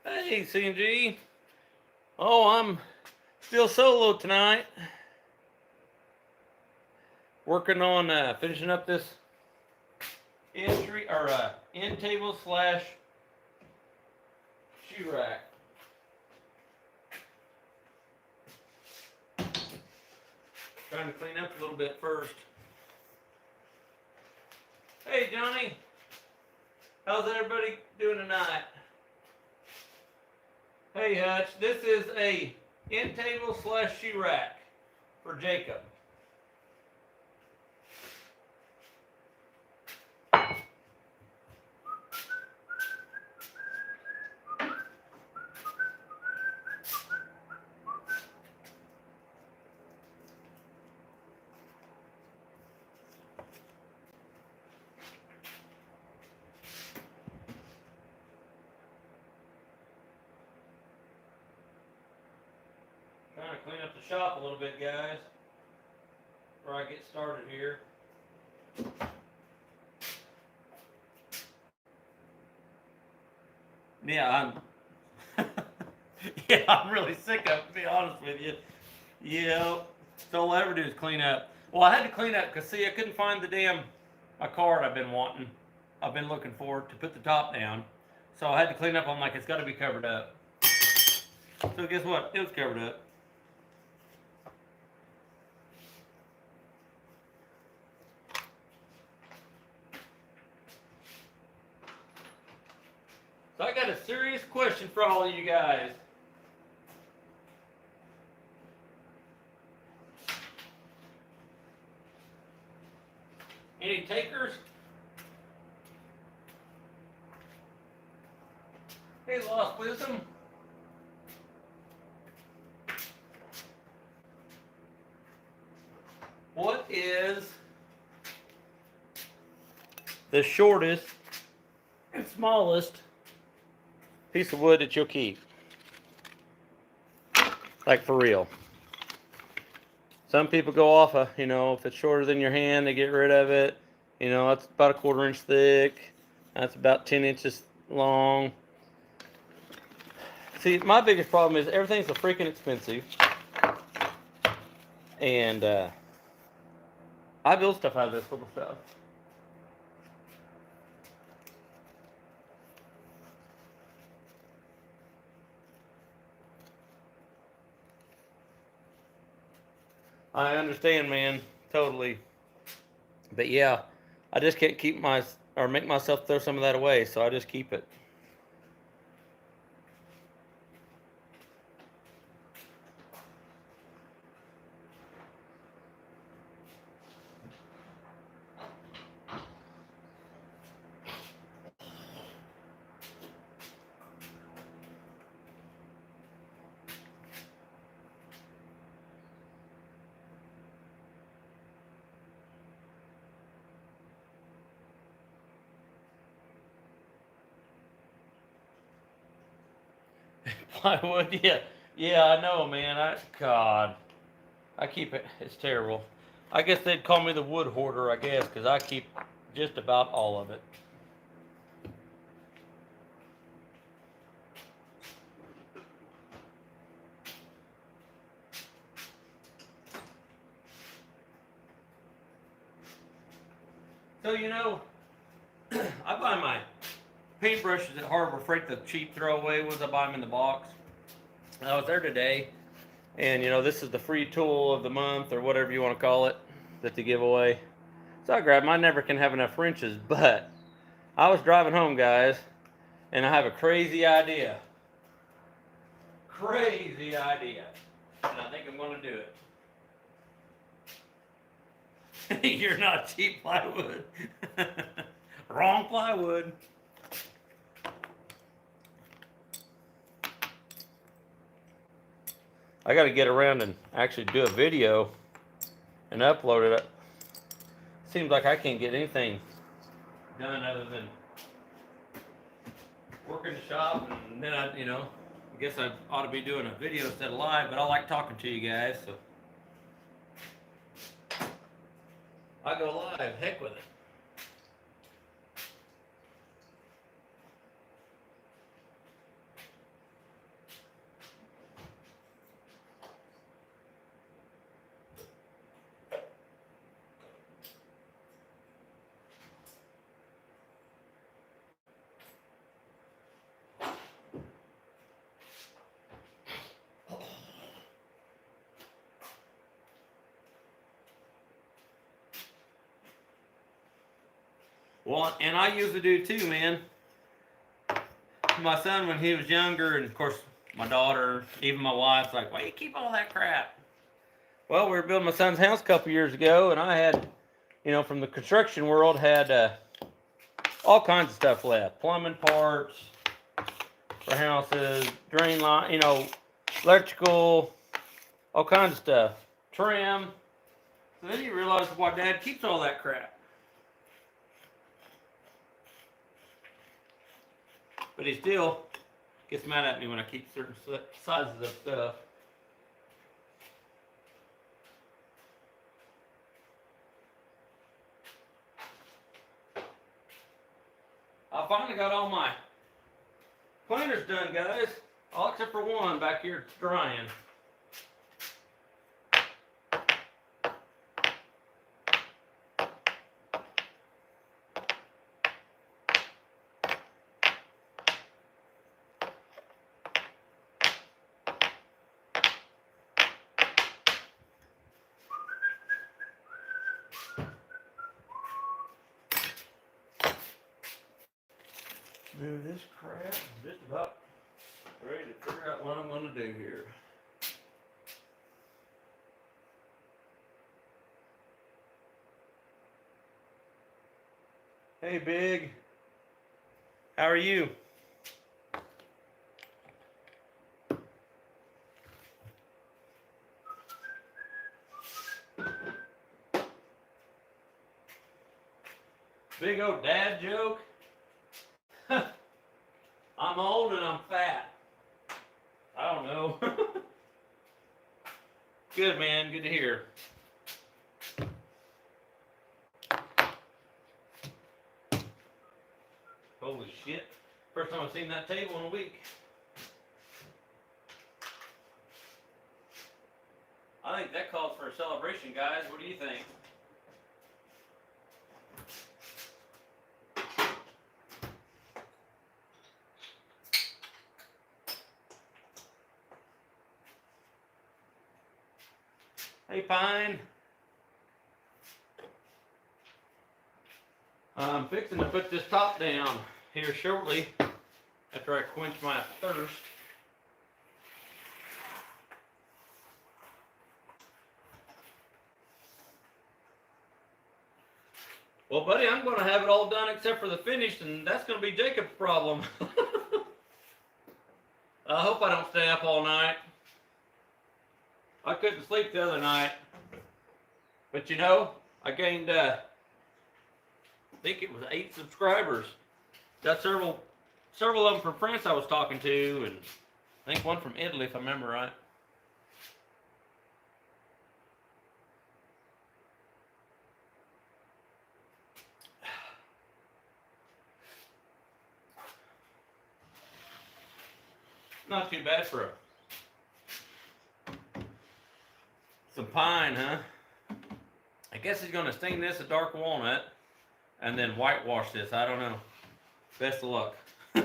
Hey, CNG. Oh, I'm still solo tonight. Working on finishing up this end table slash shoe rack. Trying to clean up a little bit first. Hey, Johnny. How's everybody doing tonight? Hey, Hutch. This is a end table slash shoe rack for Jacob. Trying to clean up the shop a little bit, guys, before I get started here. Yeah, I'm really sick of it, to be honest with you. Yeah, so all I ever do is clean up. Well, I had to clean up because, see, I couldn't find my card I've been wanting. I've been looking for to put the top down. So I had to clean up. I'm like, it's got to be covered up. So guess what? It was covered up. So I got a serious question for all of you guys. Any takers? Hey, Lost Wisdom. What is the shortest and smallest piece of wood that you'll keep? Like, for real. Some people go off of, if it's shorter than your hand, they get rid of it. That's about a 1/4 inch thick. That's about 10 inches long. See, my biggest problem is everything's so freaking expensive. And I build stuff out of this little stuff. I understand, man, totally. But yeah, I just can't make myself throw some of that away, so I just keep it. Plywood, yeah, I know, man. God, I keep it. It's terrible. I guess they'd call me the wood hoarder, I guess, because I keep just about all of it. So I buy my paintbrushes at Harbor Freight, the cheap throwaway ones. I buy them in the box. I was there today, and this is the free tool of the month or whatever you want to call it that they give away. So I grabbed mine. I never can have enough wrenches, but I was driving home, guys, and I have a crazy idea. Crazy idea, and I think I'm going to do it. You're not cheap plywood. Wrong plywood. I got to get around and actually do a video and upload it. Seems like I can't get anything done other than work in the shop, and then I guess I ought to be doing a video instead of live, but I like talking to you guys, so I go live. Heck with it. Well, and I usually do too, man. My son, when he was younger, and of course my daughter, even my wife's like, "Why do you keep all that crap?" Well, we were building my son's house a couple years ago, and I had, from the construction world, had all kinds of stuff left: plumbing parts for houses, drain line, electrical, all kinds of stuff, trim. So then you realize why Dad keeps all that crap. But he still gets mad at me when I keep certain sizes of stuff. I finally got all my planters done, guys. All except for one back here drying. Move this crap. I'm just about ready to figure out what I'm going to do here. Hey, Big. How are you? Big old dad joke. I'm old and I'm fat. I don't know. Good, man. Good to hear. Holy shit. First time I've seen that table in a week. I think that calls for a celebration, guys. What do you think? Hey, Pine. I'm fixing to put this top down here shortly after I quench my thirst. Well, buddy, I'm going to have it all done except for the finish, and that's going to be Jacob's problem. I hope I don't stay up all night. I couldn't sleep the other night. But I gained, I think it was 8 subscribers. Got several of them from France I was talking to, and I think one from Italy, if I remember right. Not too bad for some pine, huh? I guess he's going to stain this a dark walnut and then whitewash this. I don't know. Best of luck. I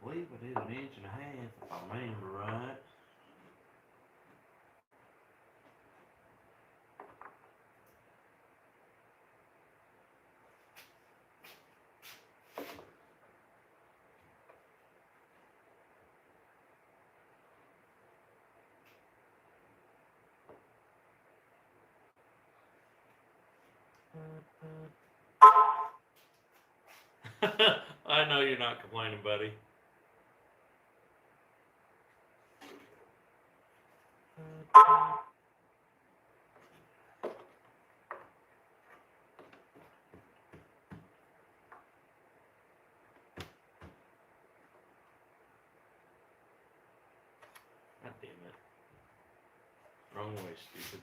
believe it is 1.5 inches, if I remember right. I know you're not complaining, buddy. God damn it. Wrong way, stupid.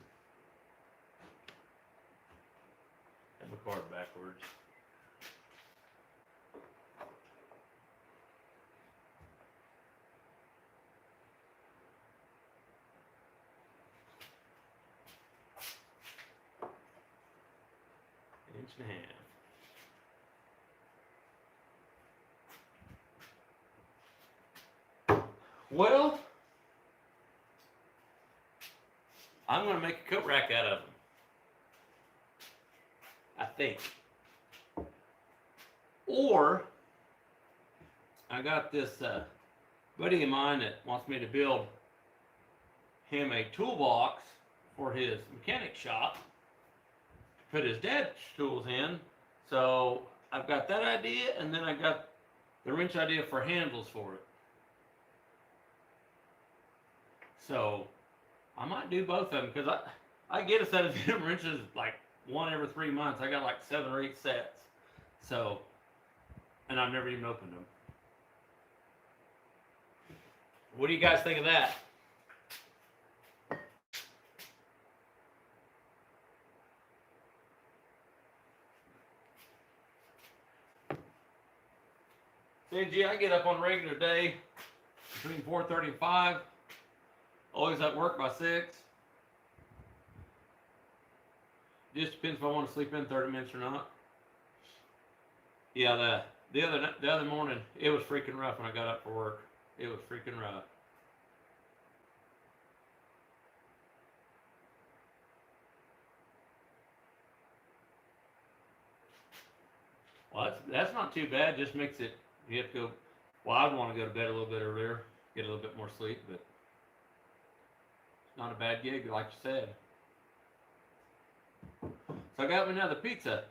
Have the card backwards. An inch and a half. Well, I'm going to make a coat rack out of them. I think. Or I got this buddy of mine that wants me to build him a toolbox for his mechanic shop to put his dad's tools in. So I've got that idea, and then I got the wrench idea for handles for it. So I might do both of them, because I get a set of them wrenches like one every 3 months. I got like 7 or 8 sets. So, and I've never even opened them. What do you guys think of that? CNG, I get up on a regular day between 4:30 and 5. Always at work by 6. Just depends if I want to sleep in 30 minutes or not. Yeah, the other morning, it was freaking rough when I got up for work. It was freaking rough. Well, that's not too bad. Just makes it, you have to go, well, I'd want to go to bed a little bit earlier, get a little bit more sleep, but it's not a bad gig, like you said. So I got me another pizza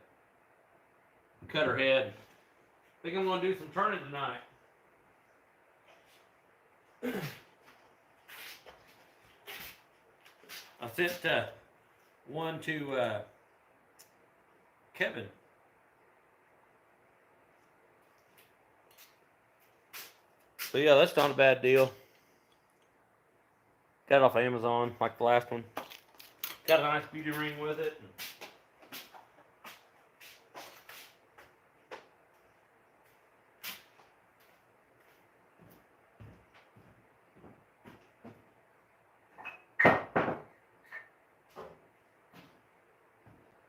cutter head. I think I'm going to do some turning tonight. I sent one to Kevin. So yeah, that's not a bad deal. Got it off Amazon, like the last one. Got a nice beauty ring with it.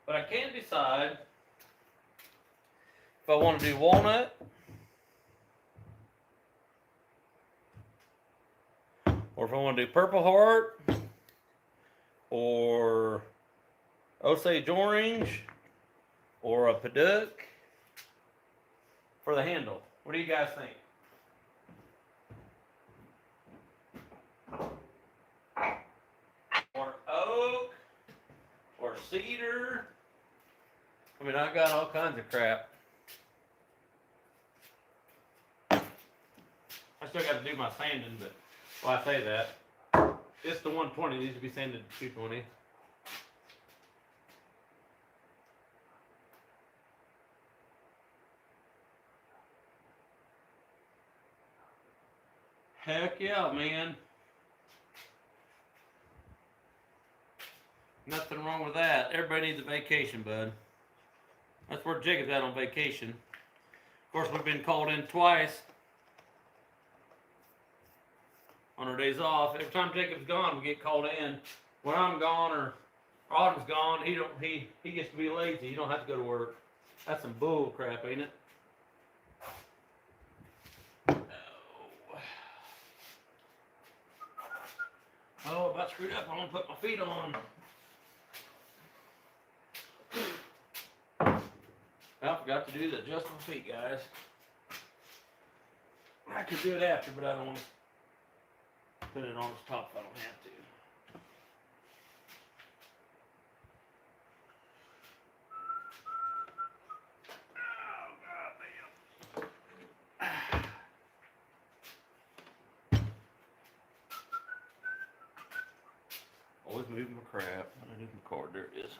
But I can't decide if I want to do walnut or if I want to do Purple Heart or Osage Orange or a Padauk for the handle. What do you guys think? Or oak or cedar. I mean, I got all kinds of crap. I still got to do my sanding, but well, I say that. It's the 120, it needs to be sanded to 220. Heck yeah, man. Nothing wrong with that. Everybody needs a vacation, bud. That's where Jacob's at on vacation. Of course, we've been called in twice on our days off. Every time Jacob's gone, we get called in. When I'm gone or Autumn's gone, he gets to be lazy. He don't have to go to work. That's some bull crap, ain't it? Oh, about screwed up. I want to put my feet on. I forgot to do the adjustable feet, guys. I could do it after, but I don't want to put it on its top if I don't have to. Always moving my crap. I need my cord. There it is.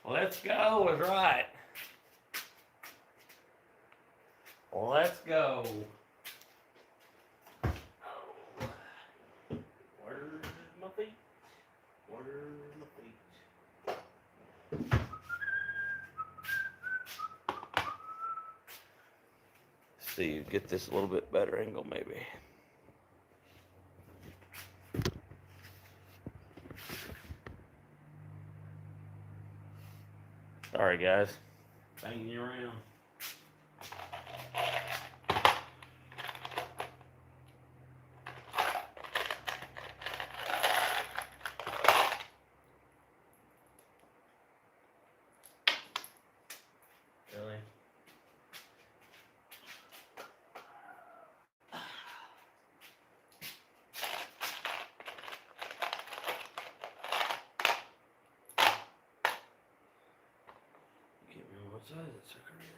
Let's go is right. Let's go. Where's my feet? Where's my feet? See, get this a little bit better angle maybe. Sorry guys, banging you around. Really? Can't remember what size that sucker is.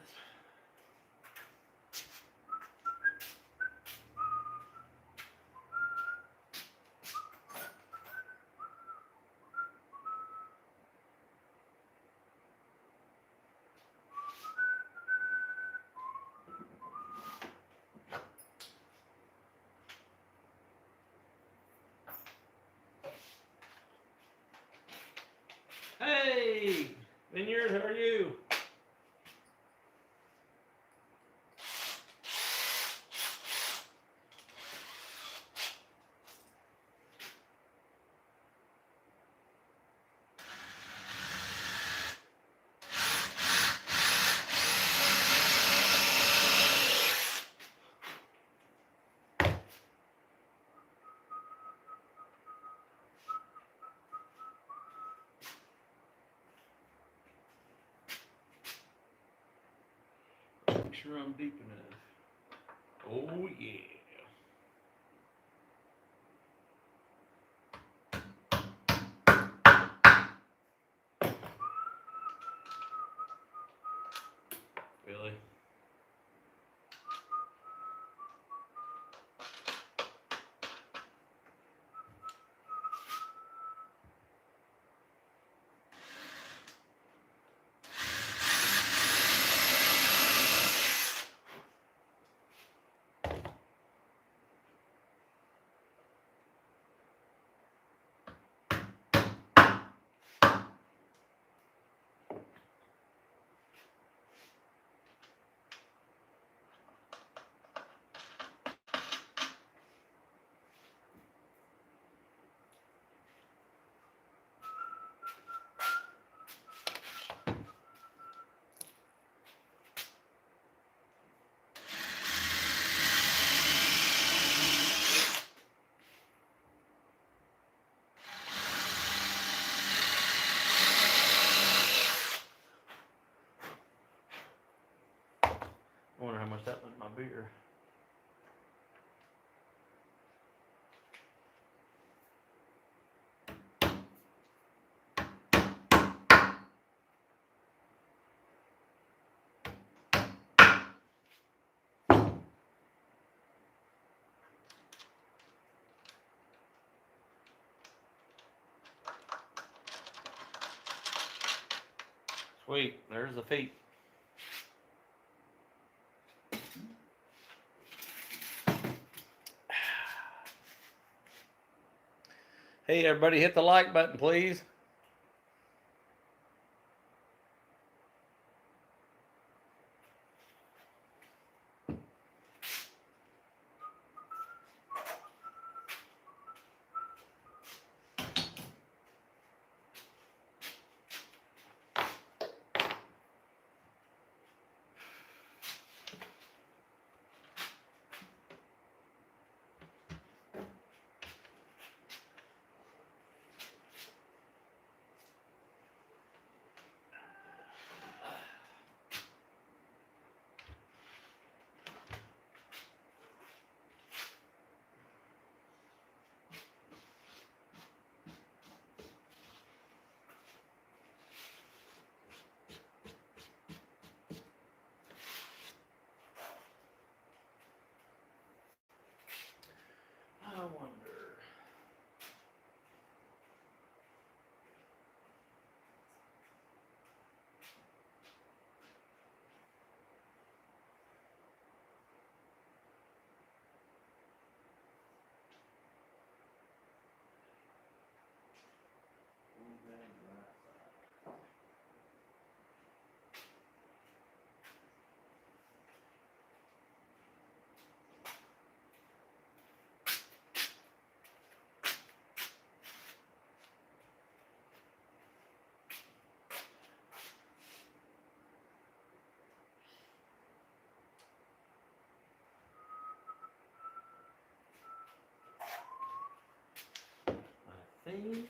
Hey, Vineyard, how are you? Make sure I'm deep enough. Oh yeah. Really? I wonder how much that went in my beer. Sweet, there's the feet. Hey everybody, hit the like button please. think.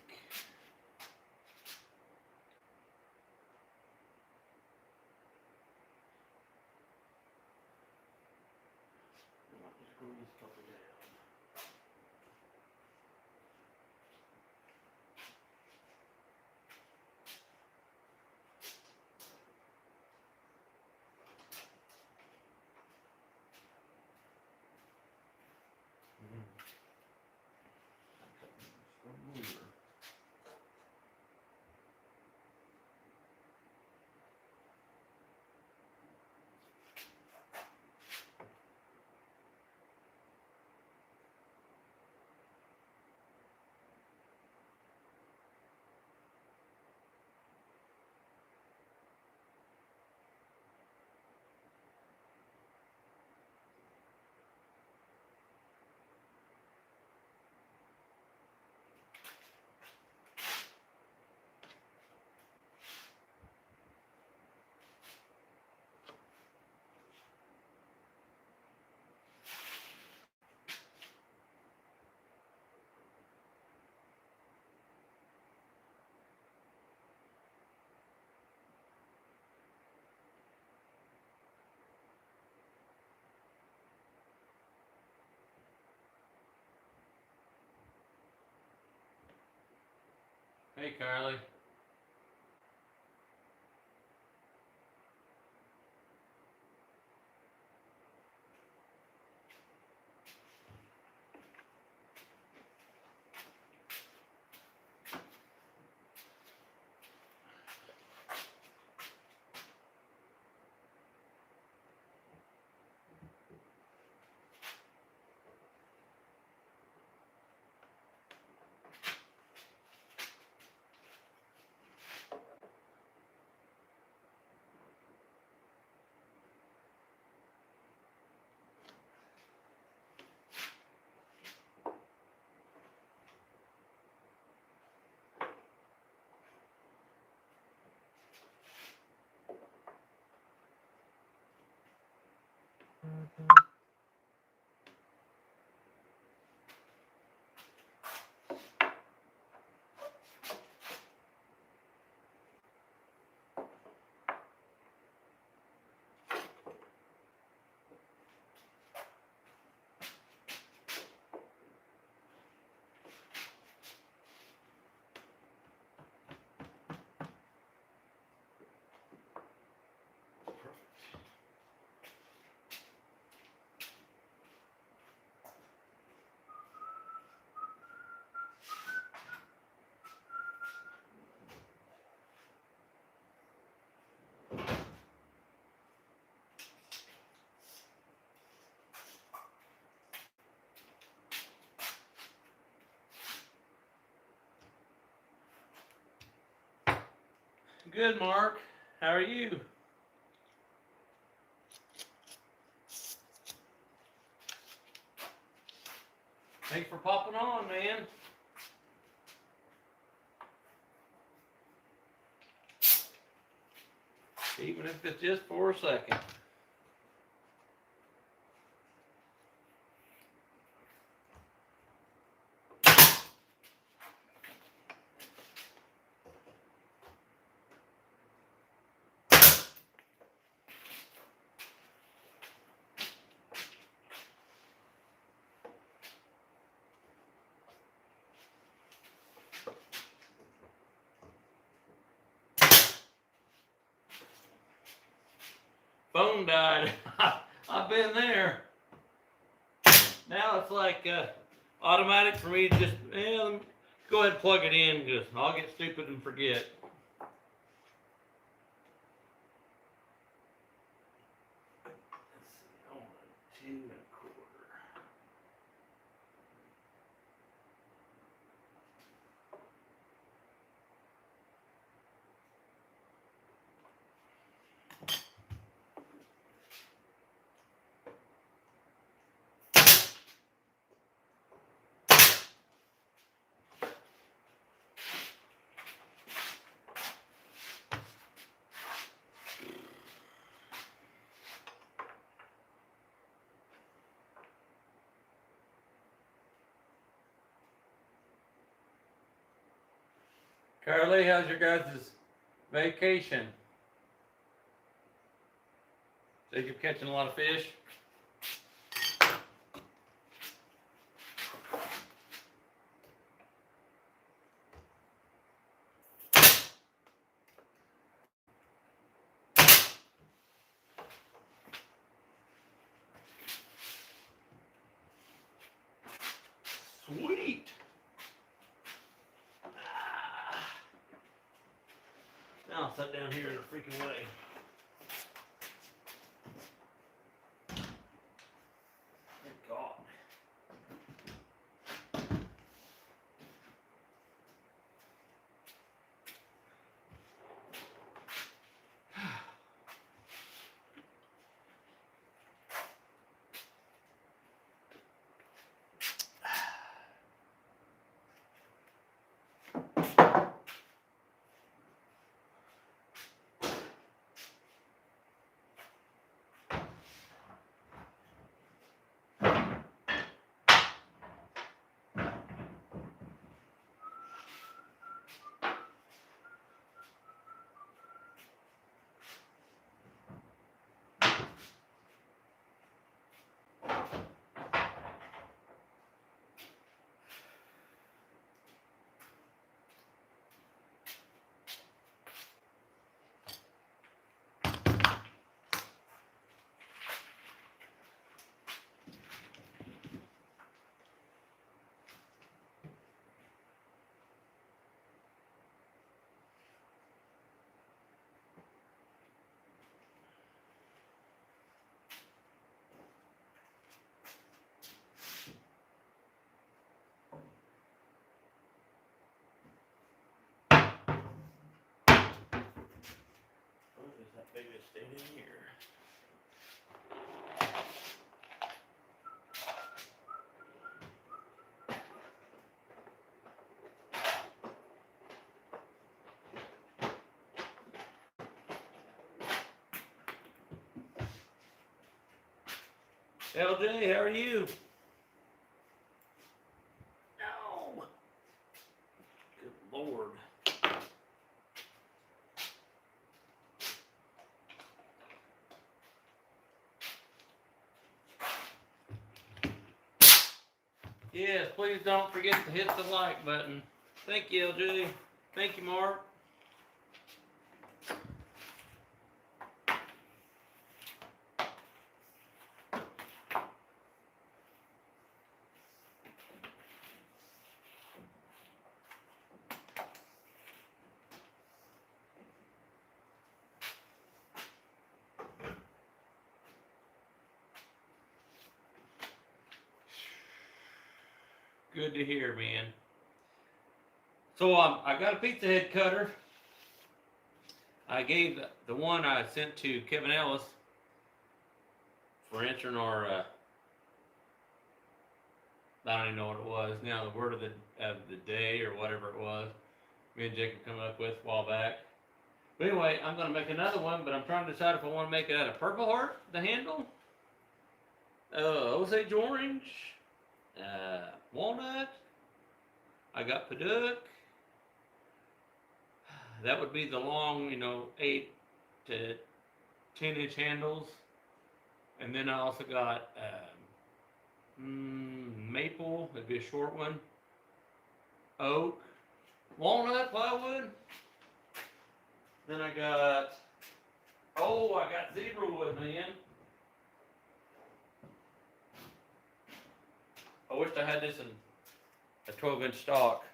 Hey, Carly. Good, Mark. How are you? Thanks for popping on, man. Even if it's just for a second. Phone died. I've been there. Now it's like automatic for me to just, let me go ahead and plug it in because I'll get stupid and forget. Let's see, I want a 2 1/4. Carly, how's your guys' vacation? So you're catching a lot of fish? Sweet. Now I'll sit down here in the freaking way. Thank God. What is that biggest thing in here? LJ, how are you? No. Good Lord. Yes, please don't forget to hit the like button. Thank you, LJ. Thank you, Mark. Good to hear, man. So I got a pizza head cutter. I gave the one I sent to Kevin Ellis for answering our, I don't even know what it was now, the word of the day or whatever it was. Me and Jacob come up with a while back. But anyway, I'm going to make another one, but I'm trying to decide if I want to make it out of Purple Heart, the handle, Osage Orange, Walnut. I got Paduk. That would be the long, 8 to 10-inch handles. And then I also got maple, it'd be a short one. Oak, walnut, plywood. Then I got zebra wood, man. I wish I had this in a 12-inch stock.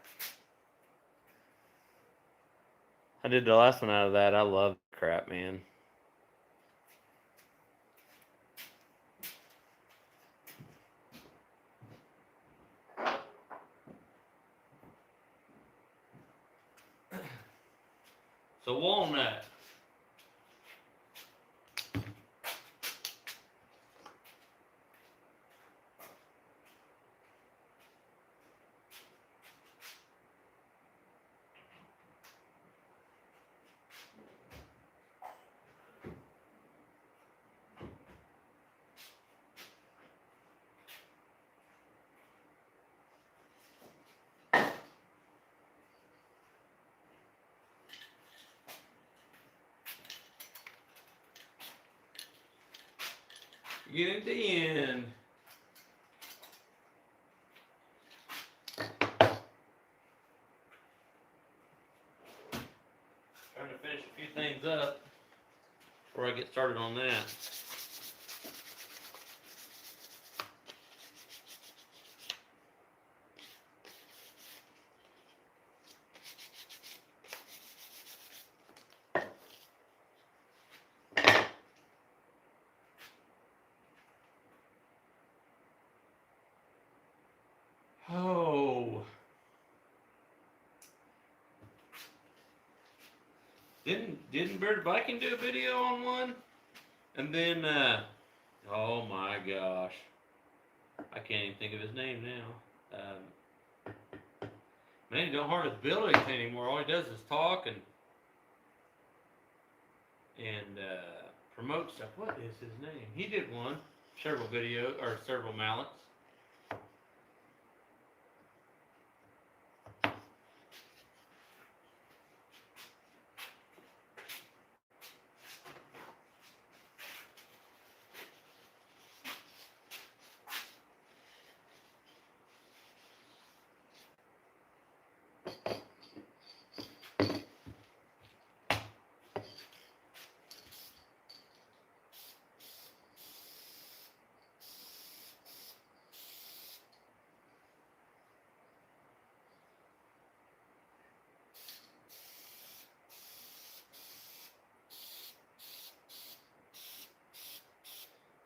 I did the last one out of that. I love crap, man. So walnut. Getting to the end. Trying to finish a few things up before I get started on that. Oh. Didn't Bird Viking do a video on one? And then oh my gosh. I can't even think of his name now. Man, he don't hardly build anything anymore. All he does is talk and promote stuff. What is his name? He did one, several videos or several mallets.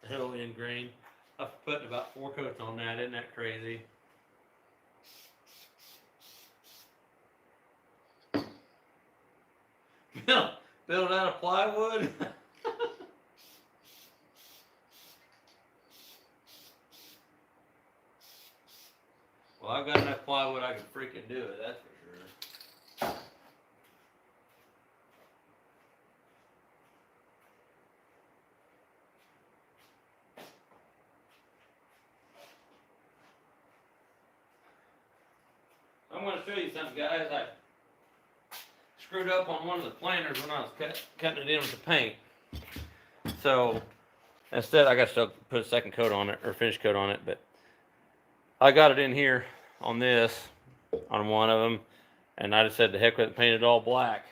Heavily ingrained. I've put about 4 coats on that. Isn't that crazy? Build out of plywood. Well, I've got enough plywood I can freaking do it. That's for sure. I'm going to show you something, guys. I screwed up on one of the planters when I was cutting it in with the paint. So instead, I got to put a second coat on it, or finish coat on it, but I got it in here on this, on one of them, and I just said the heck with it, paint it all black.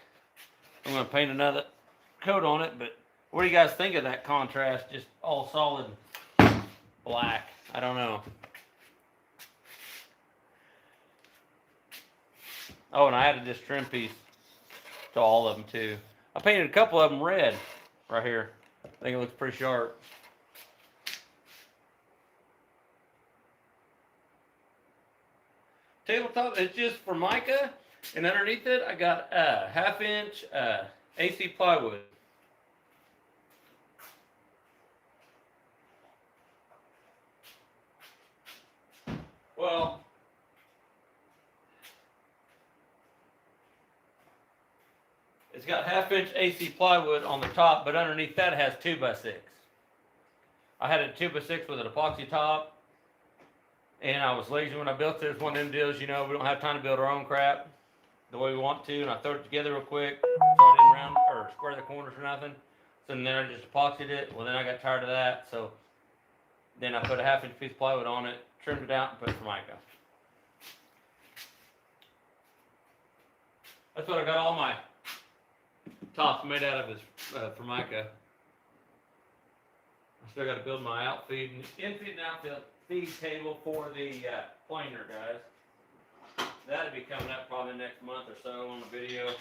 I'm going to paint another coat on it, but what do you guys think of that contrast? Just all solid black. I don't know. Oh, and I added this trim piece to all of them too. I painted a couple of them red right here. I think it looks pretty sharp. Tabletop, it's just Formica, and underneath it I got a 1/2 inch AC plywood. Well, it's got 1/2 inch AC plywood on the top, but underneath that it has 2x6. I had a 2x6 with an epoxy top, and I was lazy when I built it. It's one of them deals, you know, we don't have time to build our own crap the way we want to, and I threw it together real quick, so I didn't round or square the corners or nothing. So then I just epoxied it. Well, then I got tired of that, so then I put a 1/2 inch piece of plywood on it, trimmed it out, and put Formica. That's what I got all my tops made out of is Formica. I still got to build my outfeed and infeed and outfeed table for the planer, guys. That'll be coming up probably next month or so on the video.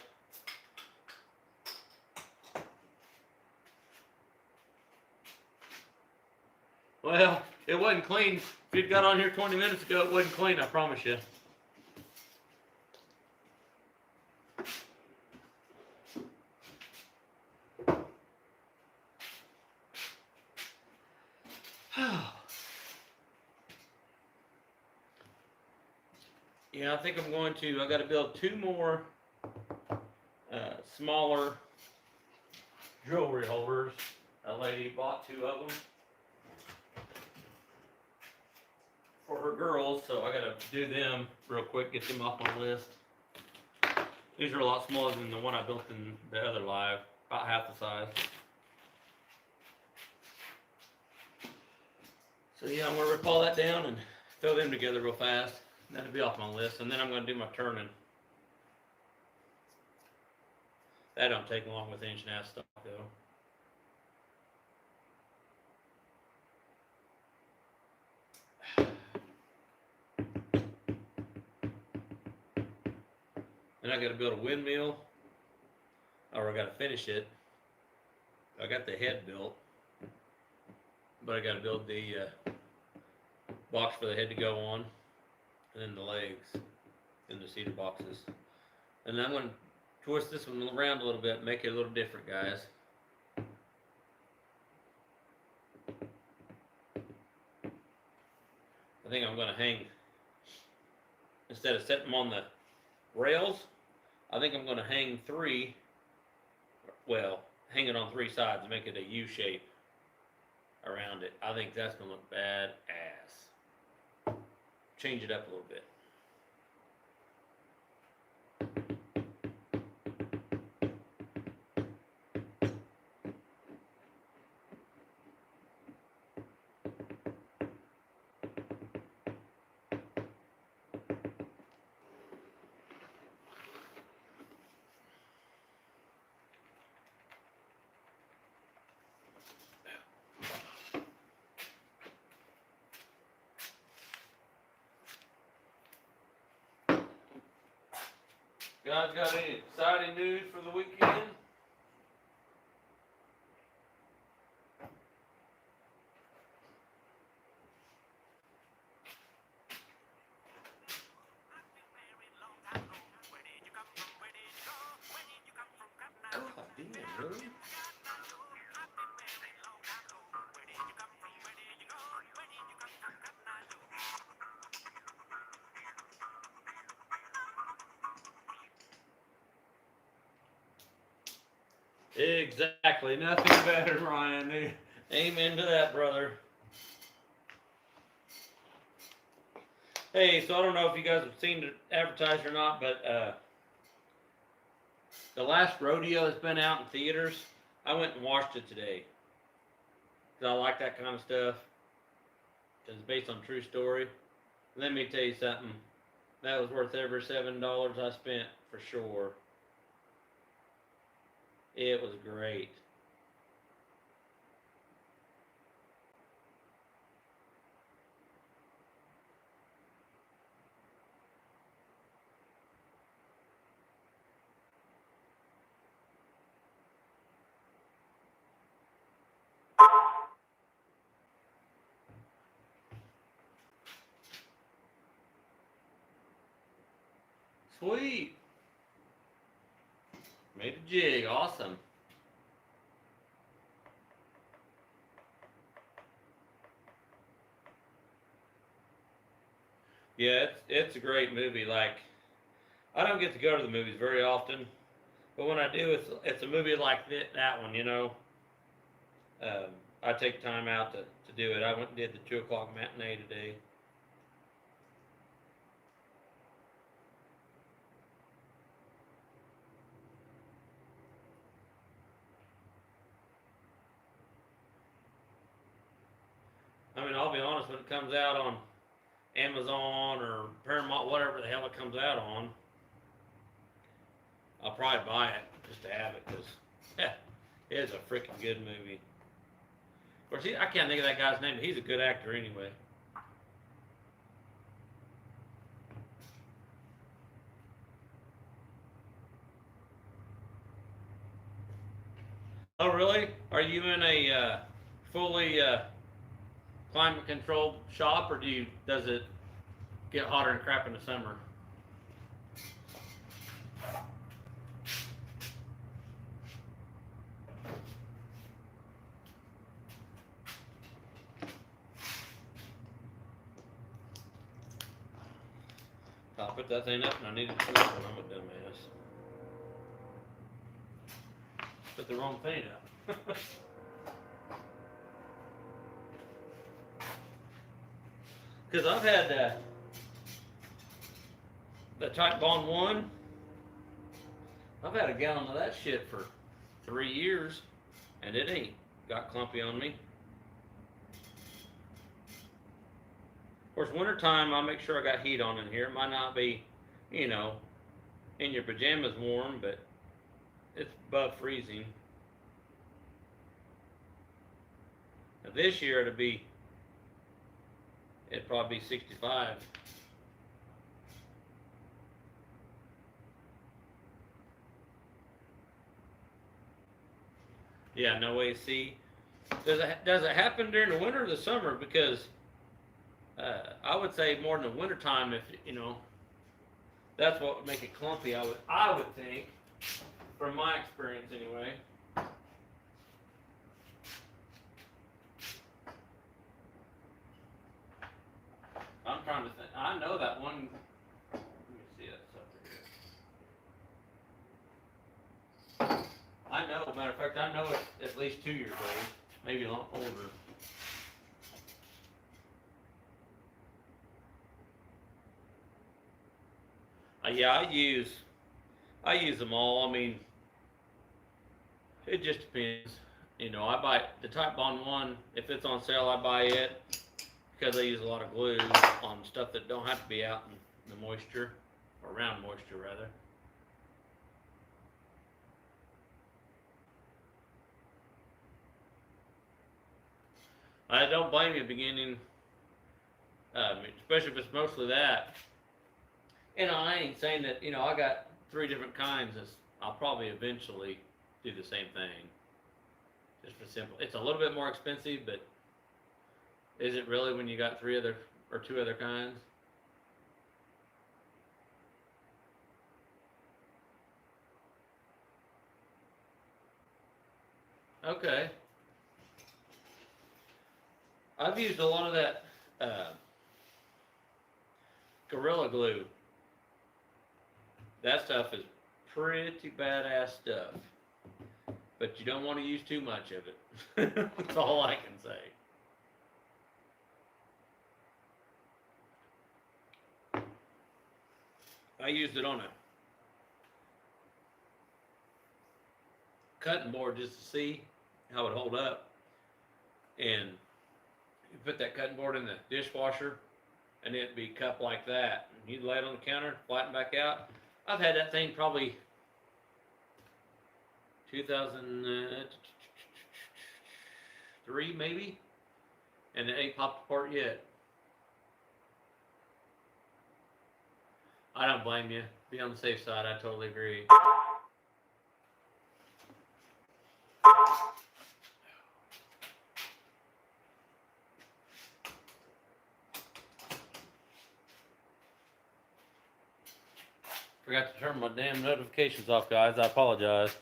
Well, it wasn't clean. If you'd got on here 20 minutes ago, it wasn't clean, I promise you. Yeah, I think I'm going to, I got to build 2 more smaller jewelry holders. A lady bought 2 of them for her girls, so I got to do them real quick, get them off my list. These are a lot smaller than the one I built in the other live, about half the size. So yeah, I'm gonna rip all that down and throw them together real fast. That'll be off my list, and then I'm gonna do my turning. That don't take long with inch and a half stock though. Then I gotta build a windmill, or I gotta finish it. I got the head built, but I gotta build the box for the head to go on, and then the legs, and the cedar boxes. And I'm gonna twist this one around a little bit, make it a little different, guys. I think I'm gonna hang, instead of setting them on the rails, I think I'm gonna hang three, well, hang it on three sides and make it a U shape around it. I think that's gonna look badass. Change it up a little bit. Guys, got any exciting news for the weekend? God damn, really? Exactly, nothing better, Ryan. Amen to that, brother. Hey, so I don't know if you guys have seen it advertised or not, but the last rodeo that's been out in theaters, I went and watched it today. Because I like that kind of stuff. Because it's based on a true story. Let me tell you something. That was worth every $7 I spent, for sure. It was great. Sweet. Made a jig. Awesome. Yeah, it's a great movie. Like, I don't get to go to the movies very often, but when I do, it's a movie like that one. You know, I take time out to do it. I went and did the 2 o'clock matinee today. I mean, I'll be honest, when it comes out on Amazon or Paramount, whatever the hell it comes out on, I'll probably buy it just to have it because it's a freaking good movie. Of course, I can't think of that guy's name, but he's a good actor anyway. Oh, really? Are you in a fully climate controlled shop, or does it get hotter and crap in the summer? I'll put that thing up and I needed to switch one. I'm a dumbass. Put the wrong thing up. Because I've had the Type Bond 1. I've had a gallon of that shit for 3 years, and it ain't got clumpy on me. course, wintertime, I'll make sure I got heat on in here. It might not be, you know, in your pajamas warm, but it's above freezing. Now this year it'd probably be 65. Yeah, no AC. Does it happen during the winter or the summer? Because I would say more in the wintertime, if you know, that's what would make it clumpy. I would think, from my experience anyway. I'm trying to think. I know that one. Let me see that stuff here. I know. Matter of fact, I know it's at least 2 years old, maybe a lot older. Yeah, I use them all. I mean, it just depends. You know, I buy the Type Bond one. If it's on sale, I buy it because I use a lot of glue on stuff that don't have to be out in the moisture, or around moisture rather. I don't blame you beginning, especially if it's mostly that. And I ain't saying that, you know, I got 3 different kinds. I'll probably eventually do the same thing. Just for simple. It's a little bit more expensive, but is it really when you got 2 other kinds? Okay. I've used a lot of that Gorilla Glue. That stuff is pretty badass stuff. But you don't want to use too much of it. That's all I can say. I used it on a cutting board just to see how it hold up. And you put that cutting board in the dishwasher and it'd be cupped like that. And you'd lay it on the counter, flatten back out. I've had that thing probably 2003 maybe, and it ain't popped apart yet. I don't blame you. Be on the safe side. I totally agree. Forgot to turn my damn notifications off, guys. I apologize.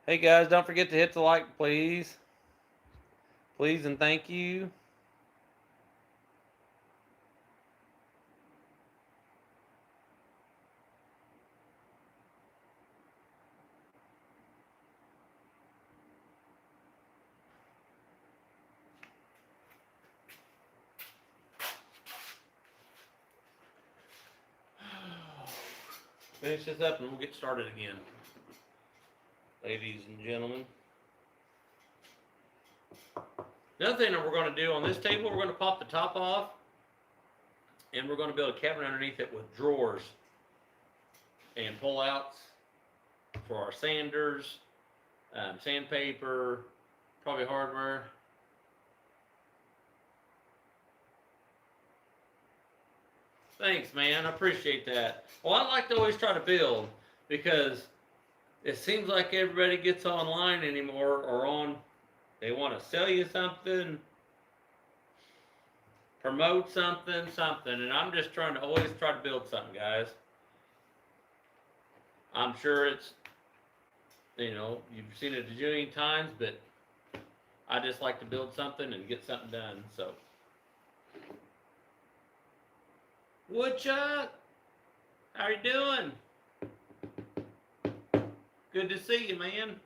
Hey, guys, don't forget to hit the like, please. Please and thank you. Finish this up and we'll get started again, ladies and gentlemen. Another thing that we're going to do on this table, we're going to pop the top off, and we're going to build a cabinet underneath it with drawers and pull-outs for our sanders, sandpaper, probably hardware. Thanks, man. I appreciate that. Well, I like to always try to build because it seems like everybody gets online anymore they want to sell you something, promote something, and I'm just trying to always try to build something, guys. I'm sure it's, you've seen it a jillion times, but I just like to build something and get something done, so. Woodchuck, how you doing? Good to see you, man.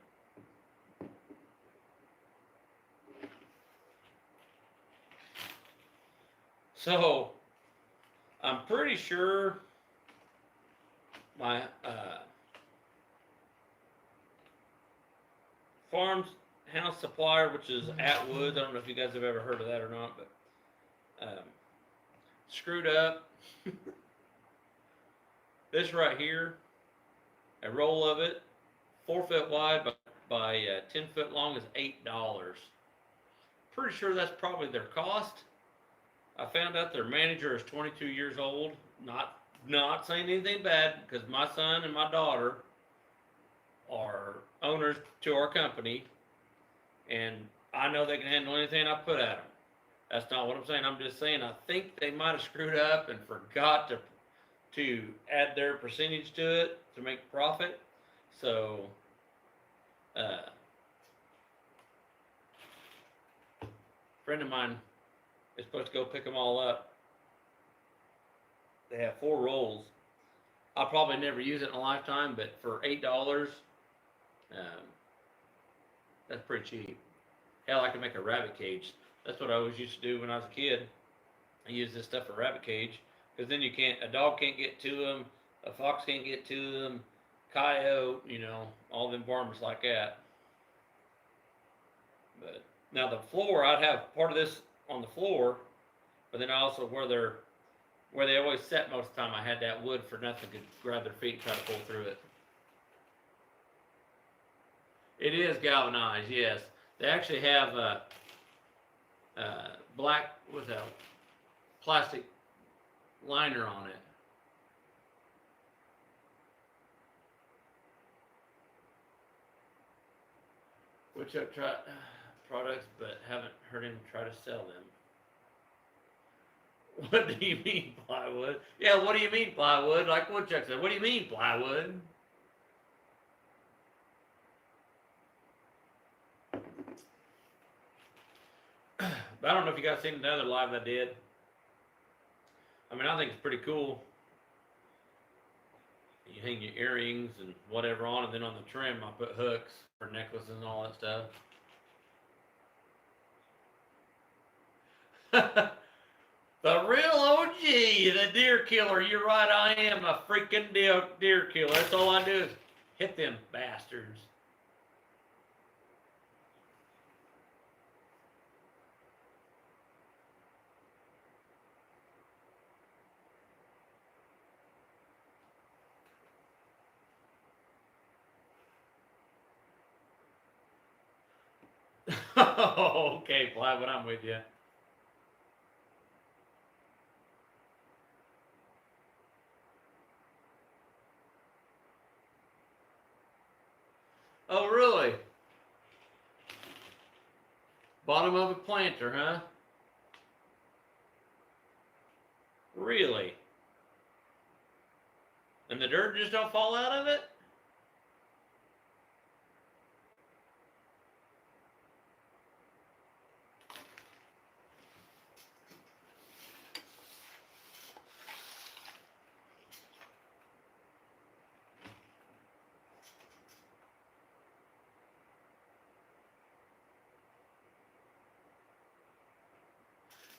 So, I'm pretty sure my farmhouse supplier, which is Atwood, I don't know if you guys have ever heard of that or not, but um, screwed up. This right here, a roll of it, 4 foot wide by 10 foot long, is $8. Pretty sure that's probably their cost. I found out their manager is 22 years old. Not saying anything bad, because my son and my daughter are owners to our company, and I know they can handle anything I put at them. That's not what I'm saying. I'm just saying I think they might have screwed up and forgot to add their percentage to it to make profit. So, a friend of mine is supposed to go pick them all up. They have 4 rolls. I'll probably never use it in a lifetime, but for $8, that's pretty cheap. Hell, I can make a rabbit cage. That's what I always used to do when I was a kid. I used this stuff for rabbit cage, because then a dog can't get to them, a fox can't get to them, coyote, all them varmints like that. But now the floor, I'd have part of this on the floor, but then also where they always set most of the time, I had that wood for nothing could grab their feet and try to pull through it. It is galvanized, yes. They actually have black with a plastic liner on it. Which I've tried products, but haven't heard him try to sell them. What do you mean plywood? Yeah, what do you mean plywood? Like Woodchuck said, what do you mean plywood? But I don't know if you guys seen the other live I did. I mean, I think it's pretty cool. You hang your earrings and whatever on, and then on the trim I put hooks for necklaces and all that stuff. The real OG, the deer killer. You're right, I am a freaking deer killer. That's all I do is hit them bastards. Okay, Plywood, I'm with you. Oh, really? Bottom of a planter, huh? Really? And the dirt just don't fall out of it?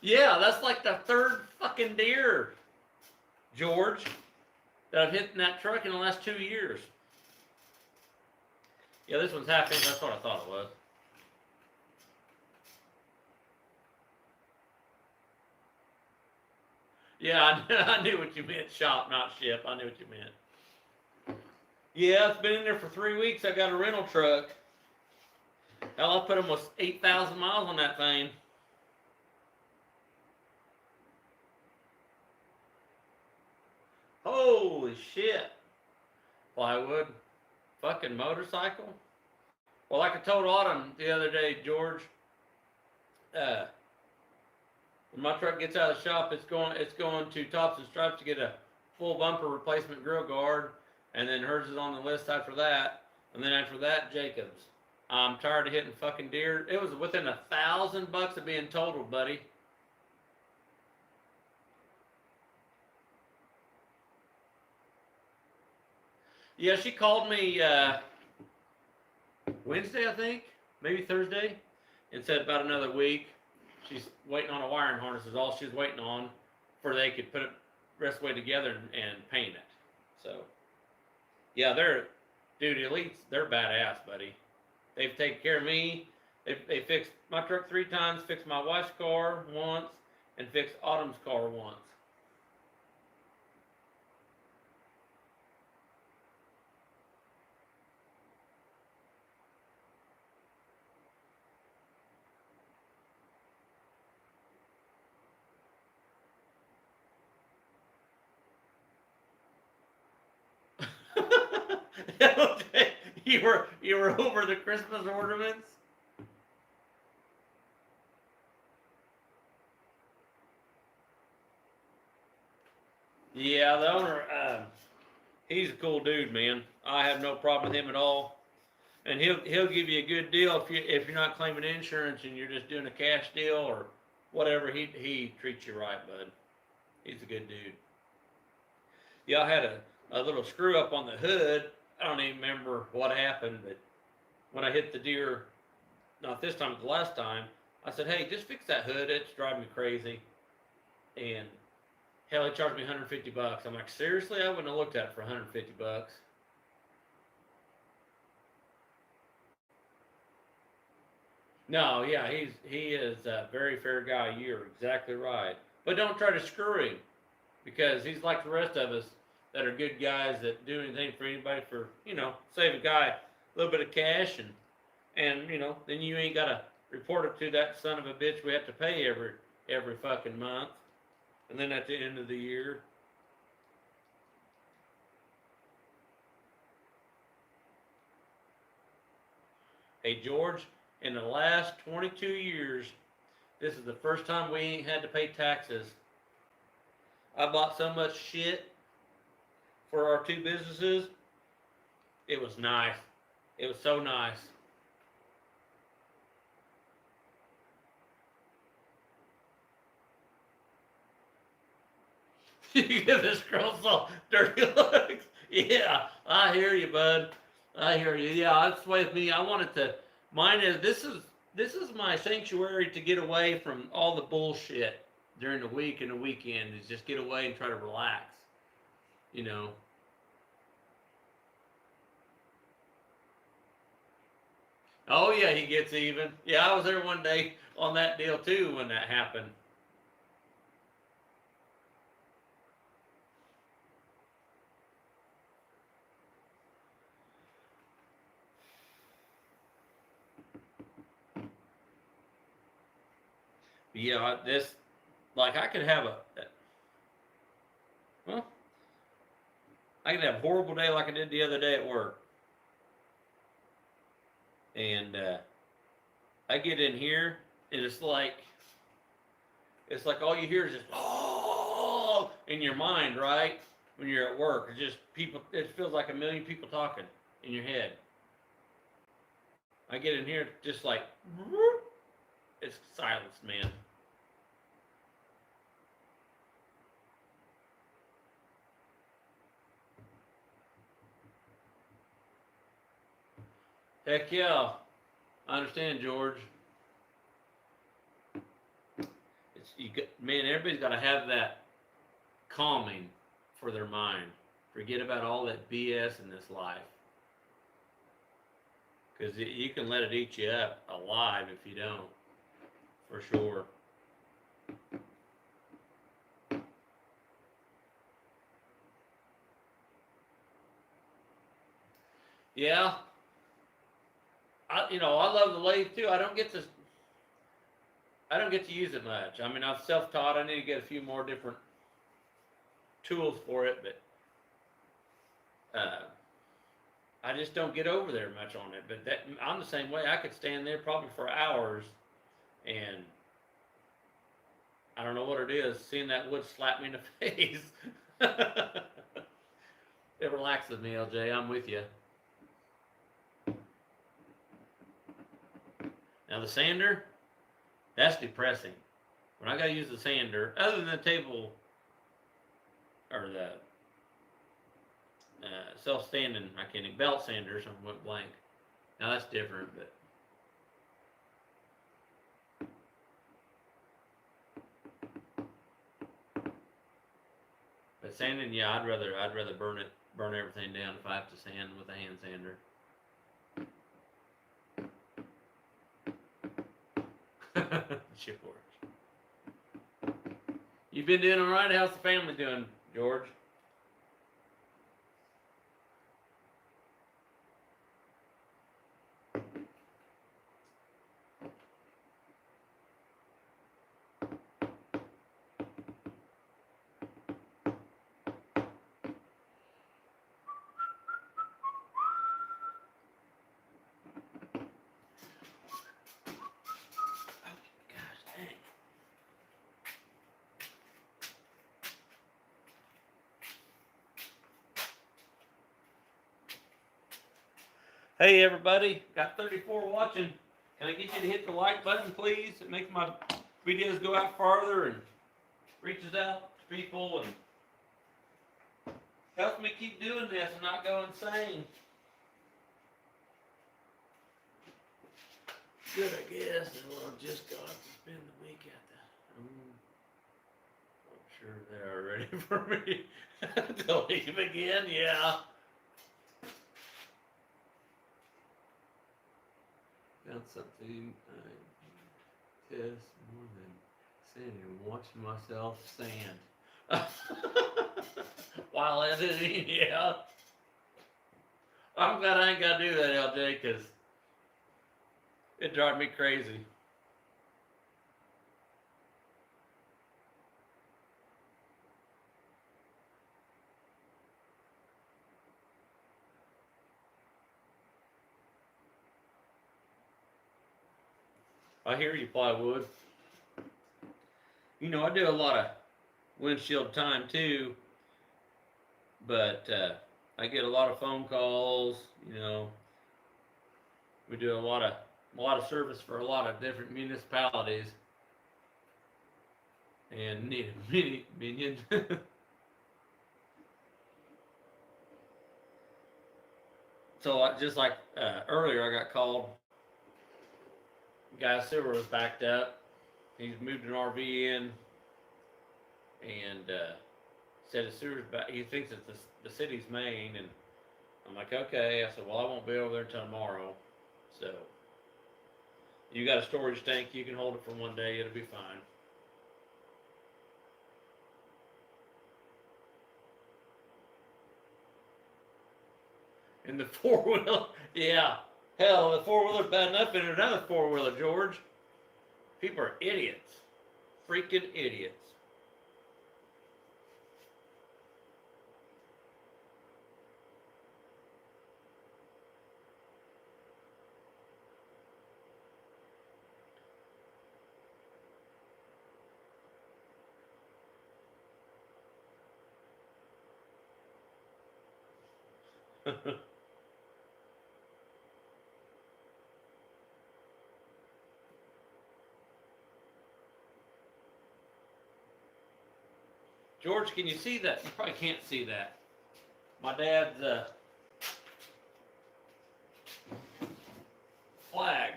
Yeah, that's like the third fucking deer, George, that I've hit in that truck in the last 2 years. Yeah, this one's half inch. That's what I thought it was. Yeah, I knew what you meant. Shop, not ship. I knew what you meant. Yeah, it's been in there for 3 weeks. I got a rental truck. Hell, I put almost 8,000 miles on that thing. Holy shit. Plywood. Fucking motorcycle. Well, like I told Autumn the other day, George, when my truck gets out of the shop, it's going to Tops and Stripes to get a full bumper replacement grill guard, and then hers is on the list after that, and then after that, Jacob's. I'm tired of hitting fucking deer. It was within $1,000 of being totaled, buddy. Yeah, she called me Wednesday, I think, maybe Thursday, and said about another week. She's waiting on a wiring harness is all she's waiting on for they could put it rest of the way together and paint it. So, yeah, dude, Elites, they're badass, buddy. They've taken care of me. They fixed my truck 3 times, fixed my wife's car once, and fixed Autumn's car once. Okay. You were over the Christmas ornaments? Yeah, the owner, he's a cool dude, man. I have no problem with him at all. And he'll give you a good deal if you're not claiming insurance and you're just doing a cash deal or whatever. He treats you right, bud. He's a good dude. Yeah, I had a little screw up on the hood. I don't even remember what happened, but when I hit the deer, not this time, but the last time, I said, "Hey, just fix that hood. It's driving me crazy." And hell, he charged me 150 bucks. I'm like, seriously? I wouldn't have looked at it for 150 bucks. No, yeah, he is a very fair guy. You're exactly right. But don't try to screw him because he's like the rest of us that are good guys that do anything for anybody for save a guy a little bit of cash and then you ain't gotta report it to that son of a bitch we have to pay every fucking month and then at the end of the year. Hey George, in the last 22 years, this is the first time we ain't had to pay taxes. I bought so much shit for our two businesses. It was nice. It was so nice. You give this girl some dirty looks. Yeah, I hear you, bud. I hear you. Yeah, that's the way with me. I wanted to. Mine is this is my sanctuary to get away from all the bullshit during the week and the weekend. Is just get away and try to relax. You know. Oh yeah, he gets even. Yeah, I was there one day on that deal too when that happened. Yeah, this like I could have a well, I could have a horrible day like I did the other day at work, and I get in here and it's like all you hear is just oh in your mind, right? When you're at work, it's just people. It feels like a million people talking in your head. I get in here just like it's silence, man. Heck yeah, I understand, George. Man. Everybody's got to have that calming for their mind. Forget about all that BS in this life, because you can let it eat you up alive if you don't, for sure. Yeah, I love the lathe too. I don't get to use it much. I mean, I've self-taught. I need to get a few more different tools for it, but I just don't get over there much on it. But I'm the same way. I could stand there probably for hours, and I don't know what it is. Seeing that wood slap me in the face, it relaxes me. LJ, I'm with you. Now the sander, that's depressing. When I gotta use the sander, other than the table or the self-standing, I can't even belt sanders. I went blank. Now that's different, but sanding, yeah, I'd rather burn everything down if I have to sand with a hand sander. Shit works. You've been doing all right? How's the family doing, George? Gosh dang. Hey everybody, got 34 watching. Can I get you to hit the like button, please? It makes my videos go out farther and reaches out to people and helps me keep doing this and not go insane. Good, I guess, and we'll just go out to spend the week at the. I'm sure they're ready for me to leave again. Yeah. Found something I test more than sand and watching myself sand while editing. Yeah. I'm glad I ain't got to do that, LJ, because it drives me crazy. I hear you, plywood. You know, I do a lot of windshield time too, but I get a lot of phone calls. You know, we do a lot of service for a lot of different municipalities, and need many minions. So just like earlier, I got called. Guy's sewer was backed up. He's moved an RV in, and said his sewer's back. He thinks it's the city's main, and I'm like, okay. I said, well, I won't be over there until tomorrow. So you got a storage tank, you can hold it for one day, it'll be fine. And the four-wheeler, yeah. Hell, the four-wheeler bad enough in another four-wheeler, George. People are idiots. Freaking idiots. George, can you see that? You probably can't see that. My dad's flag.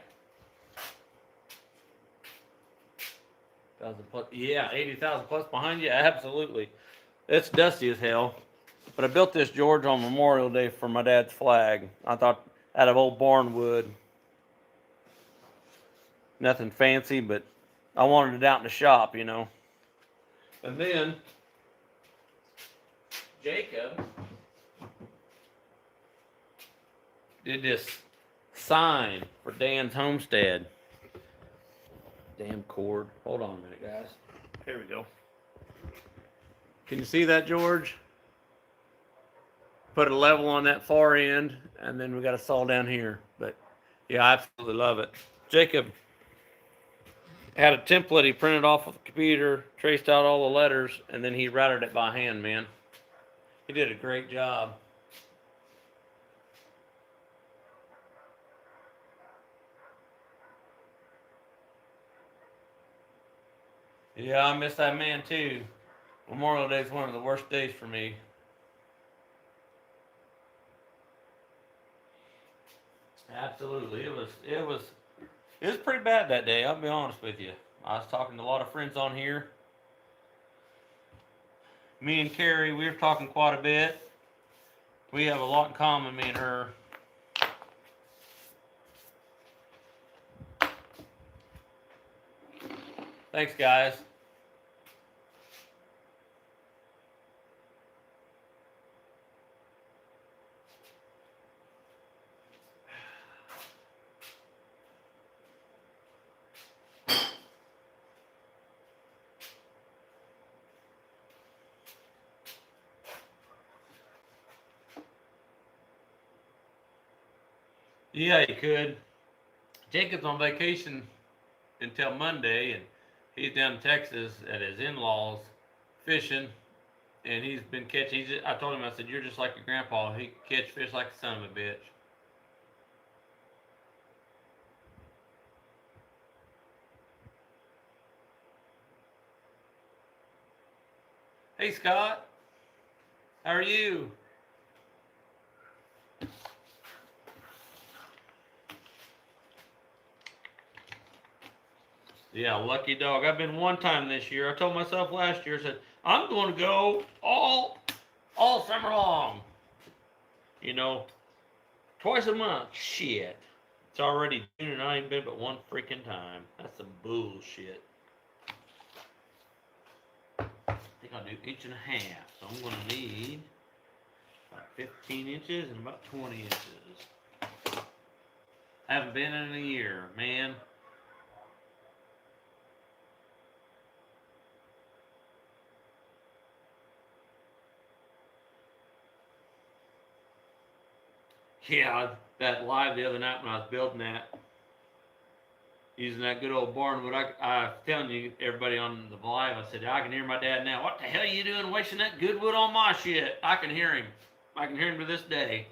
1,000 plus, yeah, 80,000 plus behind you. Absolutely, it's dusty as hell. But I built this, George, on Memorial Day for my dad's flag. I thought out of old barn wood. Nothing fancy, but I wanted it out in the shop, you know. And then Jacob did this sign for Dan's Homestead. Damn cord. Hold on a minute, guys. Here we go. Can you see that, George? Put a level on that far end, and then we got a saw down here. But yeah, I absolutely love it. Jacob had a template he printed off of the computer, traced out all the letters, and then he routed it by hand, man. He did a great job. Yeah, I miss that man too. Memorial Day is one of the worst days for me. Absolutely, it was pretty bad that day. I'll be honest with you. I was talking to a lot of friends on here. Me and Carrie, we were talking quite a bit. We have a lot in common, me and her. Thanks, guys. Yeah, you could. Jacob's on vacation until Monday, and he's down in Texas at his in-laws fishing, and he's been catching. I told him, I said, "You're just like your grandpa. He can catch fish like a son of a bitch." Hey, Scott, how are you? Yeah, lucky dog. I've been one time this year. I told myself last year, I said, I'm going to go all summer long. You know, twice a month. Shit. It's already June and I ain't been but one freaking time. That's some bullshit. I think I'll do inch and a half. So I'm going to need about 15 inches and about 20 inches. I haven't been in a year, man. Yeah, that live the other night when I was building that, using that good old barn. I was telling you, everybody on the live, I said, I can hear my dad now. What the hell are you doing wasting that good wood on my shit? I can hear him. I can hear him to this day.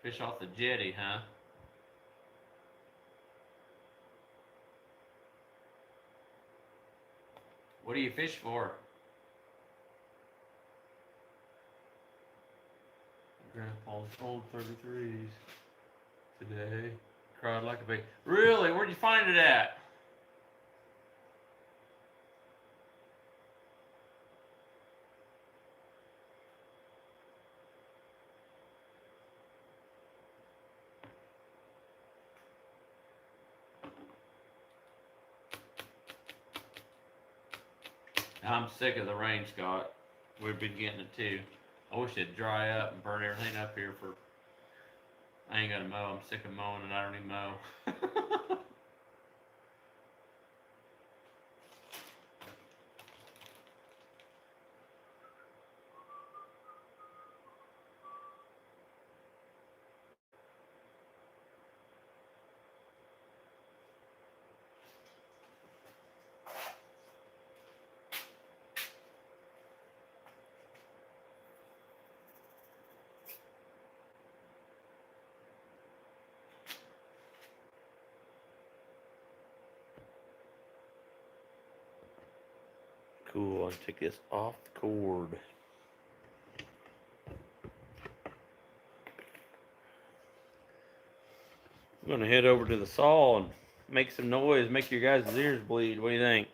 Fish off the jetty, huh? What do you fish for? Grandpa's old 33s today. Cried like a baby. Really? Where'd you find it at? I'm sick of the rain, Scott. We've been getting it too. I wish it'd dry up and burn everything up here for. I ain't gonna mow. I'm sick of mowing and I don't even mow. Cool. I'll take this off the cord. I'm gonna head over to the saw and make some noise, make your guys' ears bleed. What do you think?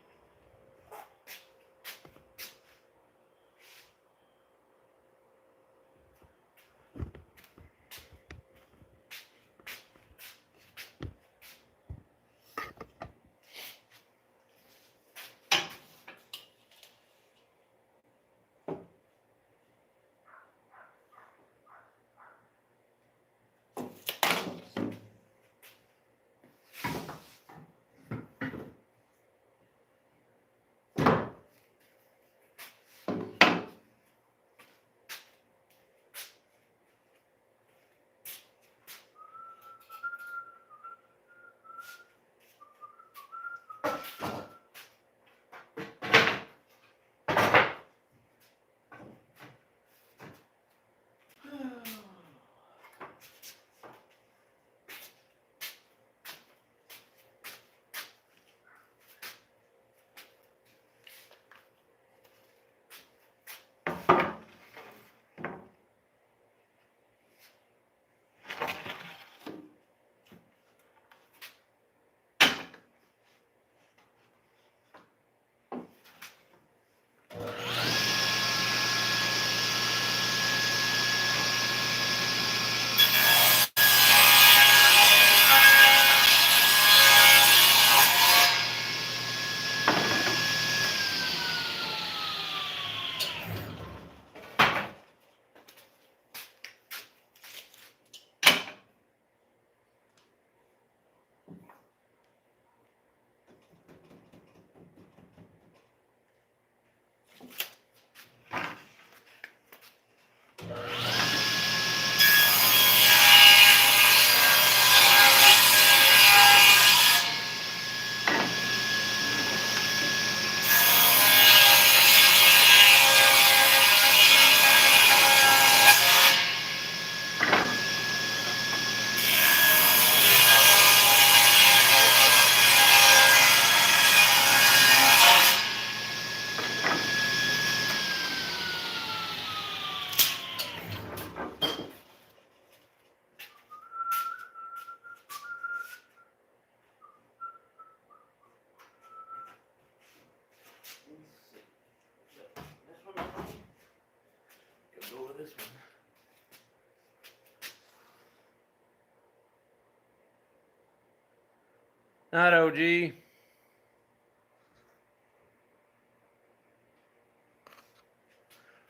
Not OG. I'm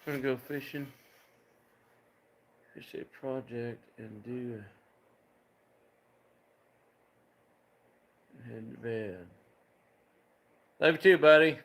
gonna go fishing. Fish a project and do head to bed. Love you too, buddy.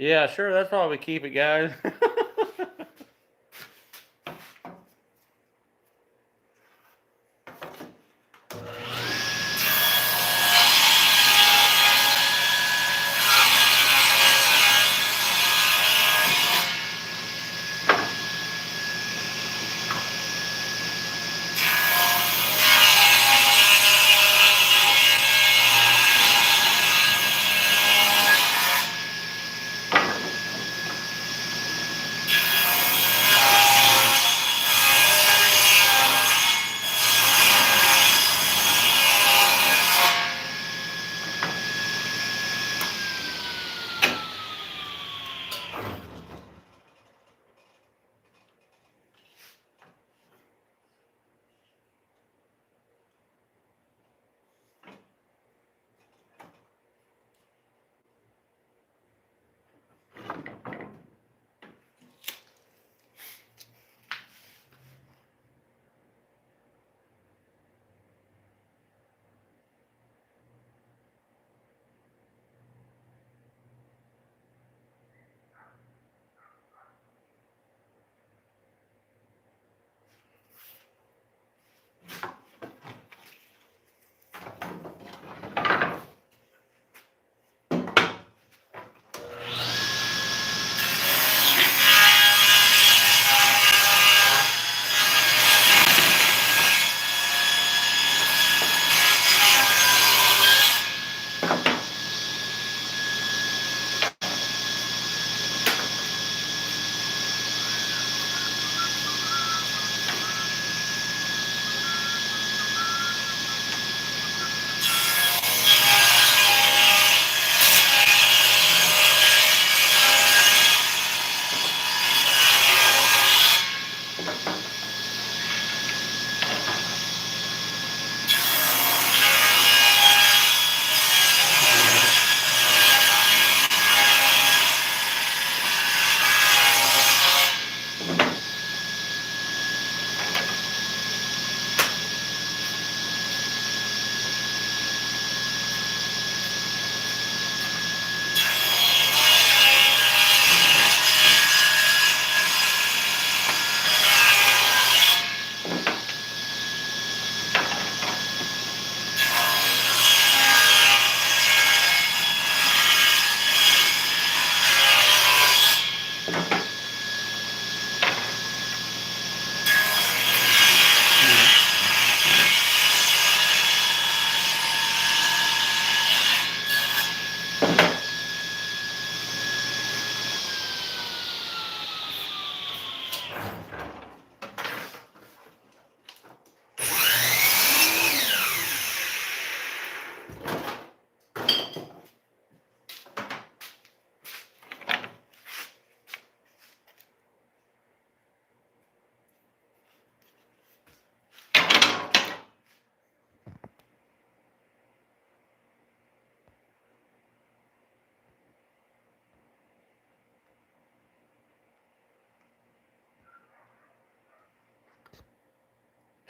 Yeah, sure. That's why we keep it, guys.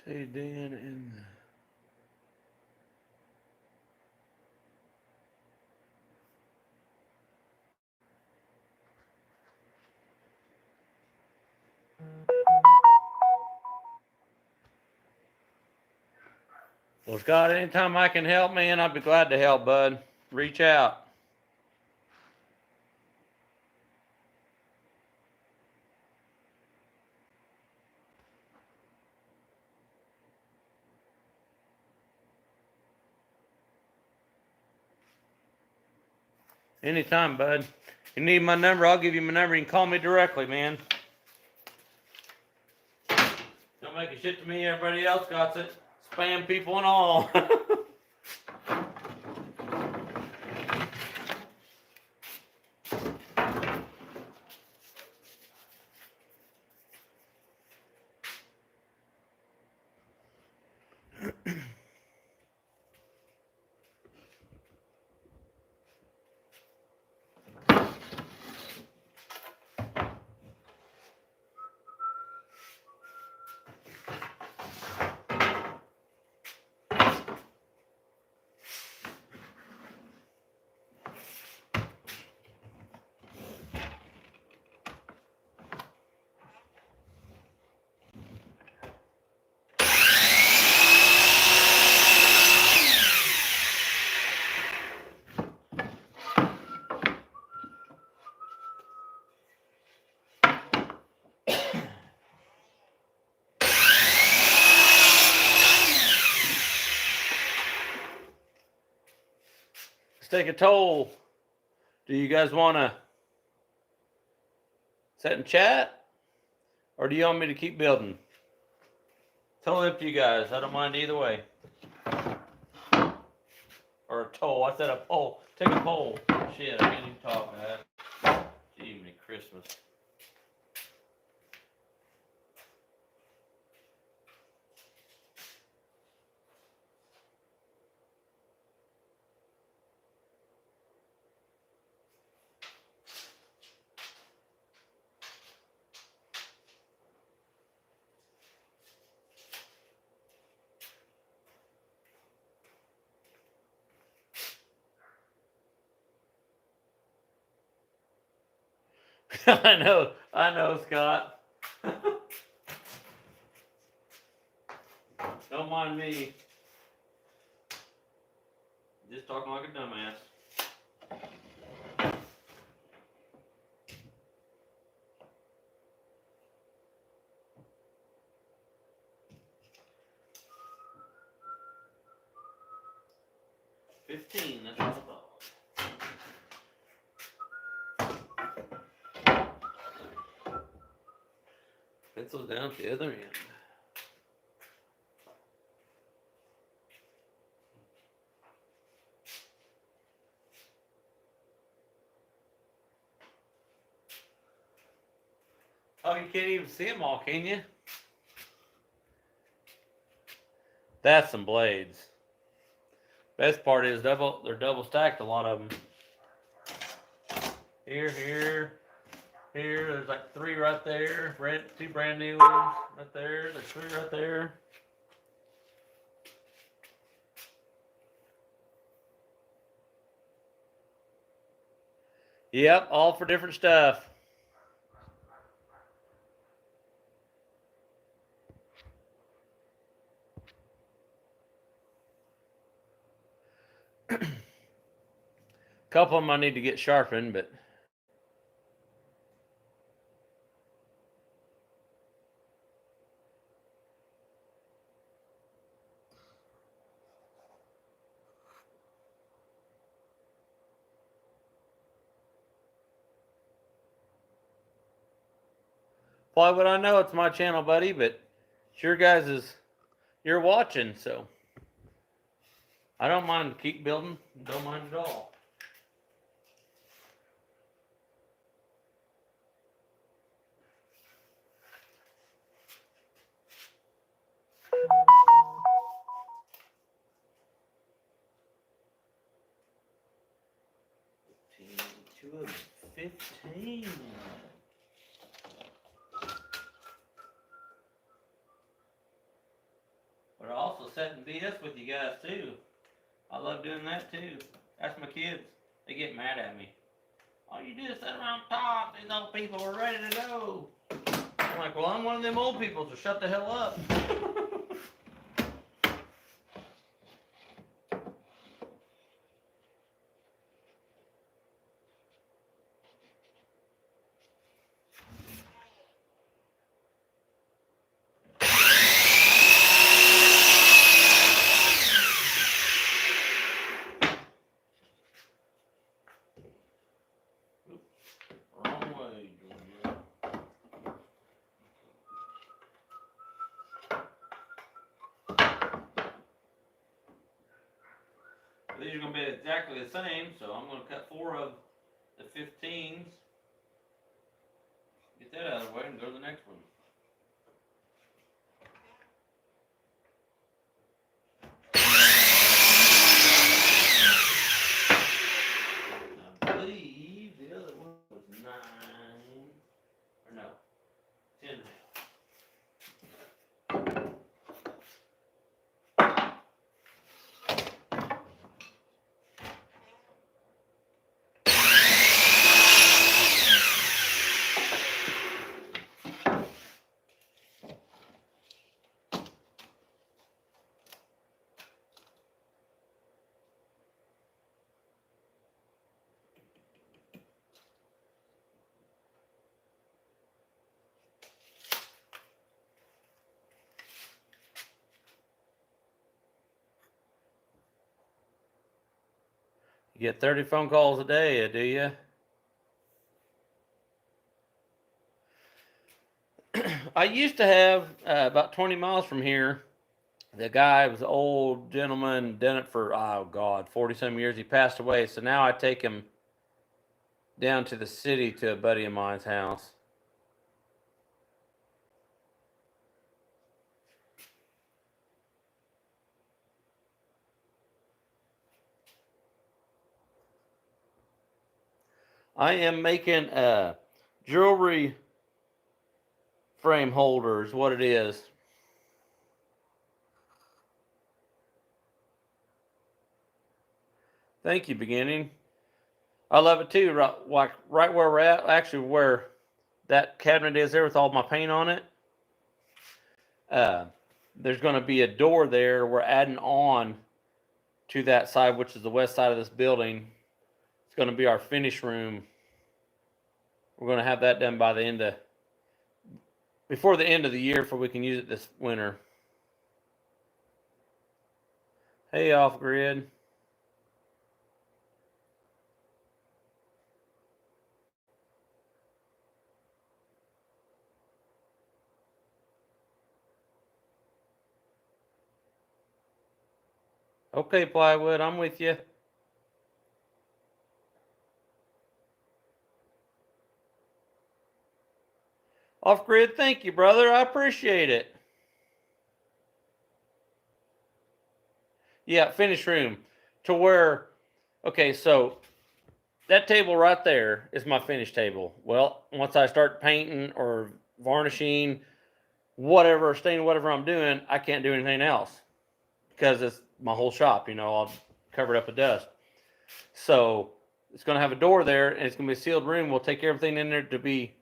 Hey, Dan and well, Scott, anytime I can help, man, I'd be glad to help, bud. Reach out. Anytime, bud. You need my number, I'll give you my number. You can call me directly, man. Don't make a shit to me, everybody else got it. Spam people and all. Let's take a toll. Do you guys want to sit and chat? Or do you want me to keep building? Totally up to you guys. I don't mind either way. Or a toll. I said a poll. Take a poll. Shit, I can't even talk, man. Gee, me Christmas. I know, Scott. Don't mind me. Just talking like a dumbass. $15, that's what I thought. Pencils down at the other end. Oh, you can't even see them all, can you? That's some blades. Best part is they're double stacked, a lot of them. Here. There's like 3 right there. 2 brand new ones right there. There's 3 right there. Yep, all for different stuff. A couple of them I need to get sharpened, but why would I know? It's my channel, buddy, but it's your guys' you're watching, so I don't mind. Keep building. Don't mind at all. Two of 15. But I also sit and BS with you guys too. I love doing that too. That's my kids. They get mad at me. All you do is sit around and talk. These old people are ready to go. I'm like, well, I'm one of them old people, so shut the hell up. these are going to be exactly the same, so I'm going to cut 4 of the 15s. Get that out of the way and go to the next one. I believe the other one was 9, or no, 10 and a half. You get 30 phone calls a day, do you? I used to have about 20 miles from here. The guy was an old gentleman, done it for, oh God, 40 some years. He passed away. So now I take him down to the city to a buddy of mine's house. I am making jewelry frame holders, what it is. Thank you, beginning. I love it too. Right where we're at, actually where that cabinet is there with all my paint on it. There's going to be a door there. We're adding on to that side, which is the west side of this building. It's going to be our finish room. We're going to have that done by before the end of the year, for we can use it this winter. Hey, off grid. Okay, plywood, I'm with you. Off grid, thank you, brother. I appreciate it. Yeah, finish room to where, okay, so that table right there is my finish table. Well, once I start painting or varnishing, whatever, staining, whatever I'm doing, I can't do anything else because it's my whole shop, I'll cover it up with dust. So it's going to have a door there, and it's going to be a sealed room. We'll take everything in there to be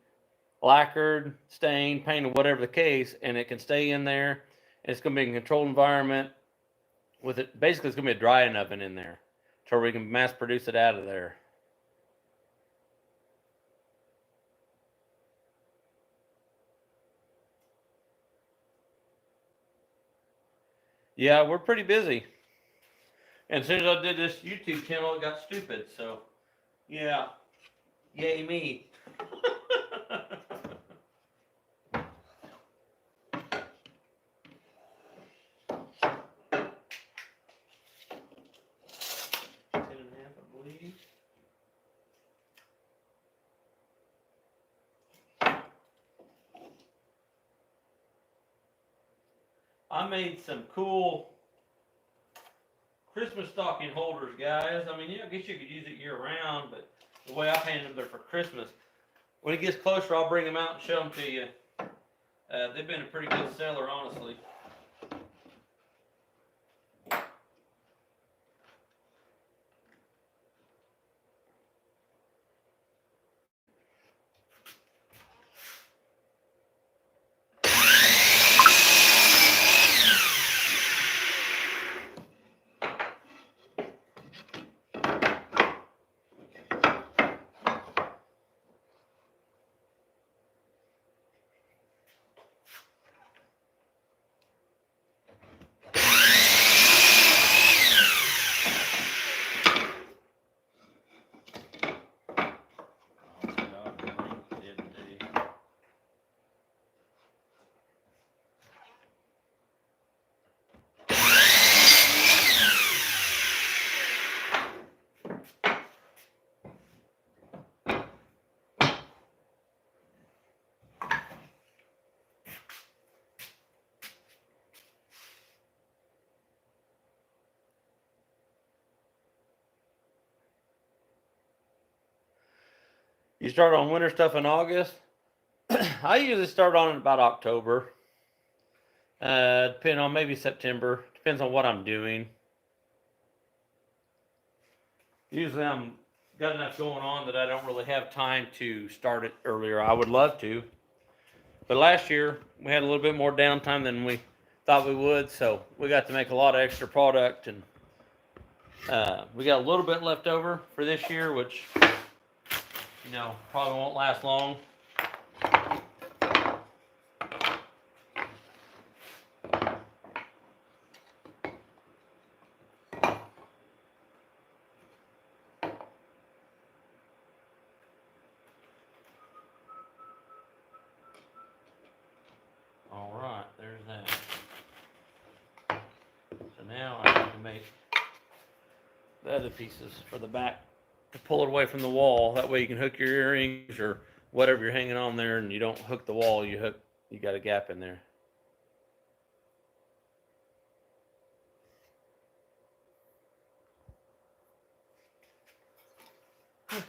lacquered, stained, painted, whatever the case, and it can stay in there. And it's going to be a controlled environment with it. Basically, it's going to be a drying oven in there to where we can mass produce it out of there. Yeah, we're pretty busy. And as soon as I did this YouTube channel, it got stupid. So, yeah, yay me. I made some cool Christmas stocking holders, guys. I mean, I guess you could use it year round, but the way I painted them, they're for Christmas. When it gets closer, I'll bring them out and show them to you. They've been a pretty good seller, honestly. You start on winter stuff in August. I usually start on it about October. Depending on maybe September. Depends on what I'm doing. Usually I'm got enough going on that I don't really have time to start it earlier. I would love to. But last year we had a little bit more downtime than we thought we would, so we got to make a lot of extra product, and we got a little bit left over for this year, which probably won't last long. All right, there's that. So now I need to make the other pieces for the back to pull it away from the wall. That way you can hook your earrings or whatever you're hanging on there, and you don't hook the wall. You got a gap in there. Okay.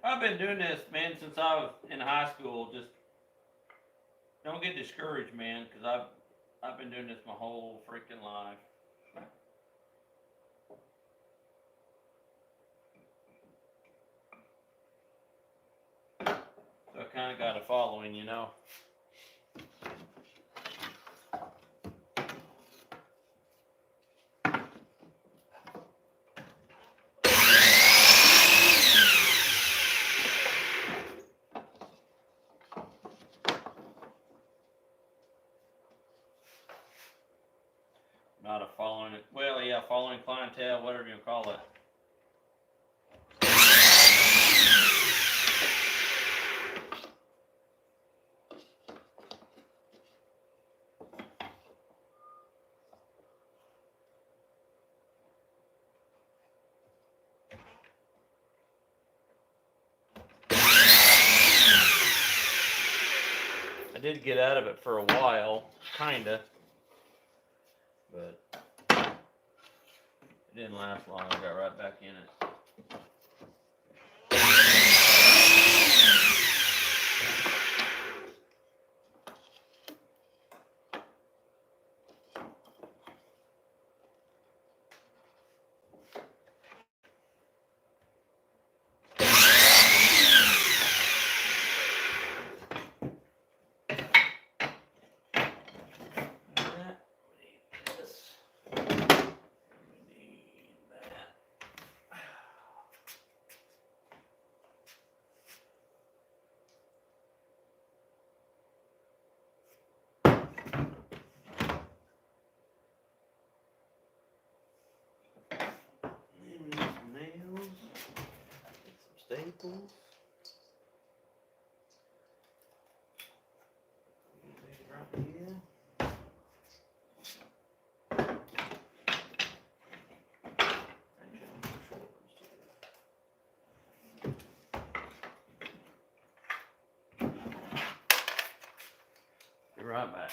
I've been doing this, man, since I was in high school. Just don't get discouraged, man, because I've been doing this my whole freaking life. So I kind of got a following, Not a following, well, yeah, following clientele, whatever you call it. I did get out of it for a while, kinda, but it didn't last long. I got right back in it. staples. Right here. Be right back.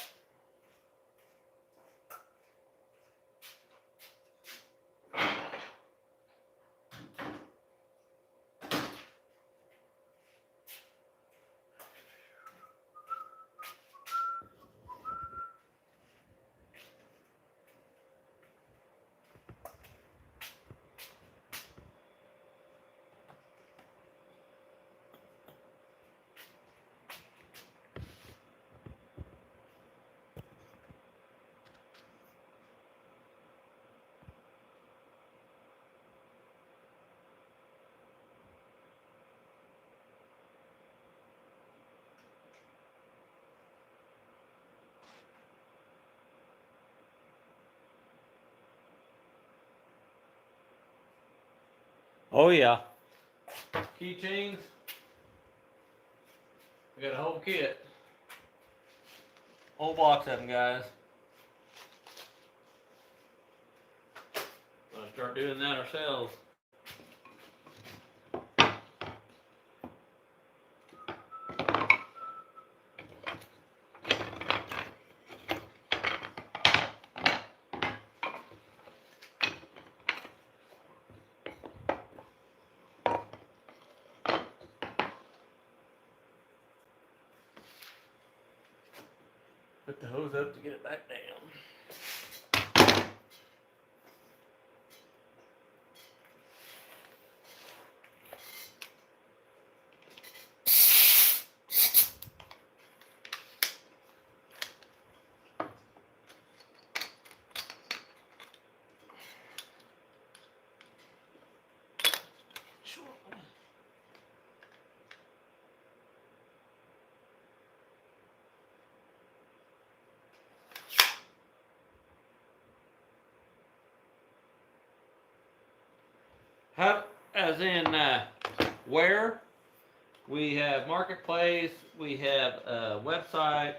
Oh yeah. Keychains. We got a whole kit. Whole box of them, guys. Let's start doing that ourselves. Put the hose up to get it back down. How, as in where? We have marketplace. We have a website.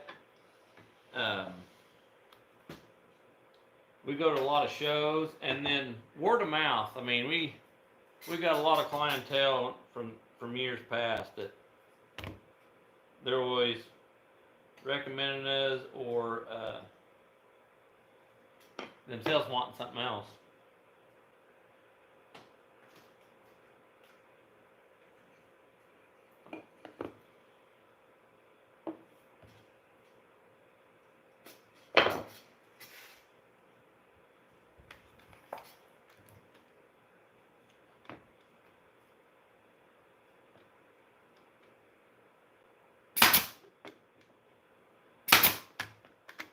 We go to a lot of shows, and then word of mouth. I mean, we got a lot of clientele from years past that they're always recommending us or themselves wanting something else.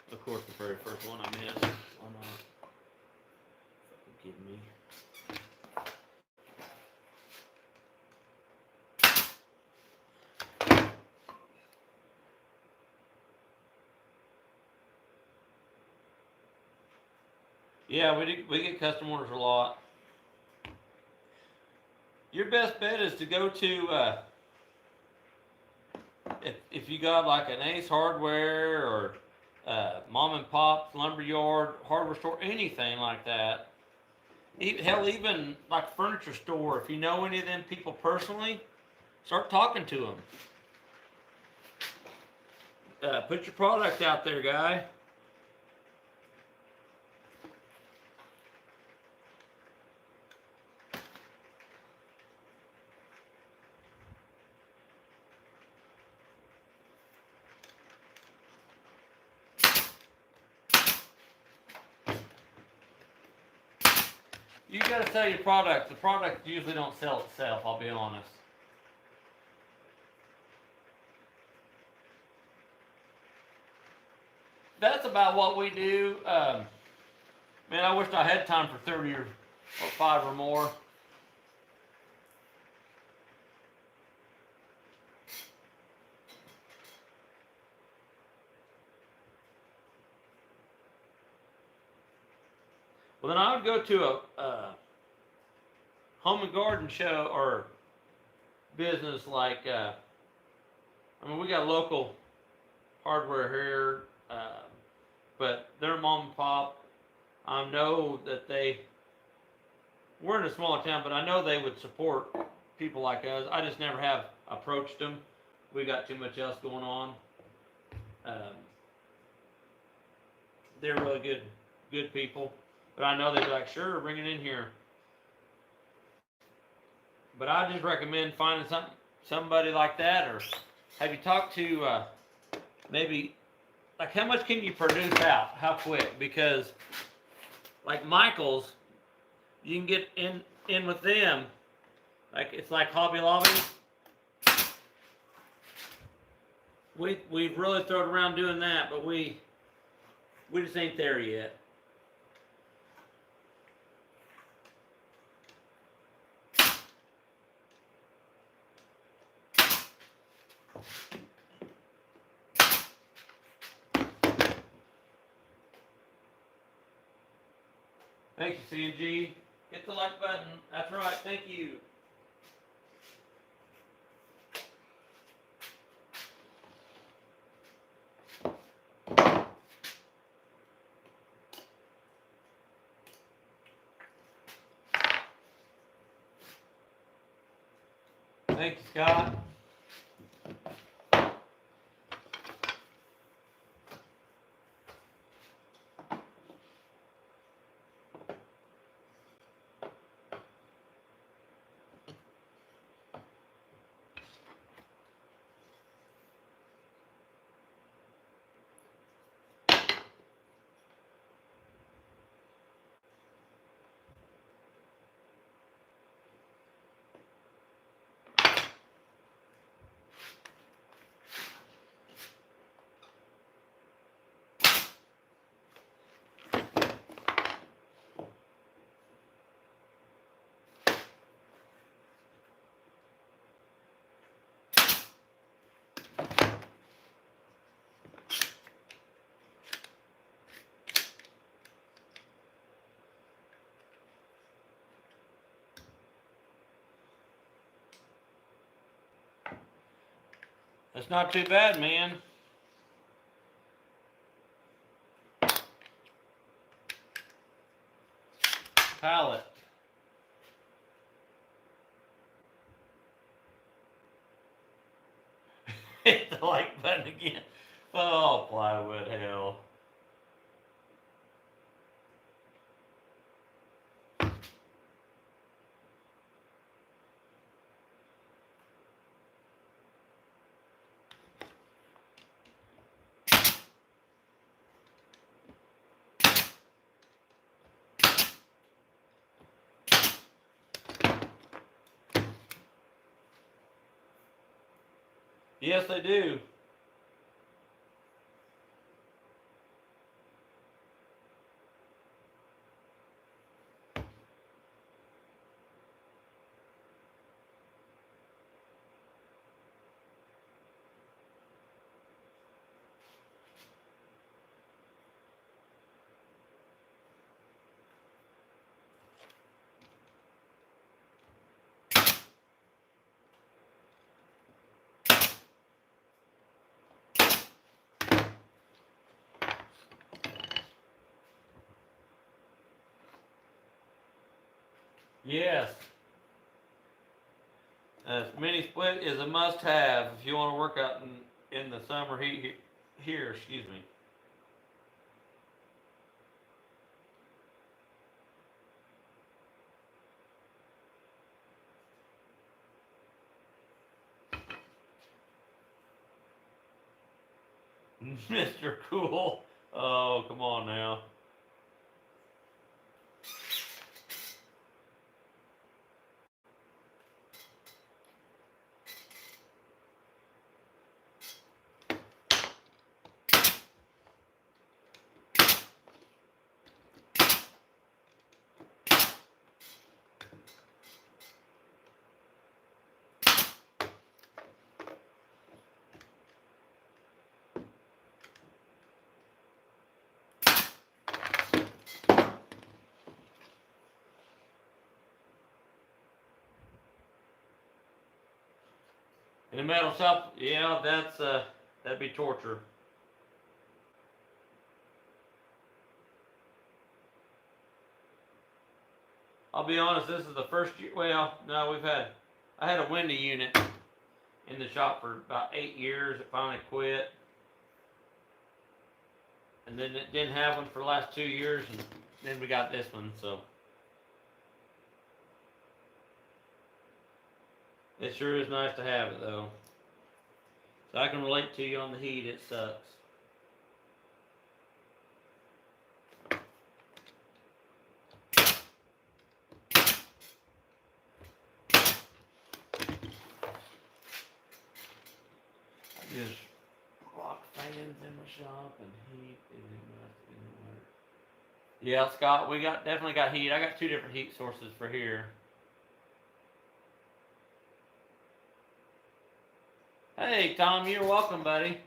Of course, the very first one I missed. Oh no. Fucking kidding me. Yeah, we get custom orders a lot. Your best bet is to go to if you got like an Ace Hardware or Mom and Pop's Lumberyard hardware store, anything like that. Hell, even like a furniture store. If you know any of them people personally, start talking to them. Put your product out there, guy. You gotta sell your product. The product usually don't sell itself, I'll be honest. That's about what we do. Man, I wish I had time for 30 or 5 or more. Well, then I would go to a home and garden show or business like, I mean, we got local hardware here, but they're mom and pop. I know that we're in a smaller town, but I know they would support people like us. I just never have approached them. We got too much else going on. Um, they're really good people, but I know they'd be like, sure, bring it in here. But I just recommend finding somebody like that, or have you talked to maybe like how much can you produce out? How quick? Because like Michael's, you can get in with them. Like it's like Hobby Lobby. We've really thrown around doing that, but we just ain't there yet. Thank you, CNG. Hit the like button. That's right. Thank you. Thank you, Scott. That's not too bad, man. Pallet. Hit the like button again. Oh, plywood hell. Yes, they do. Yes. Mini split is a must-have if you want to work out in the summer heat here. Excuse me. Mr. Cool. Oh, come on now. In the metal shop, yeah, that'd be torture. I'll be honest, this is the first year. Well, no, I had a window unit in the shop for about 8 years. It finally quit, and then it didn't have one for the last 2 years, and then we got this one. So it sure is nice to have it though. So I can relate to you on the heat. It sucks. Just rock fans in the shop and heat and yeah, Scott, we definitely got heat. I got two different heat sources for here. Hey Tom, you're welcome, buddy.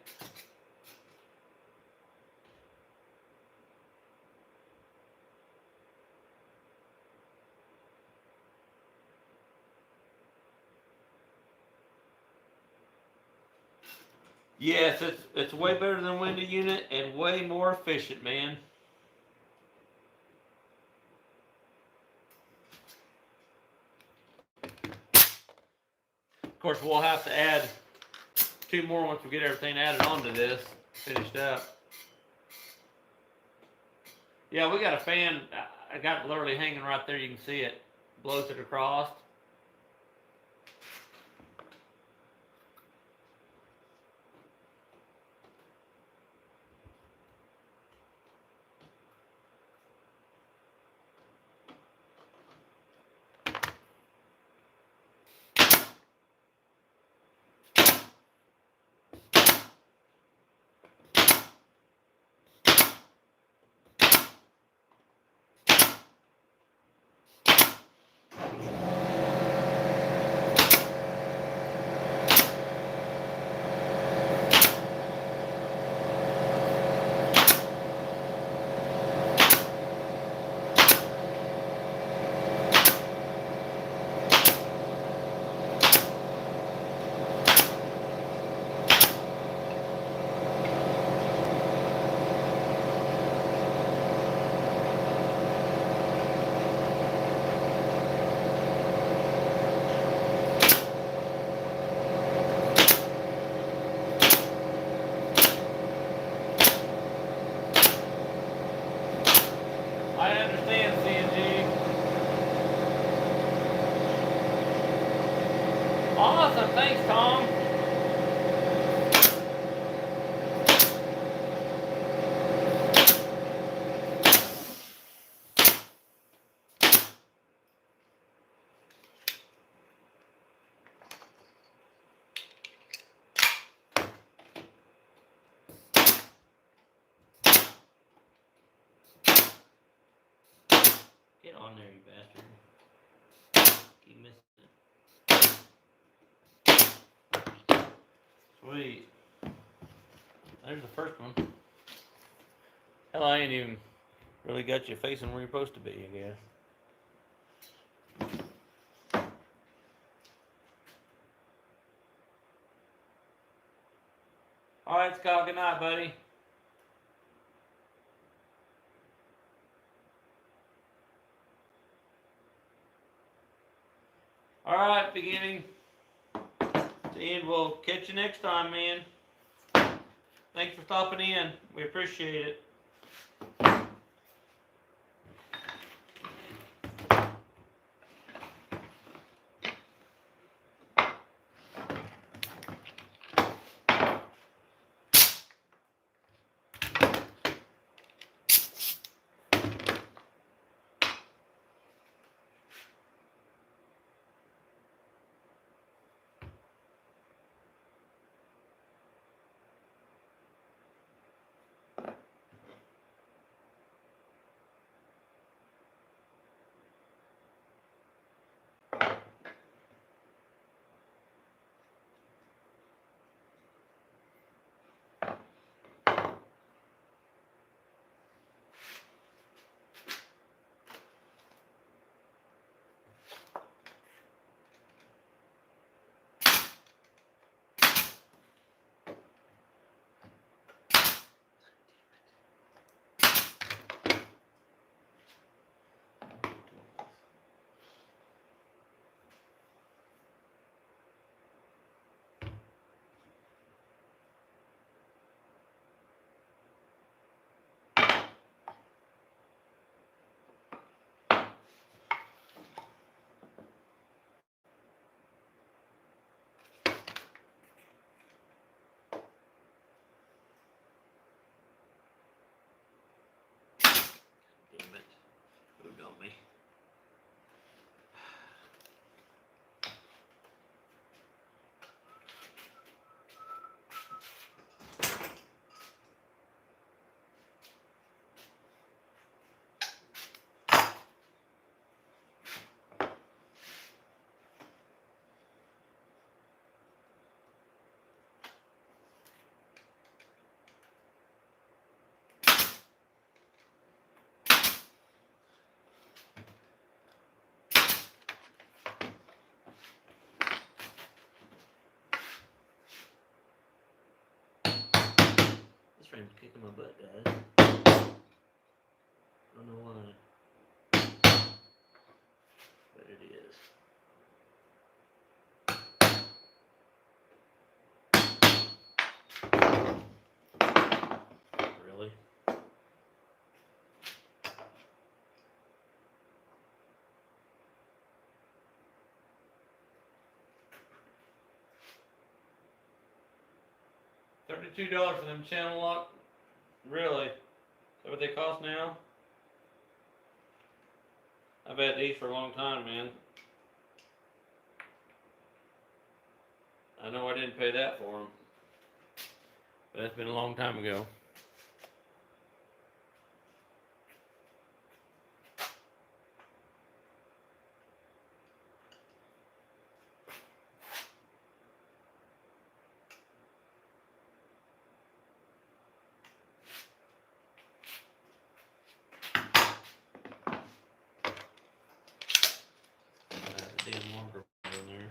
Yes, it's way better than window unit and way more efficient, man. Of course, we'll have to add 2 more once we get everything added onto this, finished up. Yeah, we got a fan. I got it literally hanging right there. You can see it. Blows it across. I understand, CNG. Awesome, thanks, Tom. Get on there, you bastard. Keep missing it. Sweet. There's the first one. Hell, I ain't even really got you facing where you're supposed to be, I guess. Alright, Scott, good night, buddy. Alright, beginning to end. We'll catch you next time, man. Thanks for stopping in. We appreciate it. frame's kicking my butt, guys. I don't know why. But it is. Really? $32 for them channel lock? Really? Is that what they cost now? I've had these for a long time, man. I know I didn't pay that for them. But that's been a long time ago. Damn longer in there.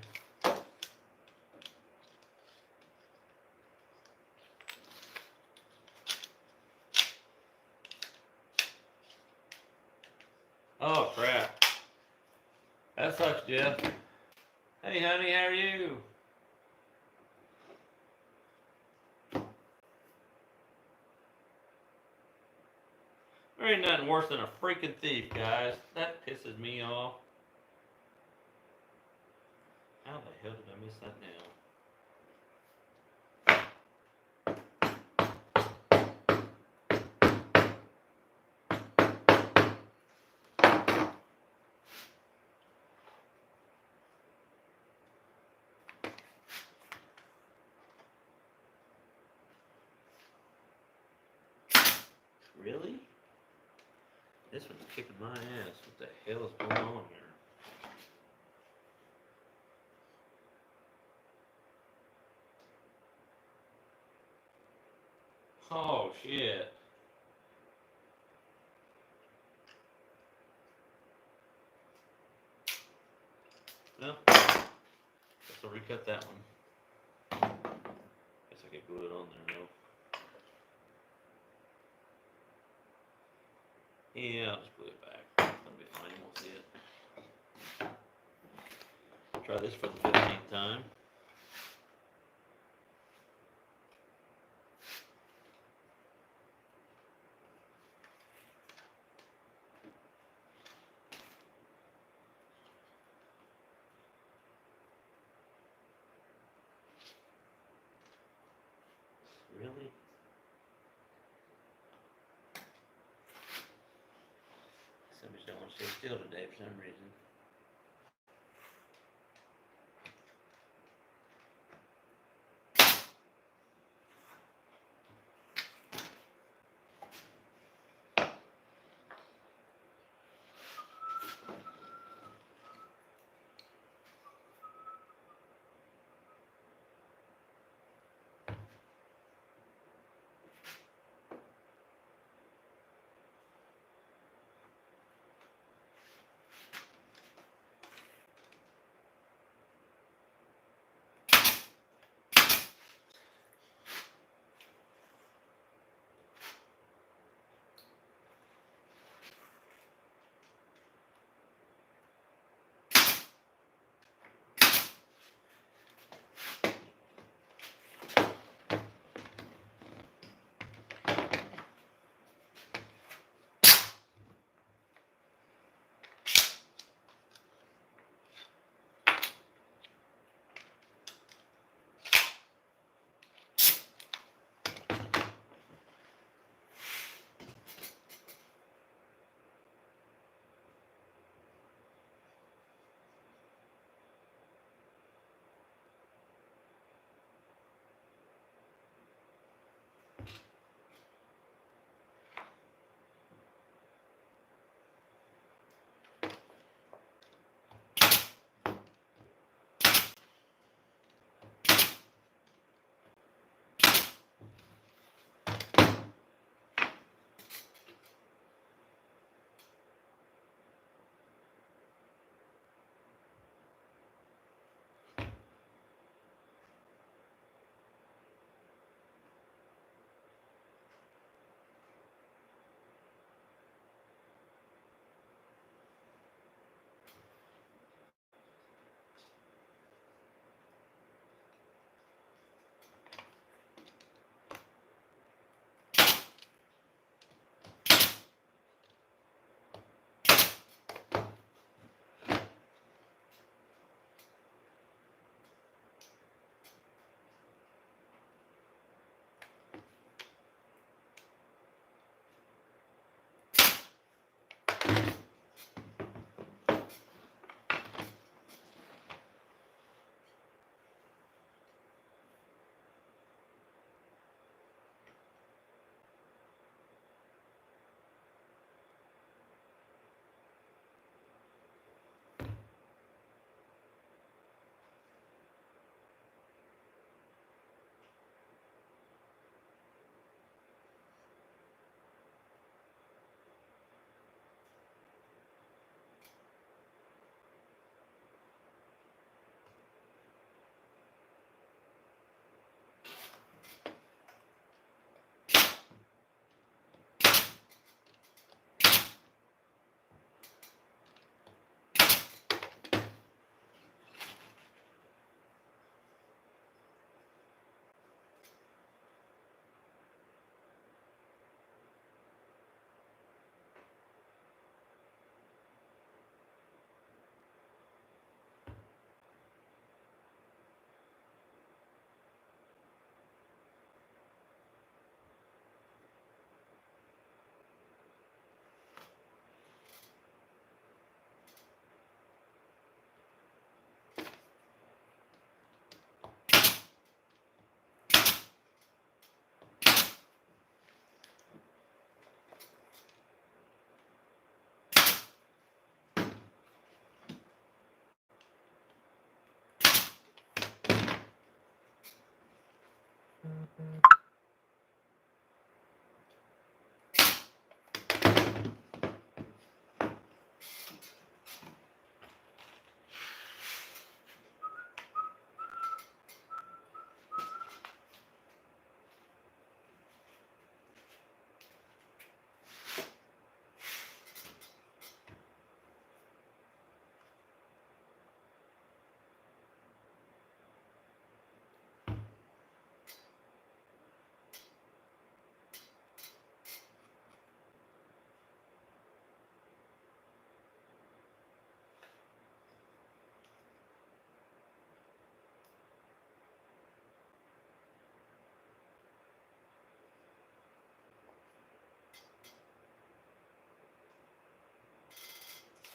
Oh crap. That sucks, Jeff. Hey honey, how are you? There ain't nothing worse than a freaking thief, guys. That pisses me off. How the hell did I miss that now? Really? This one's kicking my ass. What the hell is going on here? Oh shit. Well, guess I'll recut that one. Guess I could glue it on there though. Yeah, I'll just glue it back. That'll be fine, you won't see it. Try this for the 15th time. Really? Somebody's don't want to stay still today for some reason.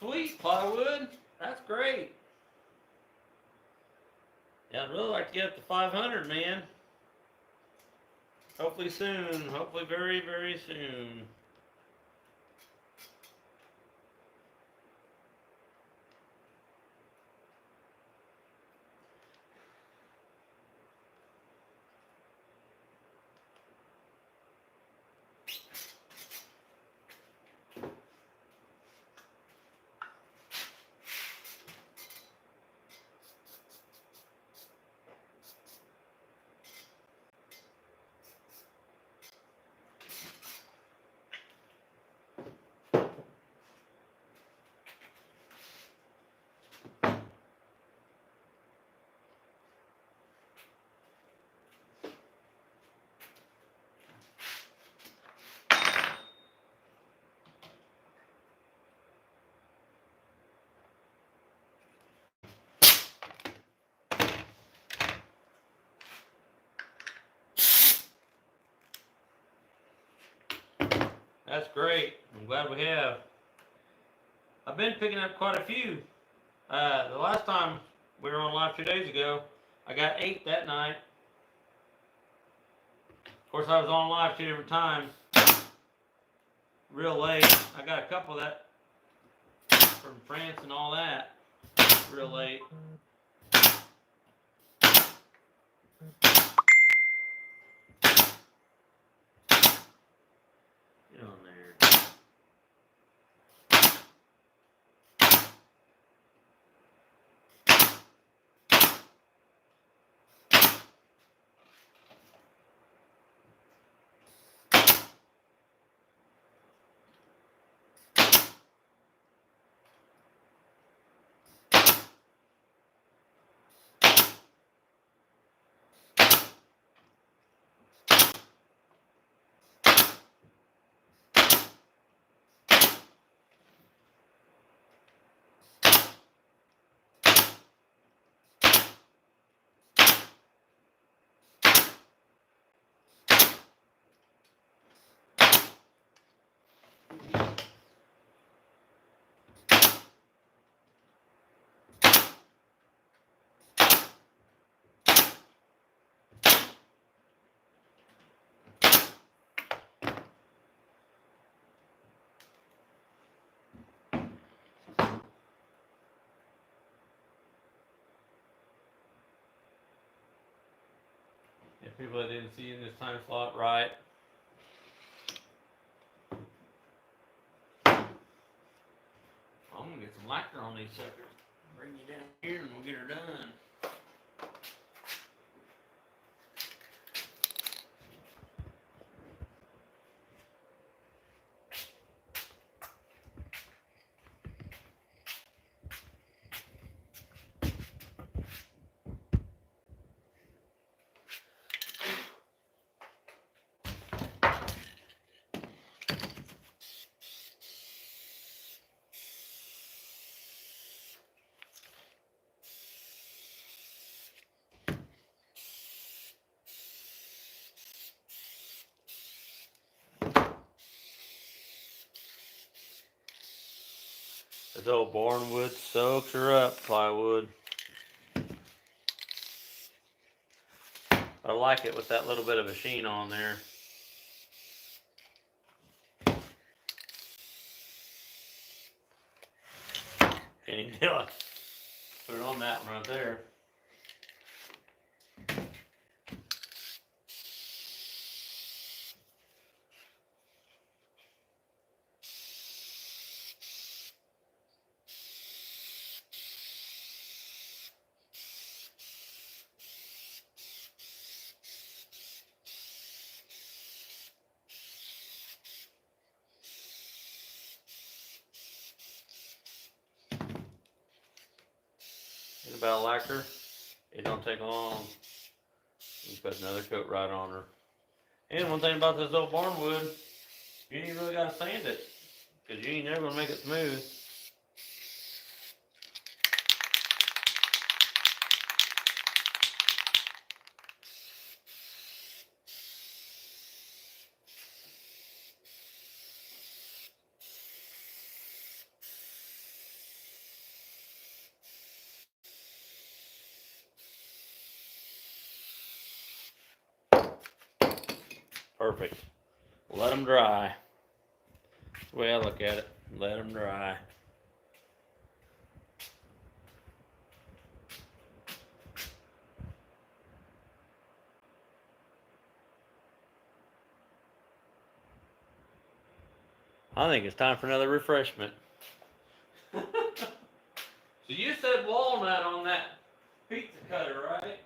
Sweet, plywood. That's great. Yeah, I'd really like to get up to 500, man. Hopefully soon. Hopefully very, very soon. That's great. I'm glad we have. I've been picking up quite a few. The last time we were on live 2 days ago, I got 8 that night. Of course, I was on live 2 different times. Real late. I got a couple of that from France and all that. Real late. Get on there. If people that didn't see in this time slot, right? I'm gonna get some lacquer on these suckers. Bring you down here and we'll get her done. This old barnwood soaks her up, plywood. I like it with that little bit of a sheen on there. Can you do it? Put it on that one right there. the battle lacquer, it don't take long. You put another coat right on her. And one thing about this old barn wood, you ain't really gotta sand it, cause you ain't never gonna make it smooth. Perfect. Let them dry. That's the way I look at it. Let them dry. I think it's time for another refreshment. So you said walnut on that pizza cutter, right?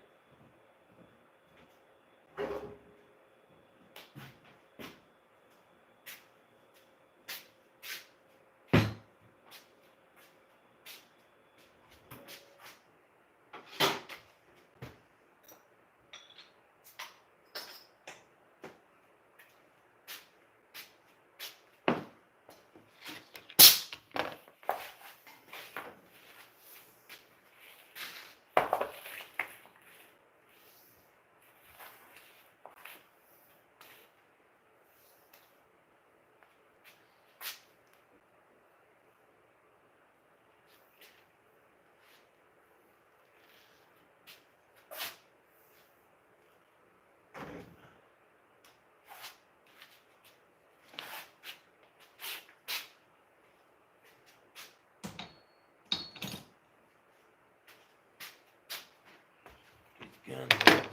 Gun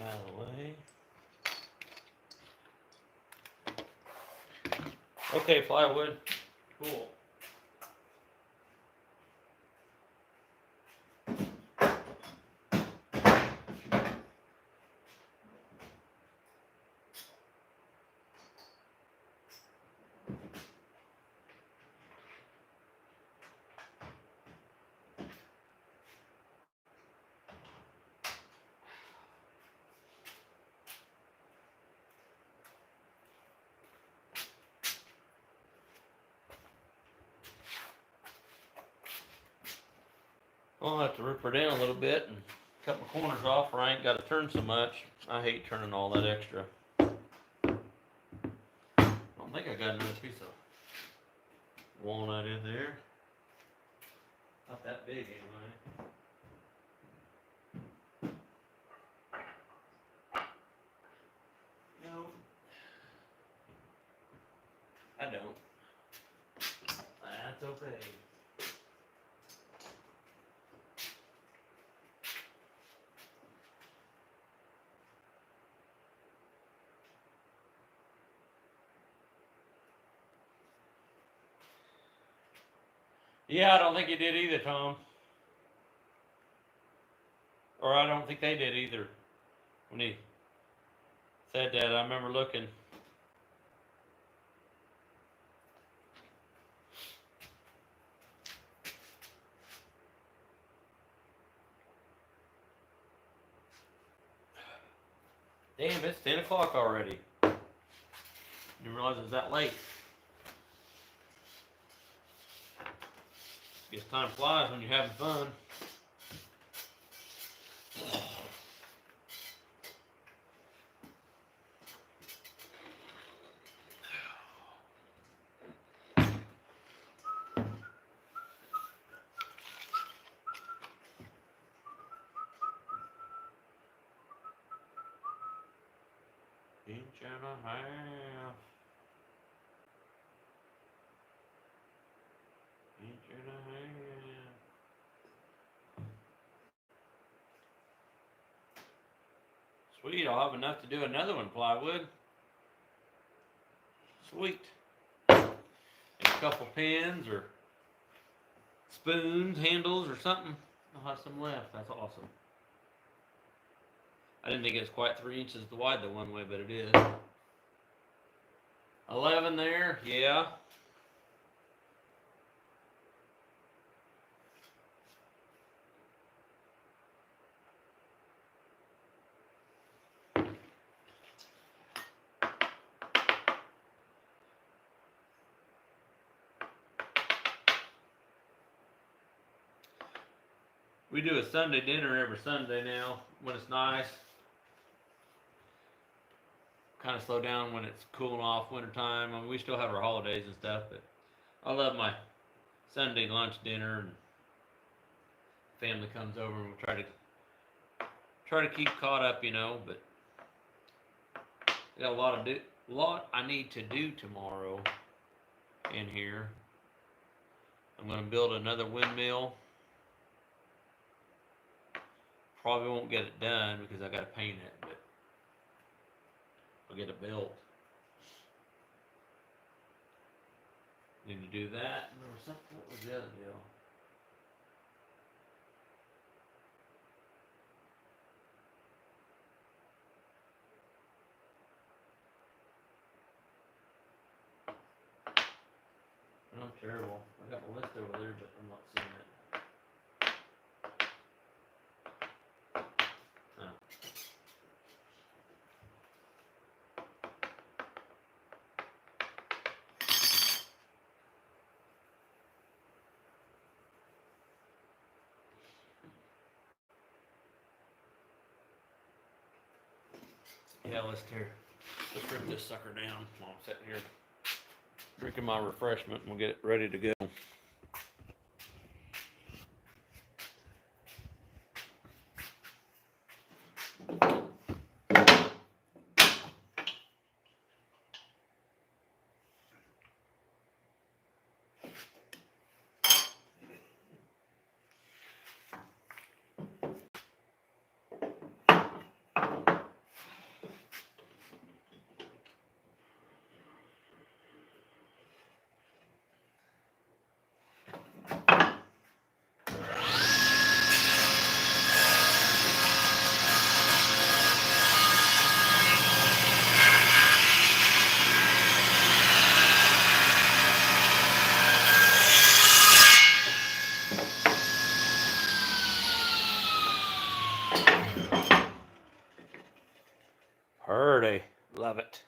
out of the way. Okay, plywood. Cool. I'll have to rip her down a little bit and cut my corners off where I ain't got to turn so much. I hate turning all that extra. I don't think I got another piece of walnut in there. Not that big anyway. No. I don't. That's okay. Yeah, I don't think you did either, Tom. Or I don't think they did either. When he said that, I remember looking. Damn, it's 10 o'clock already. Didn't realize it was that late. Guess time flies when you're having fun. Inch and a half. Inch and a half. Sweet, I'll have enough to do another one, plywood. Sweet. And a couple pins or spoons, handles, or something. I'll have some left. That's awesome. I didn't think it was quite 3 inches wide the one way, but it is. 11 there, yeah. We do a Sunday dinner every Sunday now when it's nice. Kind of slow down when it's cooling off wintertime. I mean, we still have our holidays and stuff, but I love my Sunday lunch dinner, and family comes over and we try to keep caught up, you know. But I got a lot I need to do tomorrow in here. I'm going to build another windmill. Probably won't get it done because I got to paint it, but I'll get it built. Need to do that. And there was something. What was the other deal? I'm terrible. I got my list over there, but I'm not seeing it. Oh. Yeah, let's rip this sucker down while I'm sitting here drinking my refreshment, and we'll get it ready to go. Purdy. Love it.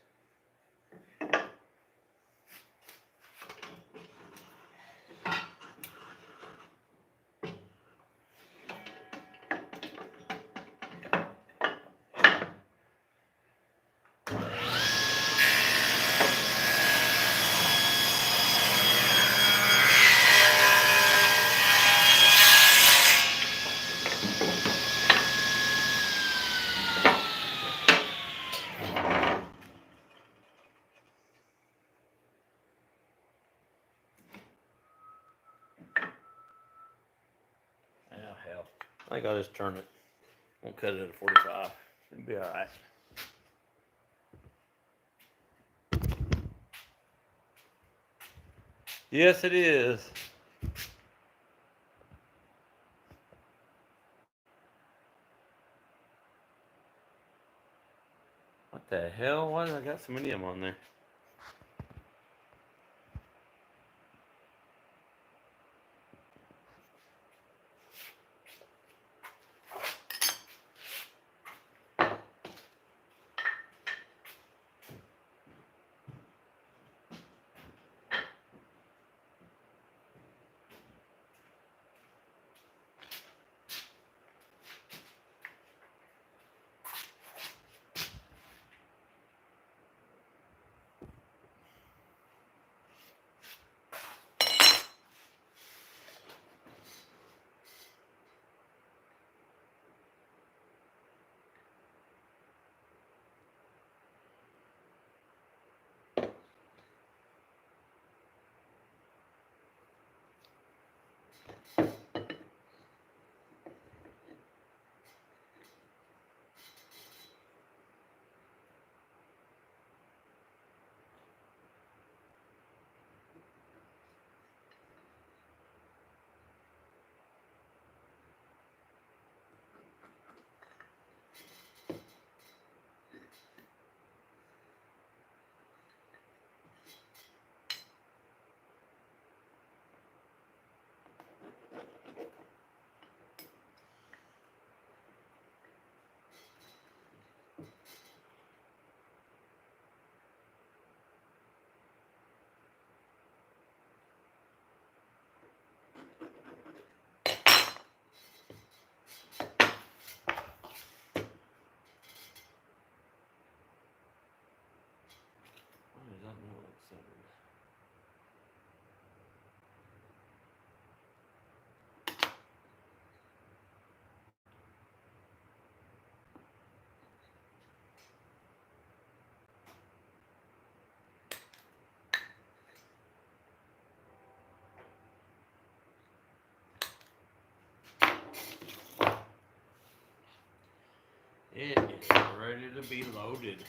Oh, hell. I think I'll just turn it. Won't cut it at a 45. It'll be alright. Yes, it is. What the hell? Why did I got so many of them on there? not know it's centered. It is ready to be loaded.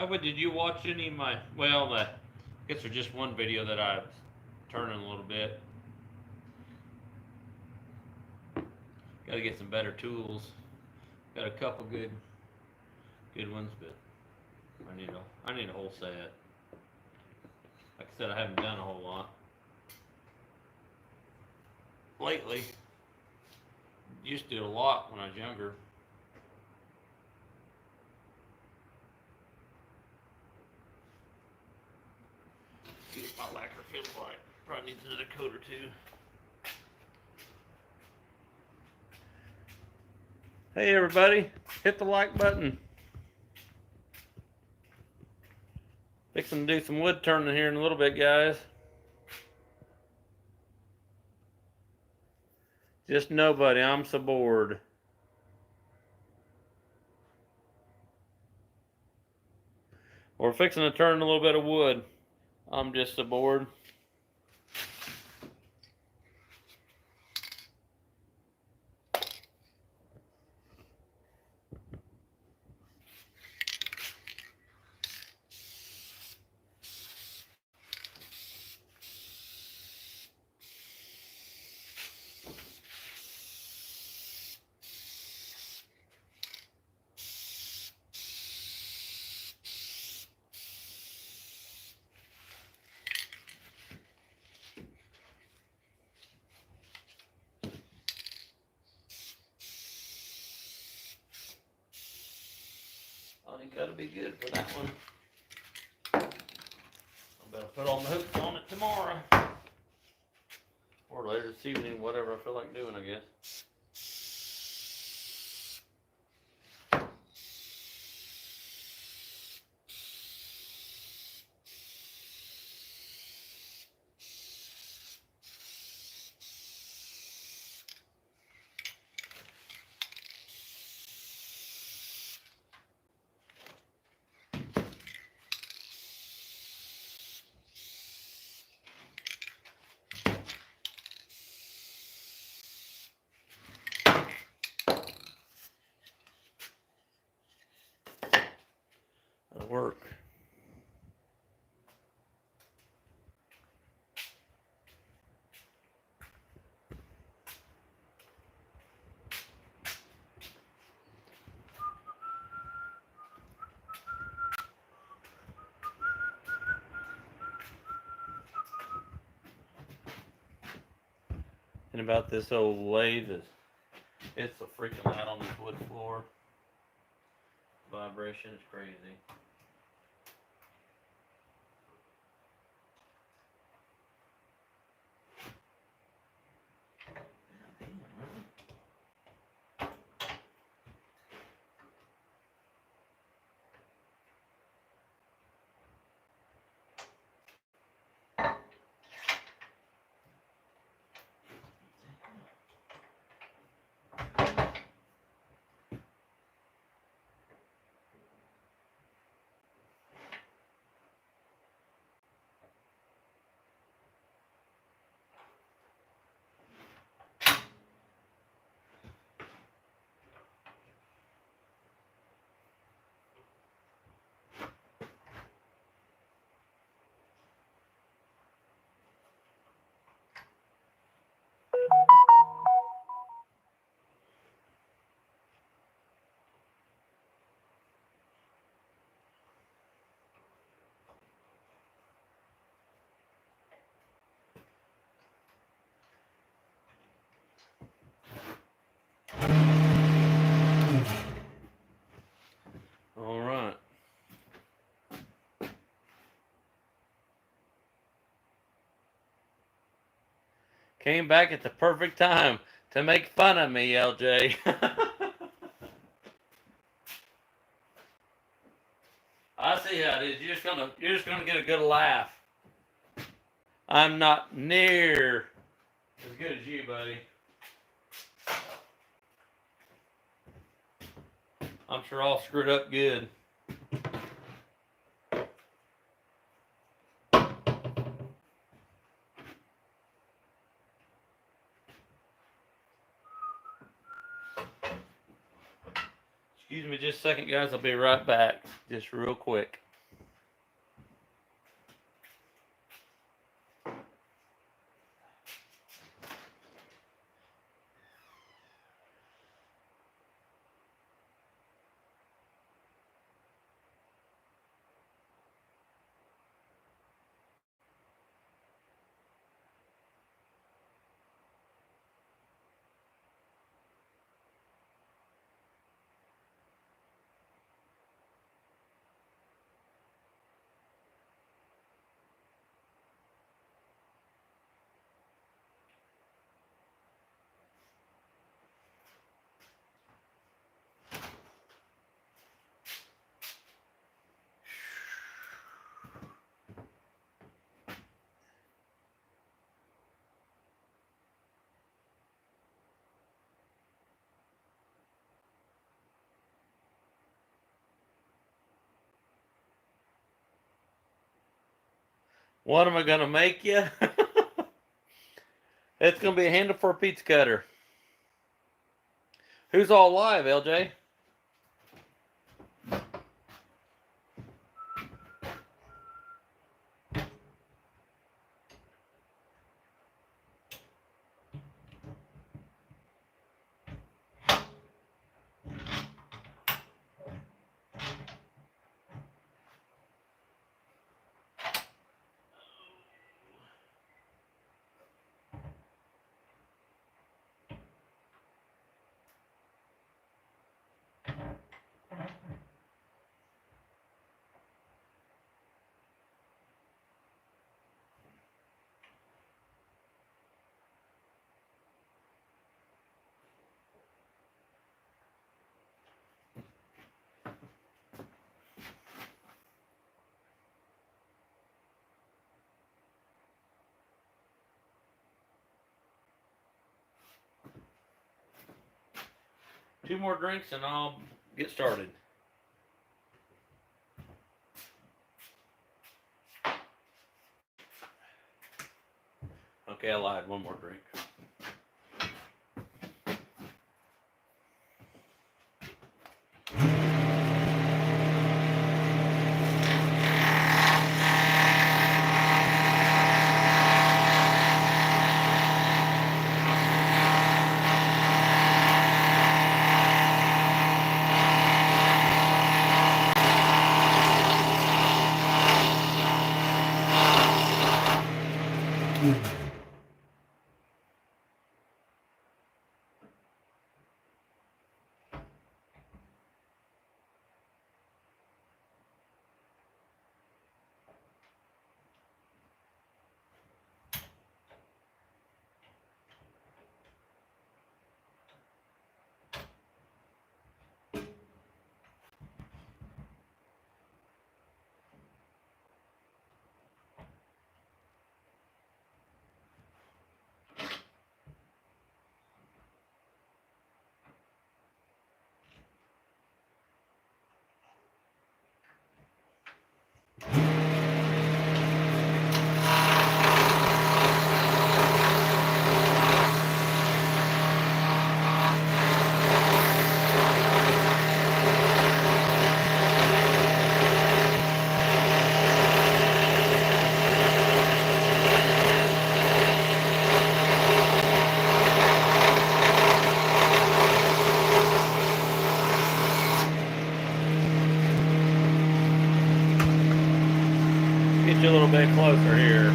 But did you watch any of my, well, I guess there's just one video that I turning a little bit. Got to get some better tools. Got a couple good ones, but I need a whole set. Like I said, I haven't done a whole lot lately. Used to do a lot when I was younger. See what my lacquer feels like. Probably needs another coat or two. Hey everybody, hit the like button. Fixing to do some wood turning here in a little bit, guys. Just nobody, I'm so bored. We're fixing to turn a little bit of wood. I'm just so bored. Oh, you gotta be good for that one. I better put all the hooks on it tomorrow. Or later this evening, whatever I feel like doing, I guess. That'll work. And about this old lathe is, it's a freaking loud on this wood floor. Vibration is crazy. Came back at the perfect time to make fun of me, LJ. I see how it is. You're just gonna get a good laugh. I'm not near as good as you, buddy. I'm sure all screwed up good. Excuse me just a second, guys. I'll be right back. Just real quick. What am I gonna make you? It's gonna be a handle for a pizza cutter. Who's all live, LJ? Two more drinks and I'll get started. Okay, I lied. One more drink. Get you a little bit closer here.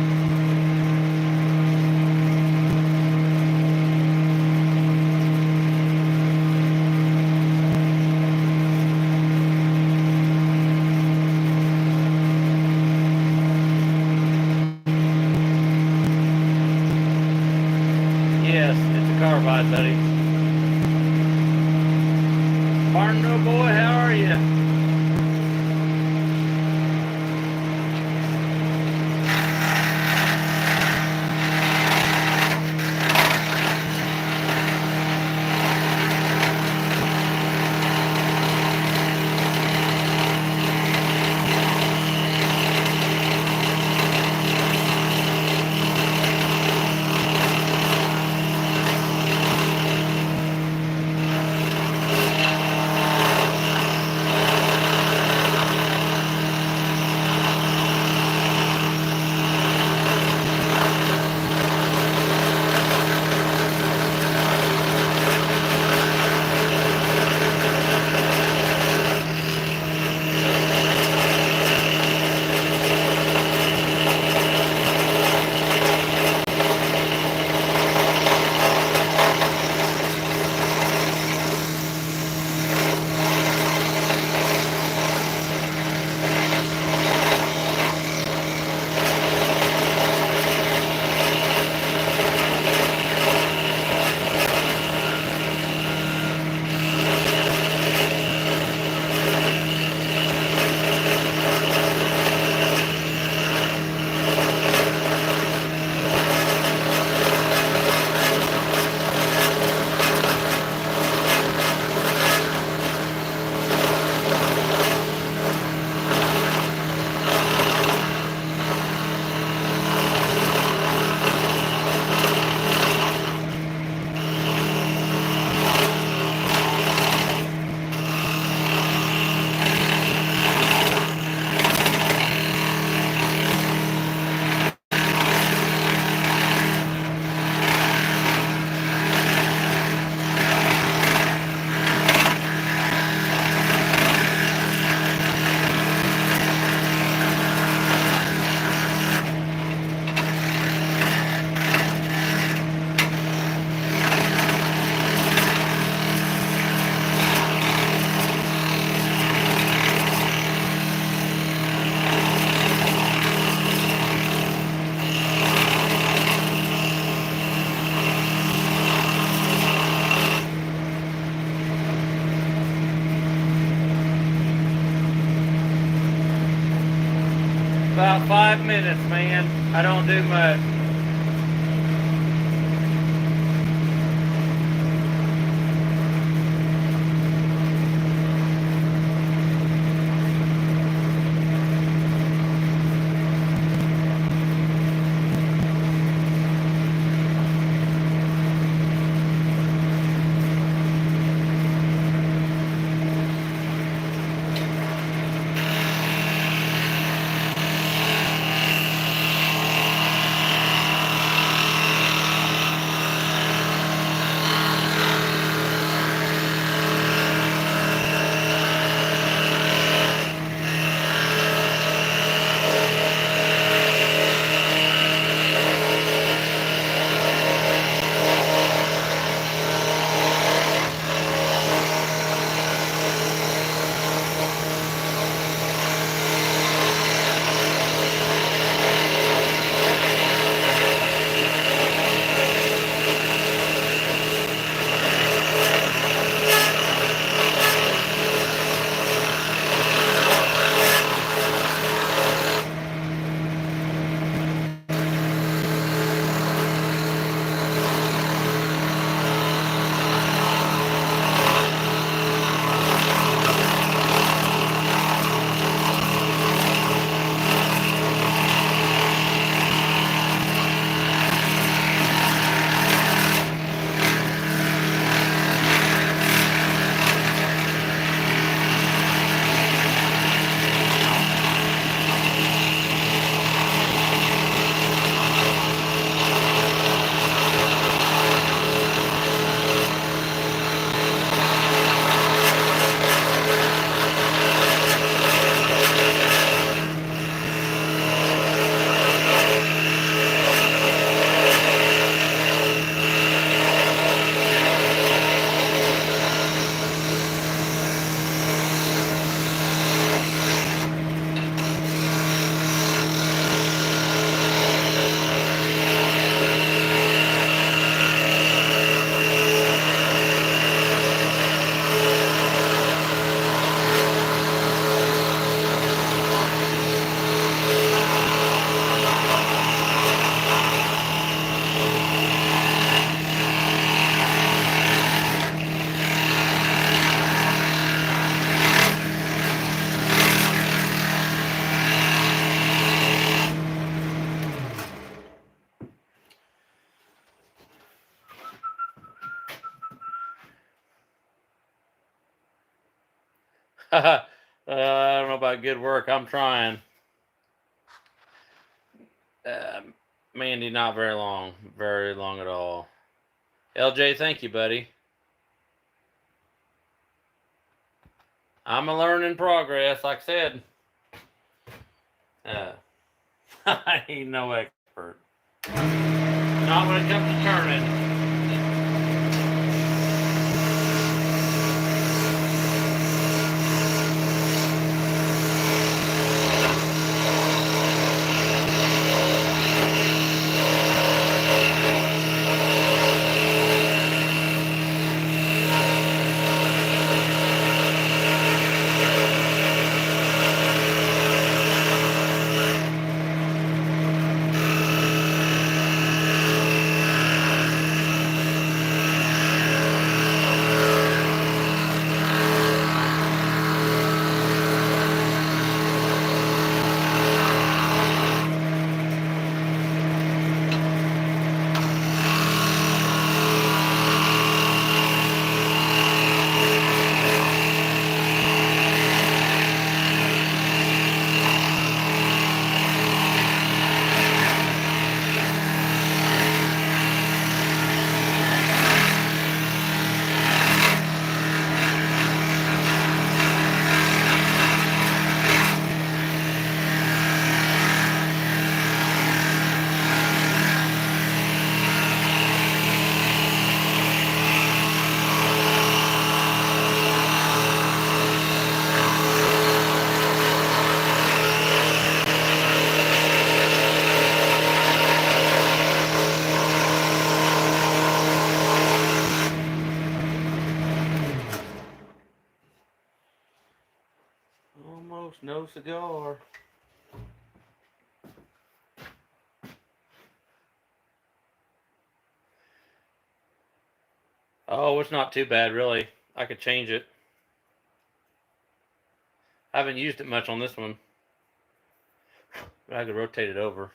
carbide, buddy. Martin, boy, how are you? About 5 minutes, man. I don't do much. I don't know about good work. I'm trying. Uh, Mandy, not very long. Very long at all. LJ, thank you, buddy. I'm a learning progress, like I said. I ain't no expert. Not when it comes to turning. Almost no cigar. Oh, it's not too bad, really. I could change it. I haven't used it much on this one, but I could rotate it over.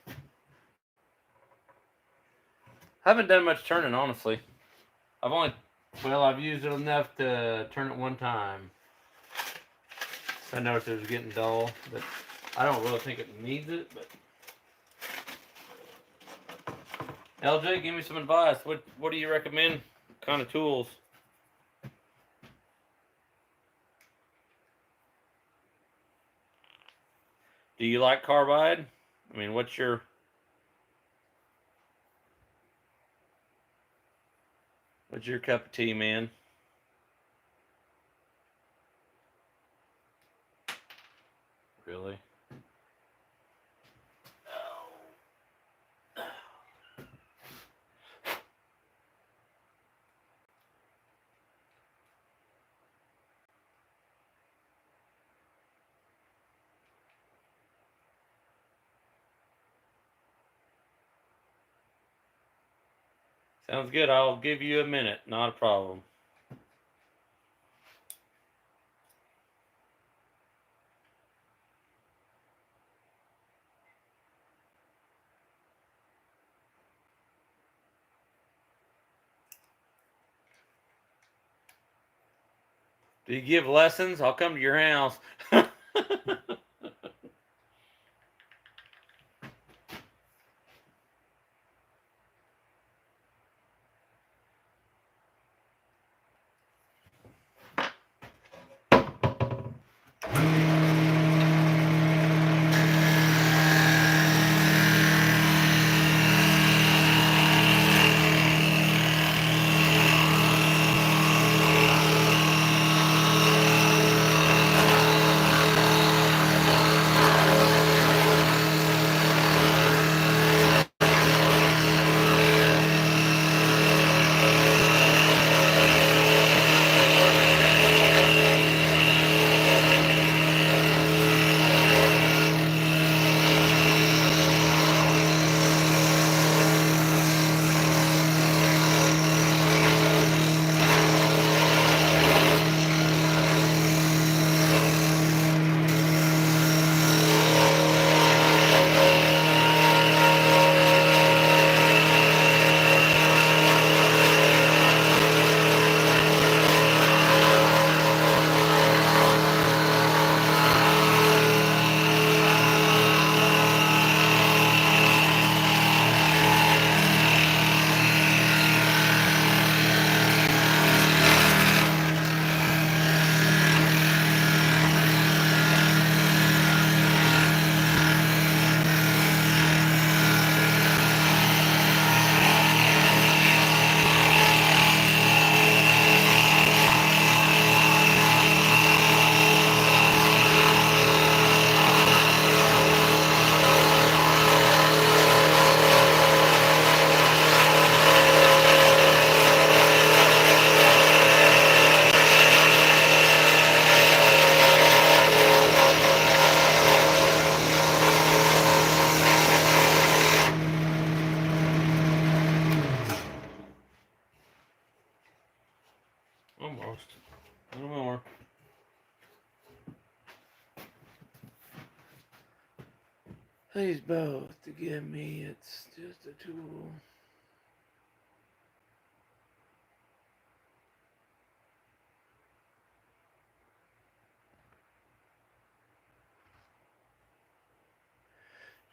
I haven't done much turning, honestly. I've used it enough to turn it one time. I noticed it was getting dull, but I don't really think it needs it. But LJ, give me some advice. What do you recommend? What kind of tools? Do you like carbide? I mean, what's your cup of tea, man? Really? Sounds good. I'll give you a minute. Not a problem. Do you give lessons? I'll come to your house. Almost. A little more. These both to give me, it's just a tool.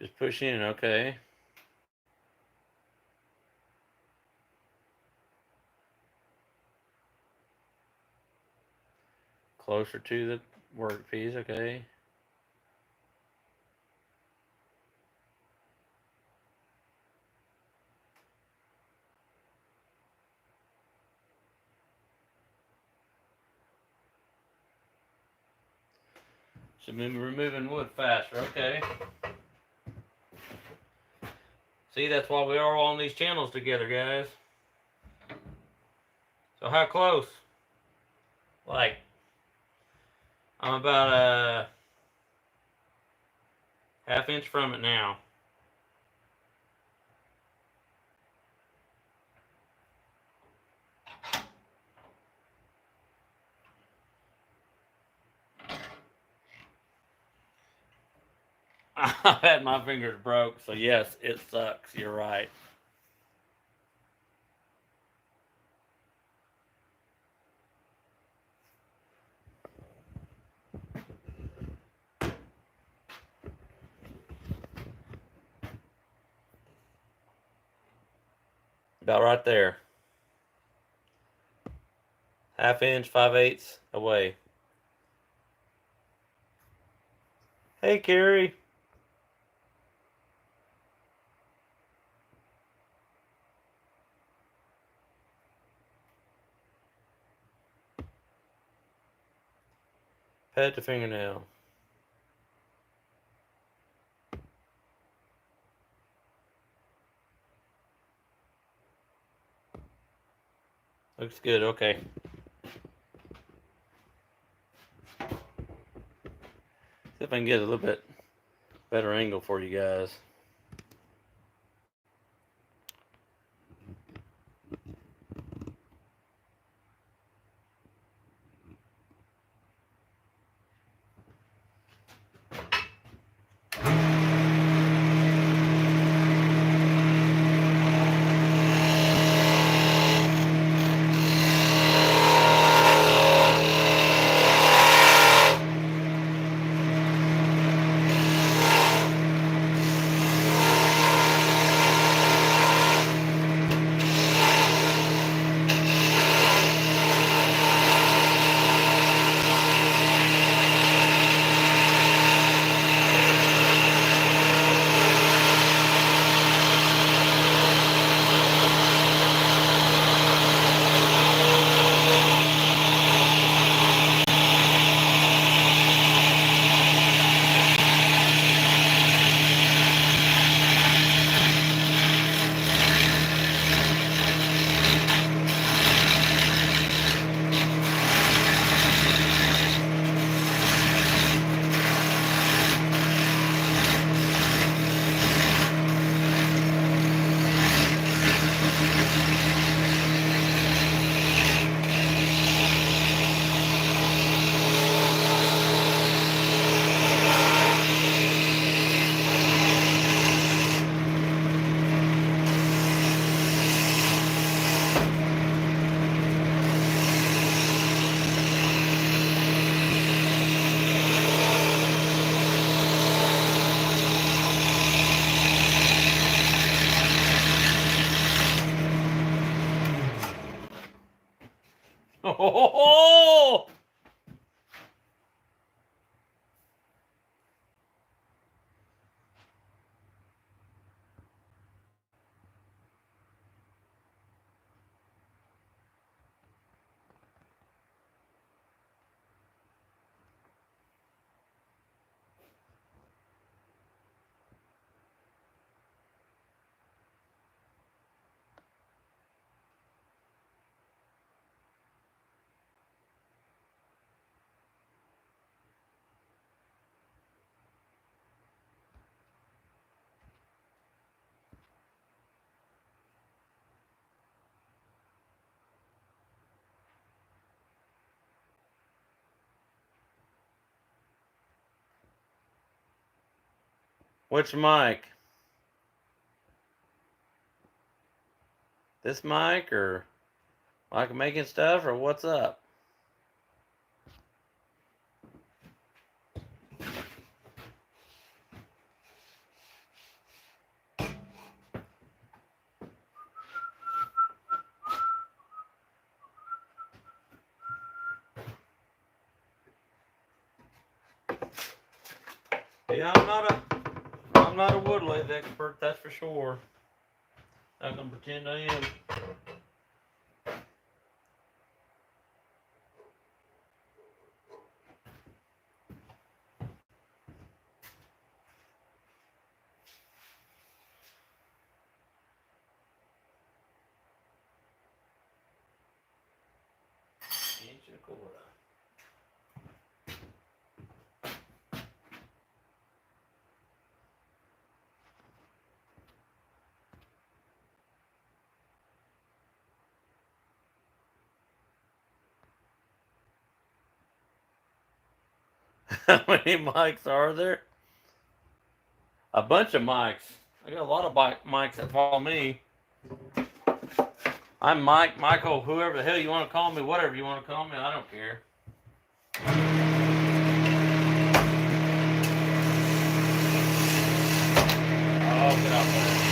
Just push in, okay. Closer to the workpiece, okay. Should be removing wood faster, okay. See, that's why we are on these channels together, guys. So how close? Like, I'm about a half-inch from it now. I had my fingers broke, so yes, it sucks. You're right. About right there. Half-inch, 5/8 away. Hey, Carrie. Pet the fingernail. Looks good, okay. See if I can get a little bit better angle for you guys. Oh! Which mic? This mic or like making stuff or what's up? Yeah, I'm not a wood lathe expert, that's for sure. I'm gonna pretend I am. How many mics are there? A bunch of mics. I got a lot of mics that follow me. I'm Mike, Michael, whoever the hell you want to call me, whatever you want to call me, I don't care. Oh, get out there.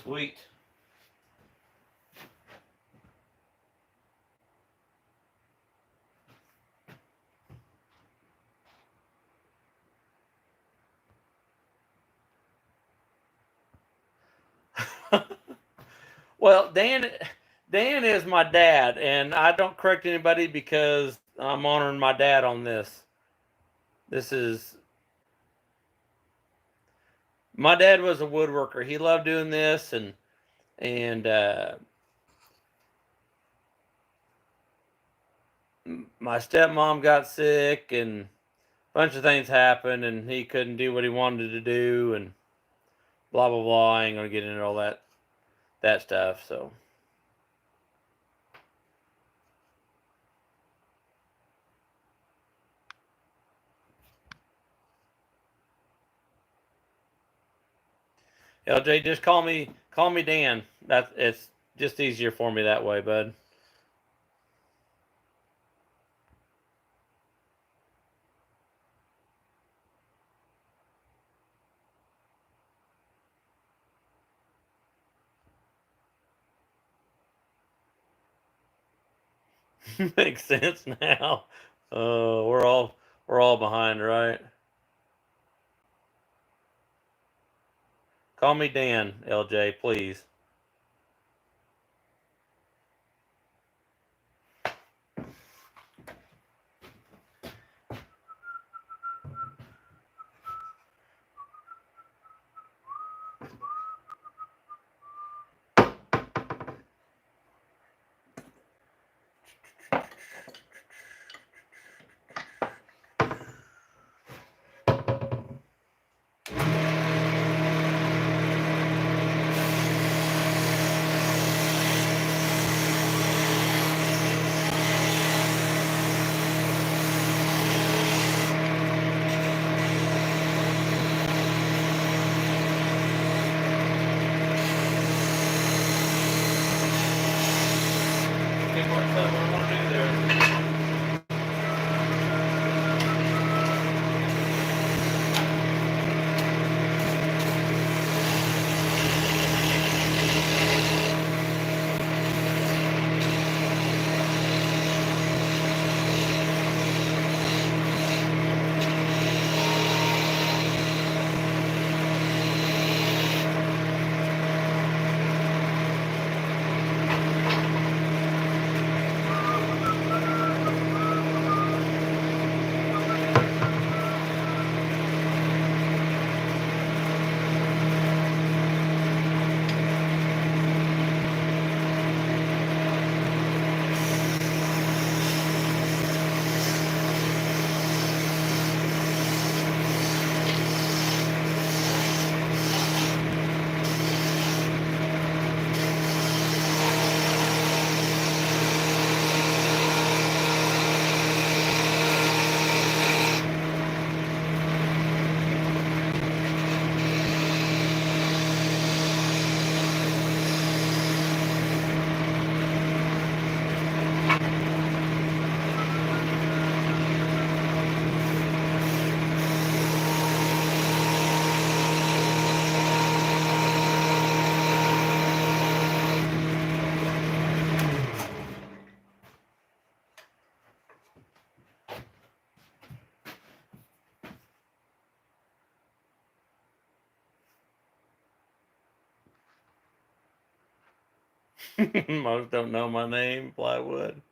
Sweet. Well, Dan is my dad, and I don't correct anybody because I'm honoring my dad on this. This is my dad was a woodworker. He loved doing this, and my stepmom got sick, and a bunch of things happened, and he couldn't do what he wanted to do, and blah blah blah. I ain't gonna get into all that stuff. So. LJ, just call me Dan. It's just easier for me that way, bud. Makes sense now. We're all behind, right? Call me Dan, LJ, please. That's what I'm gonna do there. Most don't know my name, plywood.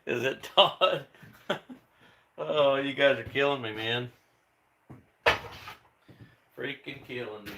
Is it Todd? Oh, you guys are killing me, man. Freaking killing me.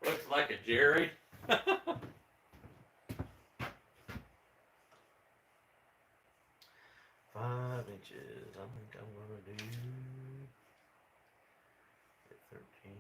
Looks like a Jerry. 5 inches. I think I'm gonna do 13.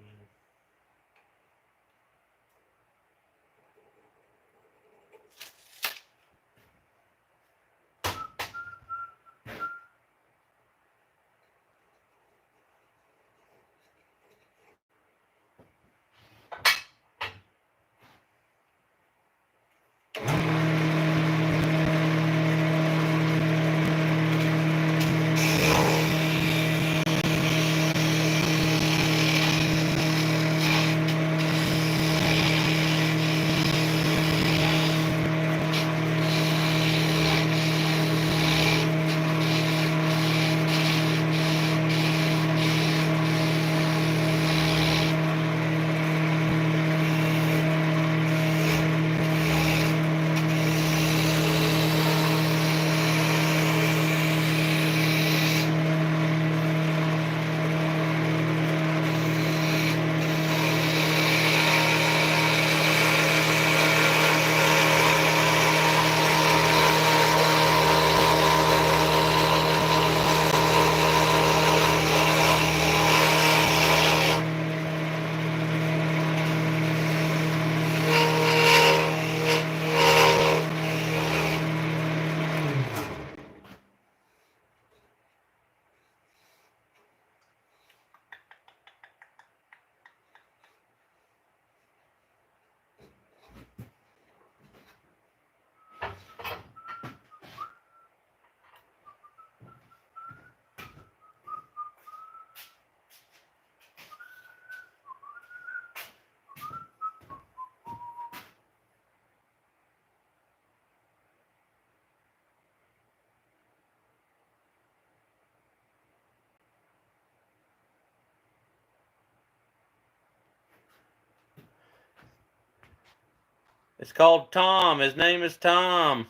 It's called Tom. His name is Tom.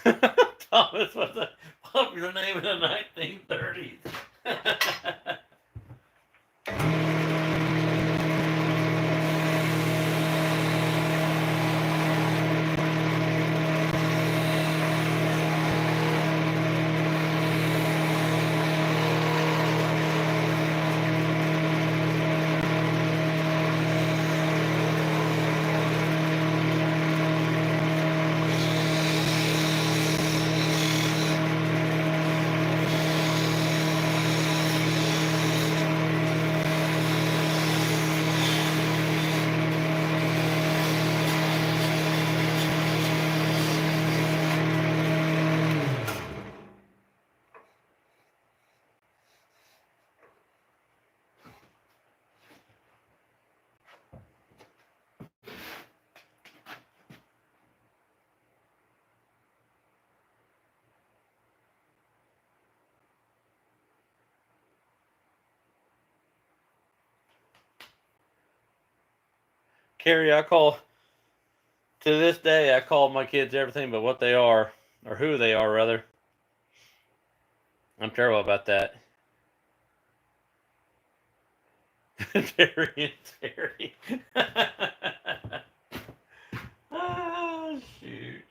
Thomas was a popular name in the 1930s. Carrie, to this day, I call my kids everything but what they are, or who they are, rather. I'm terrible about that. Terry and Terry. Oh, shoot.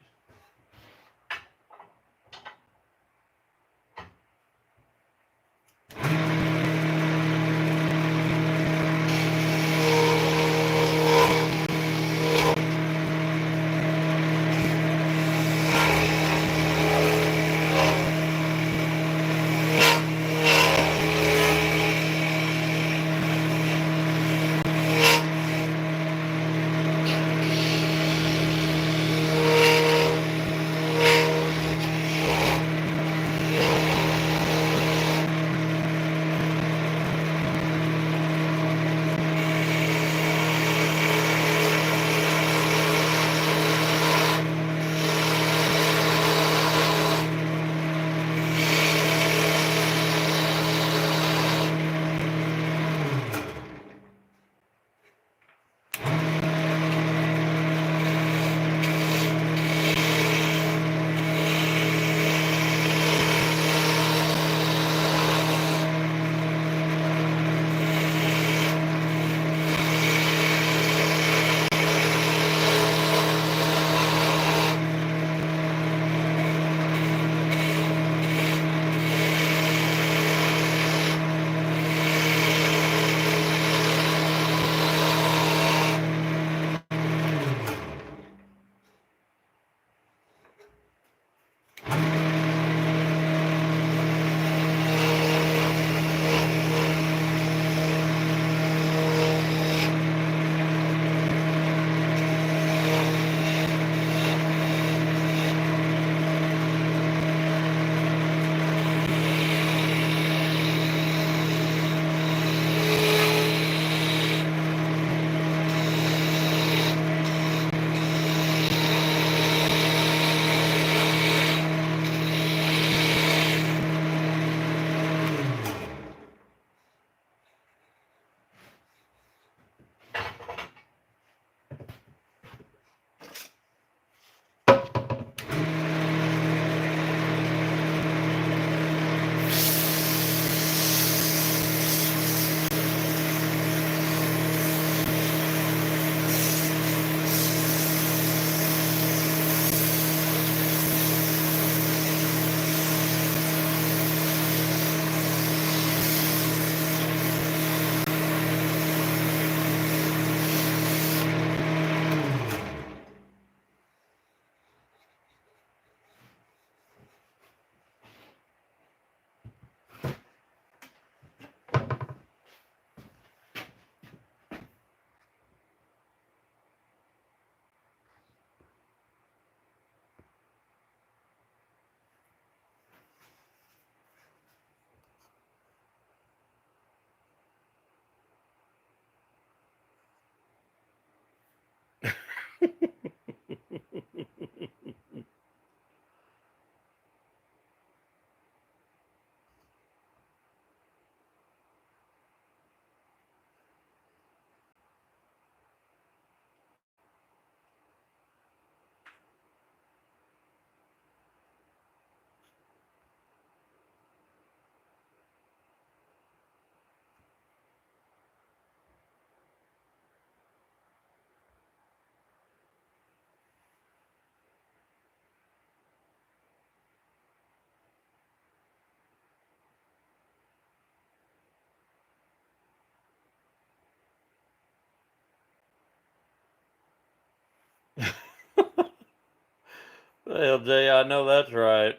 Well, Jay, I know that's right.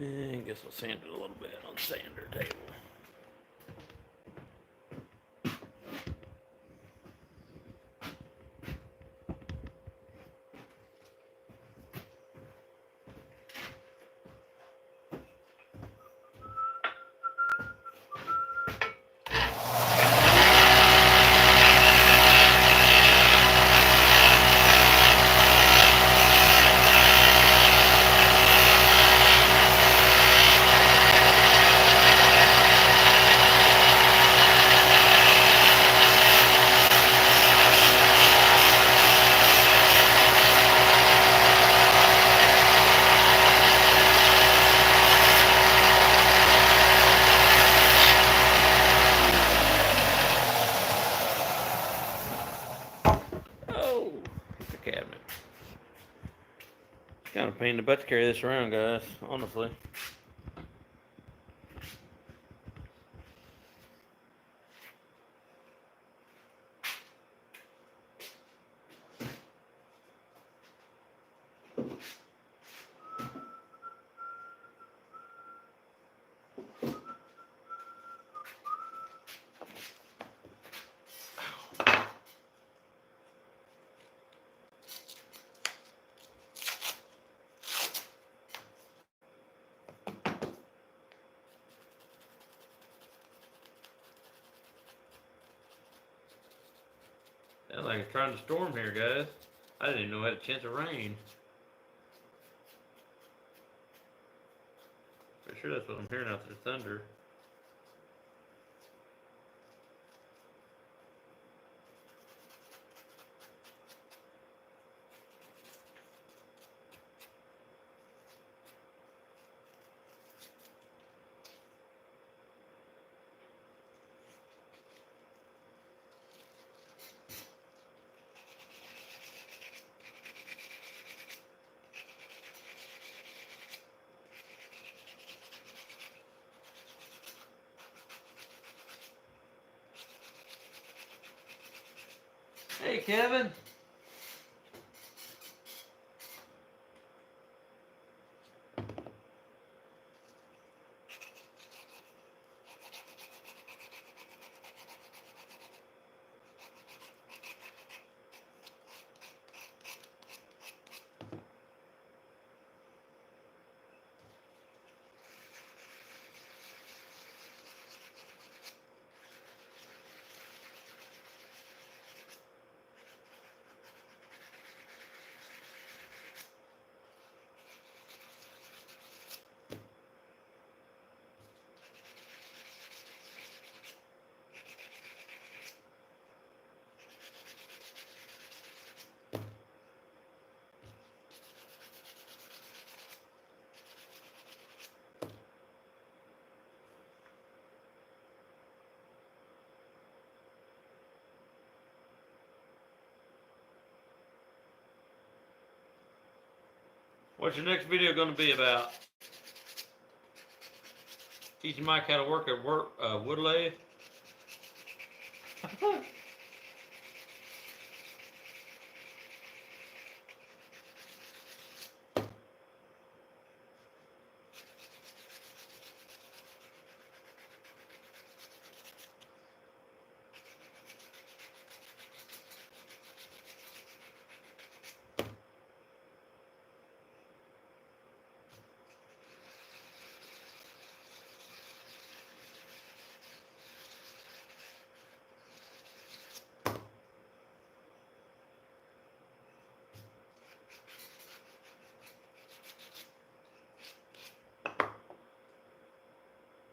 I guess I'll sand it a little bit on the sander table. Oh, the cabinet. It's kind of a pain in the butt to carry this around, guys, honestly. Sounds like it's trying to storm here, guys. I didn't even know it had a chance of rain. For sure that's what I'm hearing out there, thunder. Kevin. What's your next video going to be about? Teaching Mike how to work a wood lathe?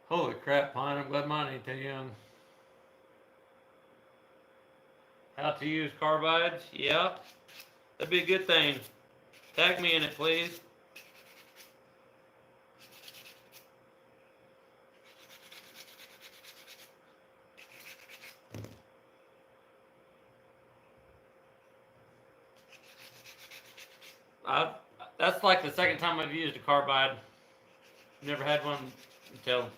Holy crap, Pine, I'm glad mine ain't too young. How to use carbides? Yeah, that'd be a good thing. Tag me in it, please. I, that's like the second time I've used a carbide. Never had one until,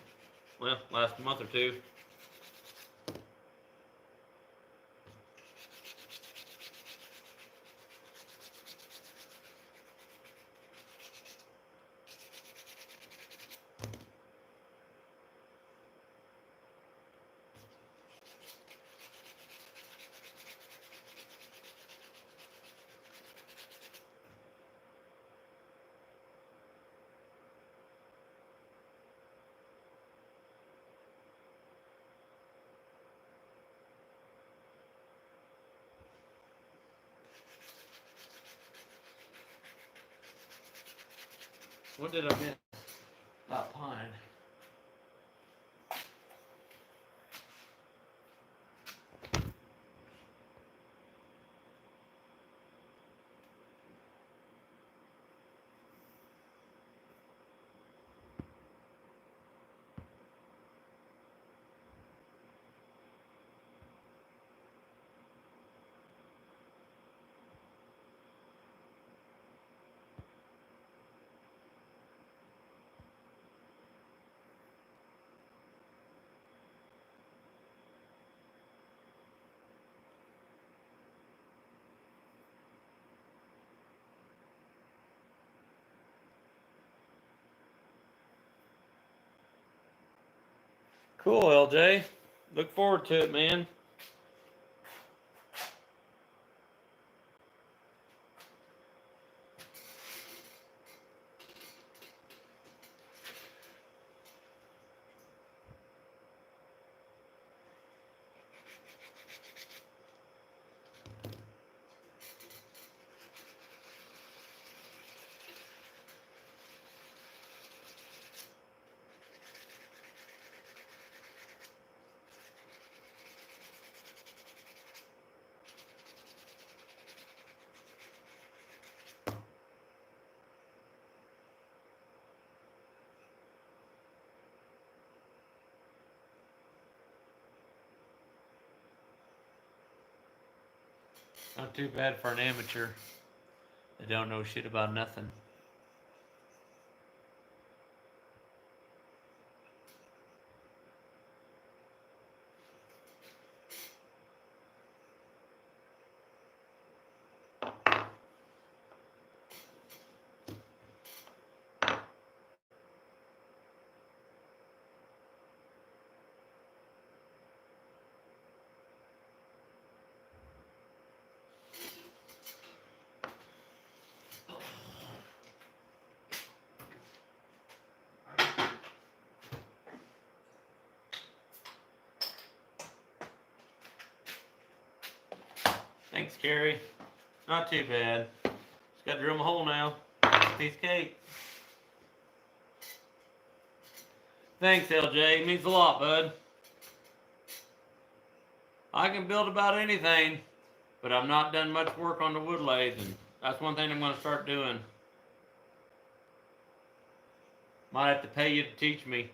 well, last month or two. What did I miss about Pine? Cool, LJ. Look forward to it, man. Not too bad for an amateur. They don't know shit about nothing. Thanks, Carrie. Not too bad. Just got to drill my hole now. Piece of cake. Thanks, LJ. Means a lot, bud. I can build about anything, but I've not done much work on the wood lathe, and that's one thing I'm going to start doing. Might have to pay you to teach me.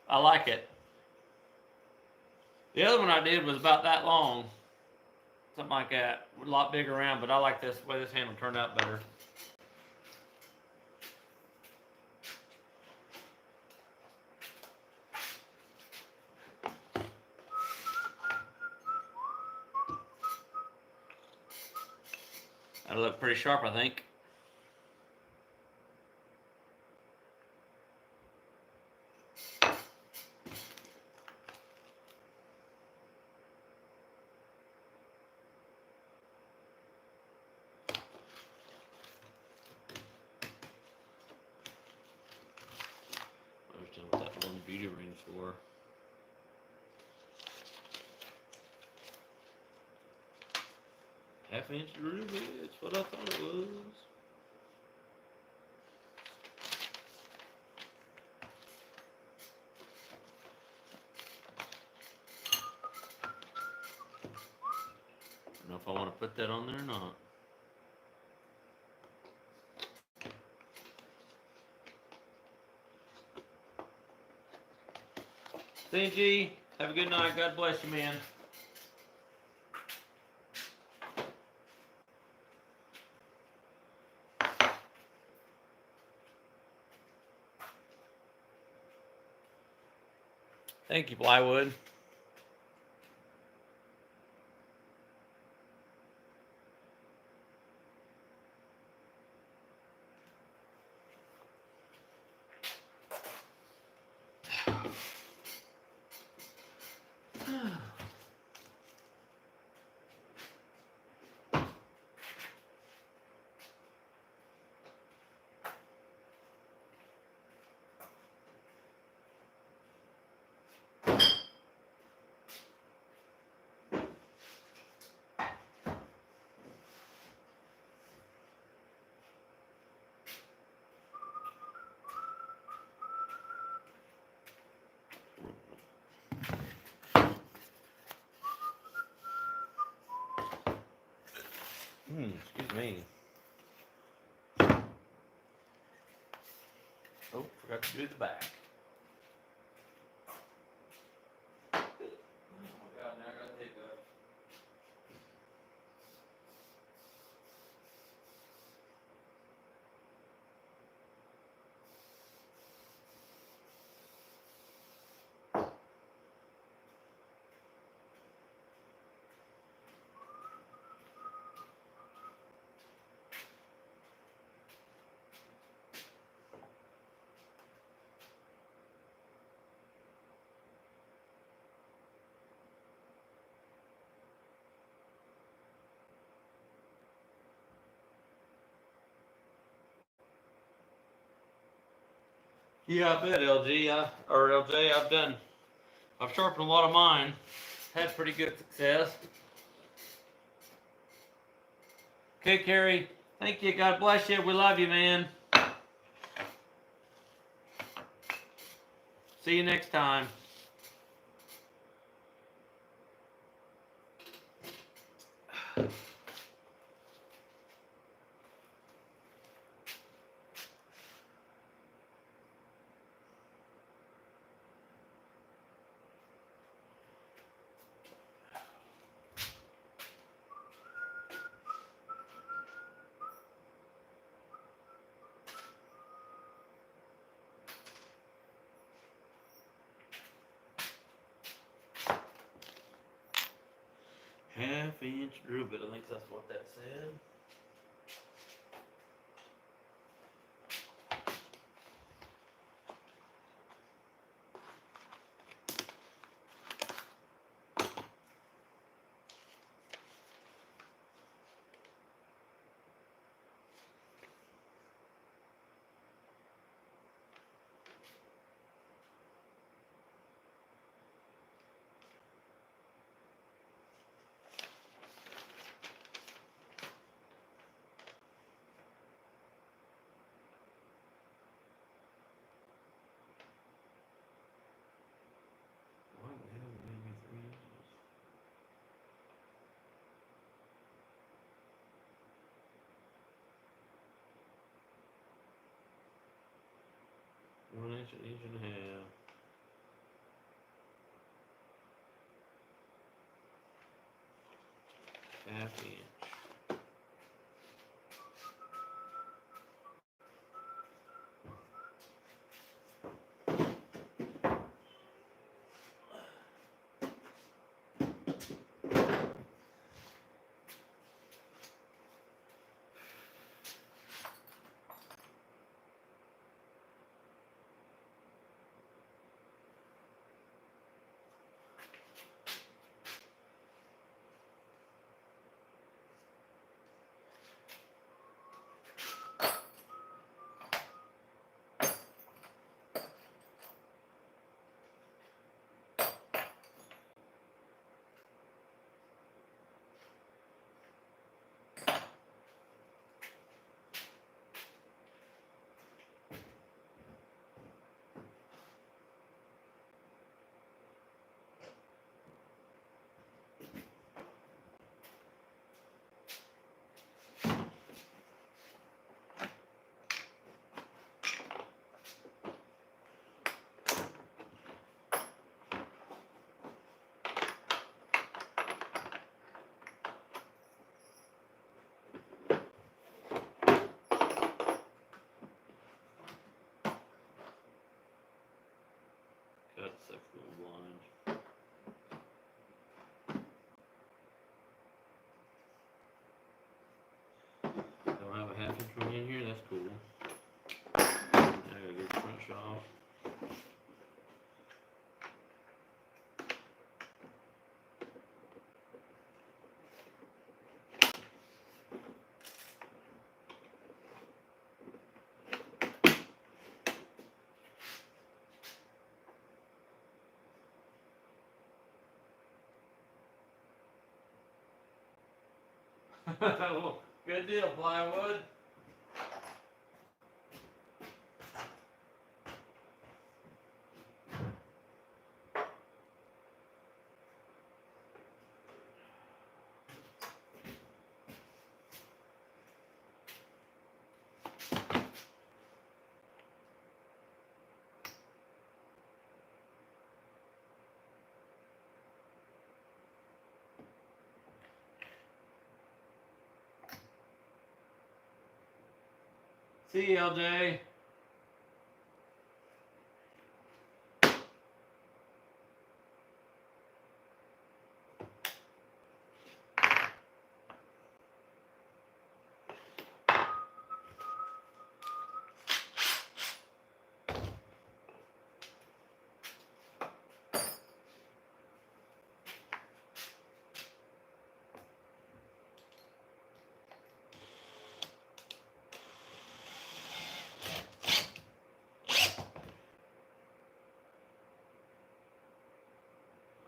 I like it. The other one I did was about that long. Something like that. A lot bigger around, but I like this way this handle turned out better. That'll look pretty sharp, I think. I understand what that one beauty ring's for. Half-inch ruby, it's what I thought it was. I don't know if I want to put that on there or not. CG, have a good night. God bless you, man. Thank you, Plywood. Excuse me. Oh, forgot to do the back. Oh my God, now I gotta take that. Yeah, I bet LJ, I've sharpened a lot of mine. Had pretty good success. Okay, Carrie, thank you. God bless you. We love you, man. See you next time. Half-inch drill bit. I think that's what that said. inch and a half inch. Cut sectional blind. Don't have a half inch one in here, that's cool. Now I gotta get the front shot. Well, good deal, plywood. See you, LJ.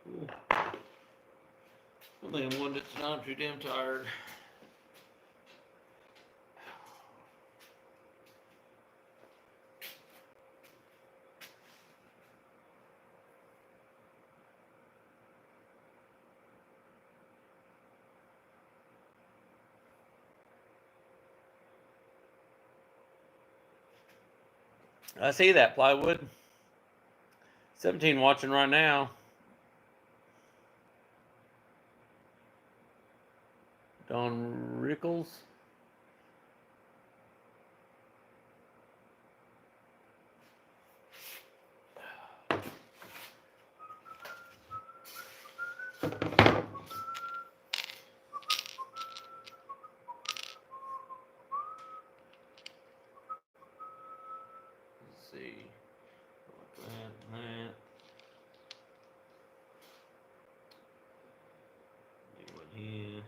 Cool. I think I'm one that's not too damn tired. I see that, plywood. 17 watching right now. Don Rickles. Let's see. That. New one here.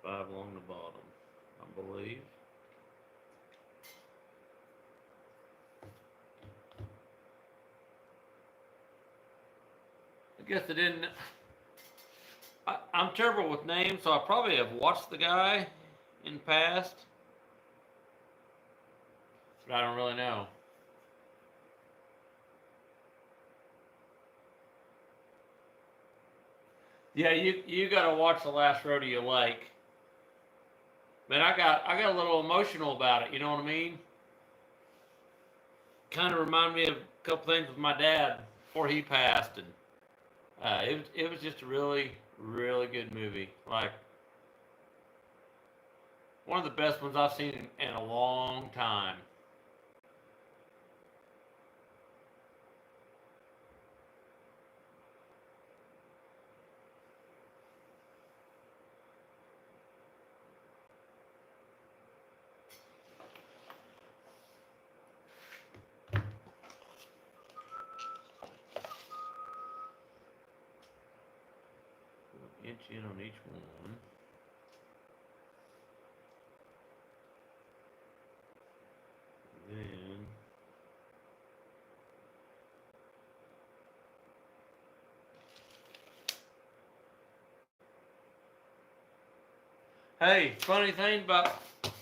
Five along the bottom, I believe. I guess I didn't. I'm terrible with names, so I probably have watched the guy in the past, but I don't really know. Yeah, you gotta watch the last rodeo like. Man, I got a little emotional about it. You know what I mean? Kind of remind me of a couple things with my dad before he passed, and it was just a really really good movie. Like one of the best ones I've seen in a long time. Inch in on each one. Then hey,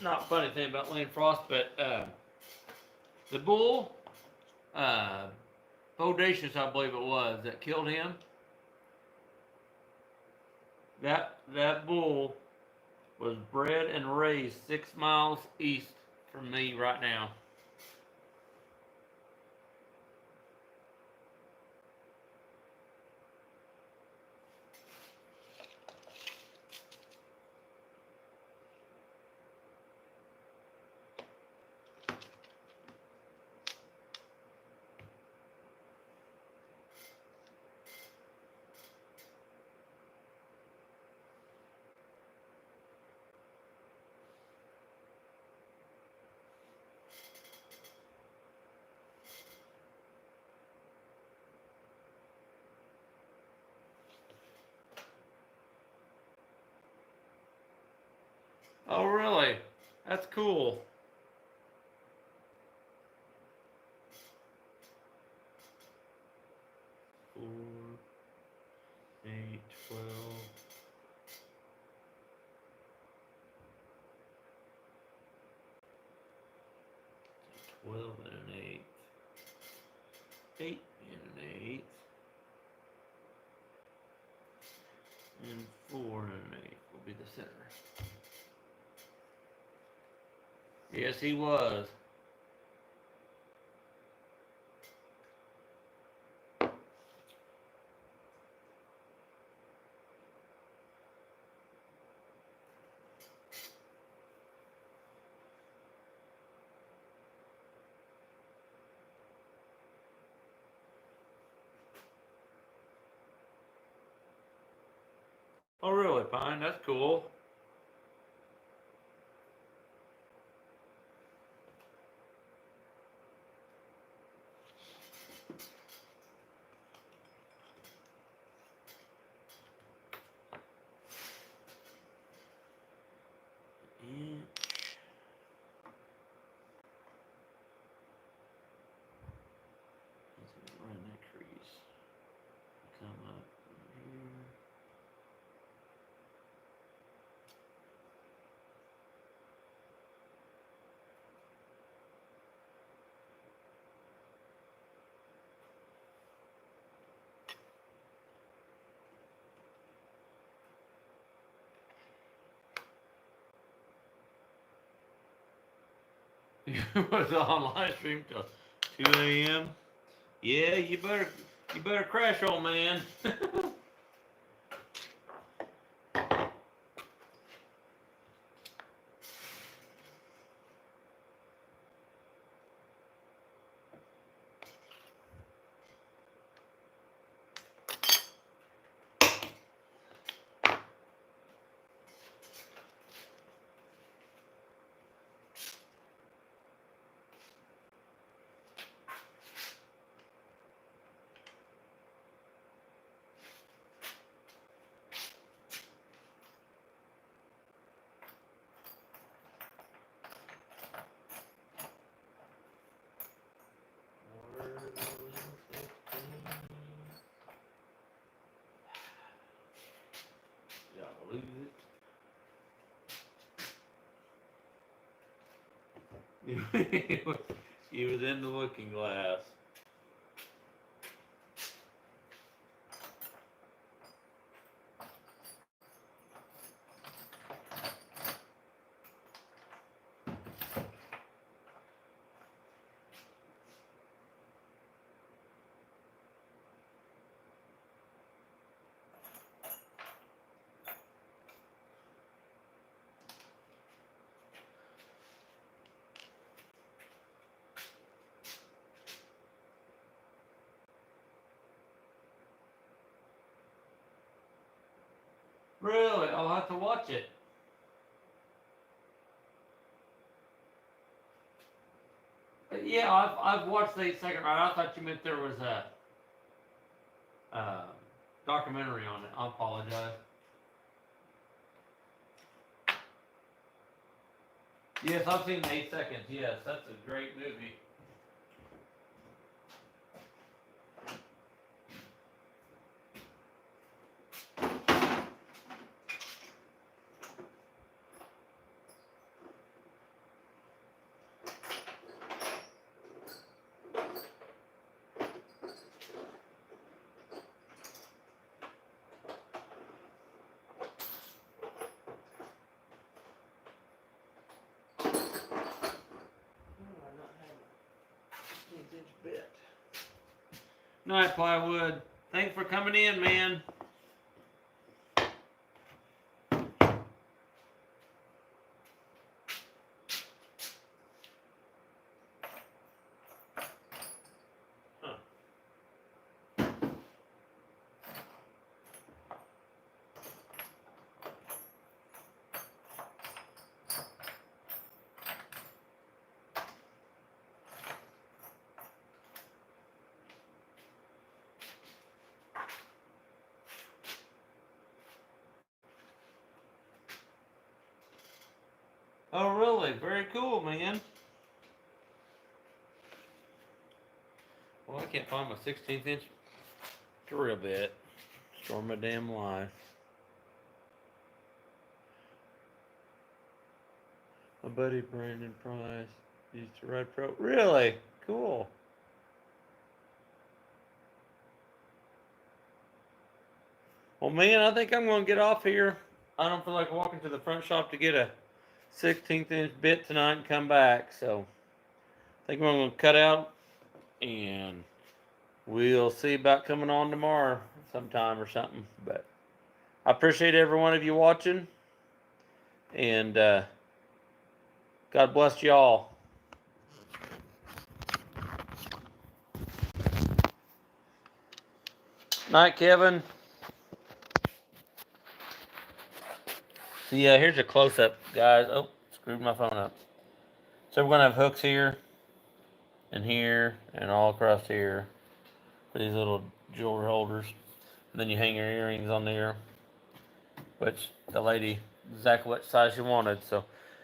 not funny thing about Lane Frost, but the bull, uh, Bodacious, I believe it was, that killed him. That bull was bred and raised 6 miles east from me right now. Oh, really? That's cool. 4, 8, 12. 12 and an eighth. 8 and an eighth. And 4 and an eighth will be the center. Yes, he was. Oh, really, Pine? That's cool. Inch. Let's run that crease. Come up here. You was on live stream till 2 a.m. Yeah, you better crash, old man. He was in the looking glass. Really? I'll have to watch it. Yeah, I've watched the 8-second ride. I thought you meant there was a documentary on it. I apologize. Yes, I've seen the 8 seconds. Yes, that's a great movie. Night, Plywood. Thanks for coming in, man. Oh, really? Very cool, man. Well, I can't find my 16th inch drill bit. Story my damn life. My buddy Brandon Price used to ride pro. Really? Cool. Well, man, I think I'm going to get off here. I don't feel like walking to the front shop to get a 16th inch bit tonight and come back. So I think I'm going to cut out and we'll see about coming on tomorrow sometime or something. But I appreciate every one of you watching. And God bless y'all. Night, Kevin. So yeah, here's a close-up, guys. Oh, screwed my phone up. So we're going to have hooks here and all across here for these little jewelry holders. And then you hang your earrings on there, which the lady exactly what size you wanted. So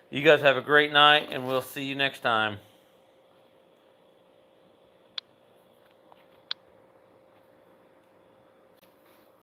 you guys have a great night, and we'll see you next time.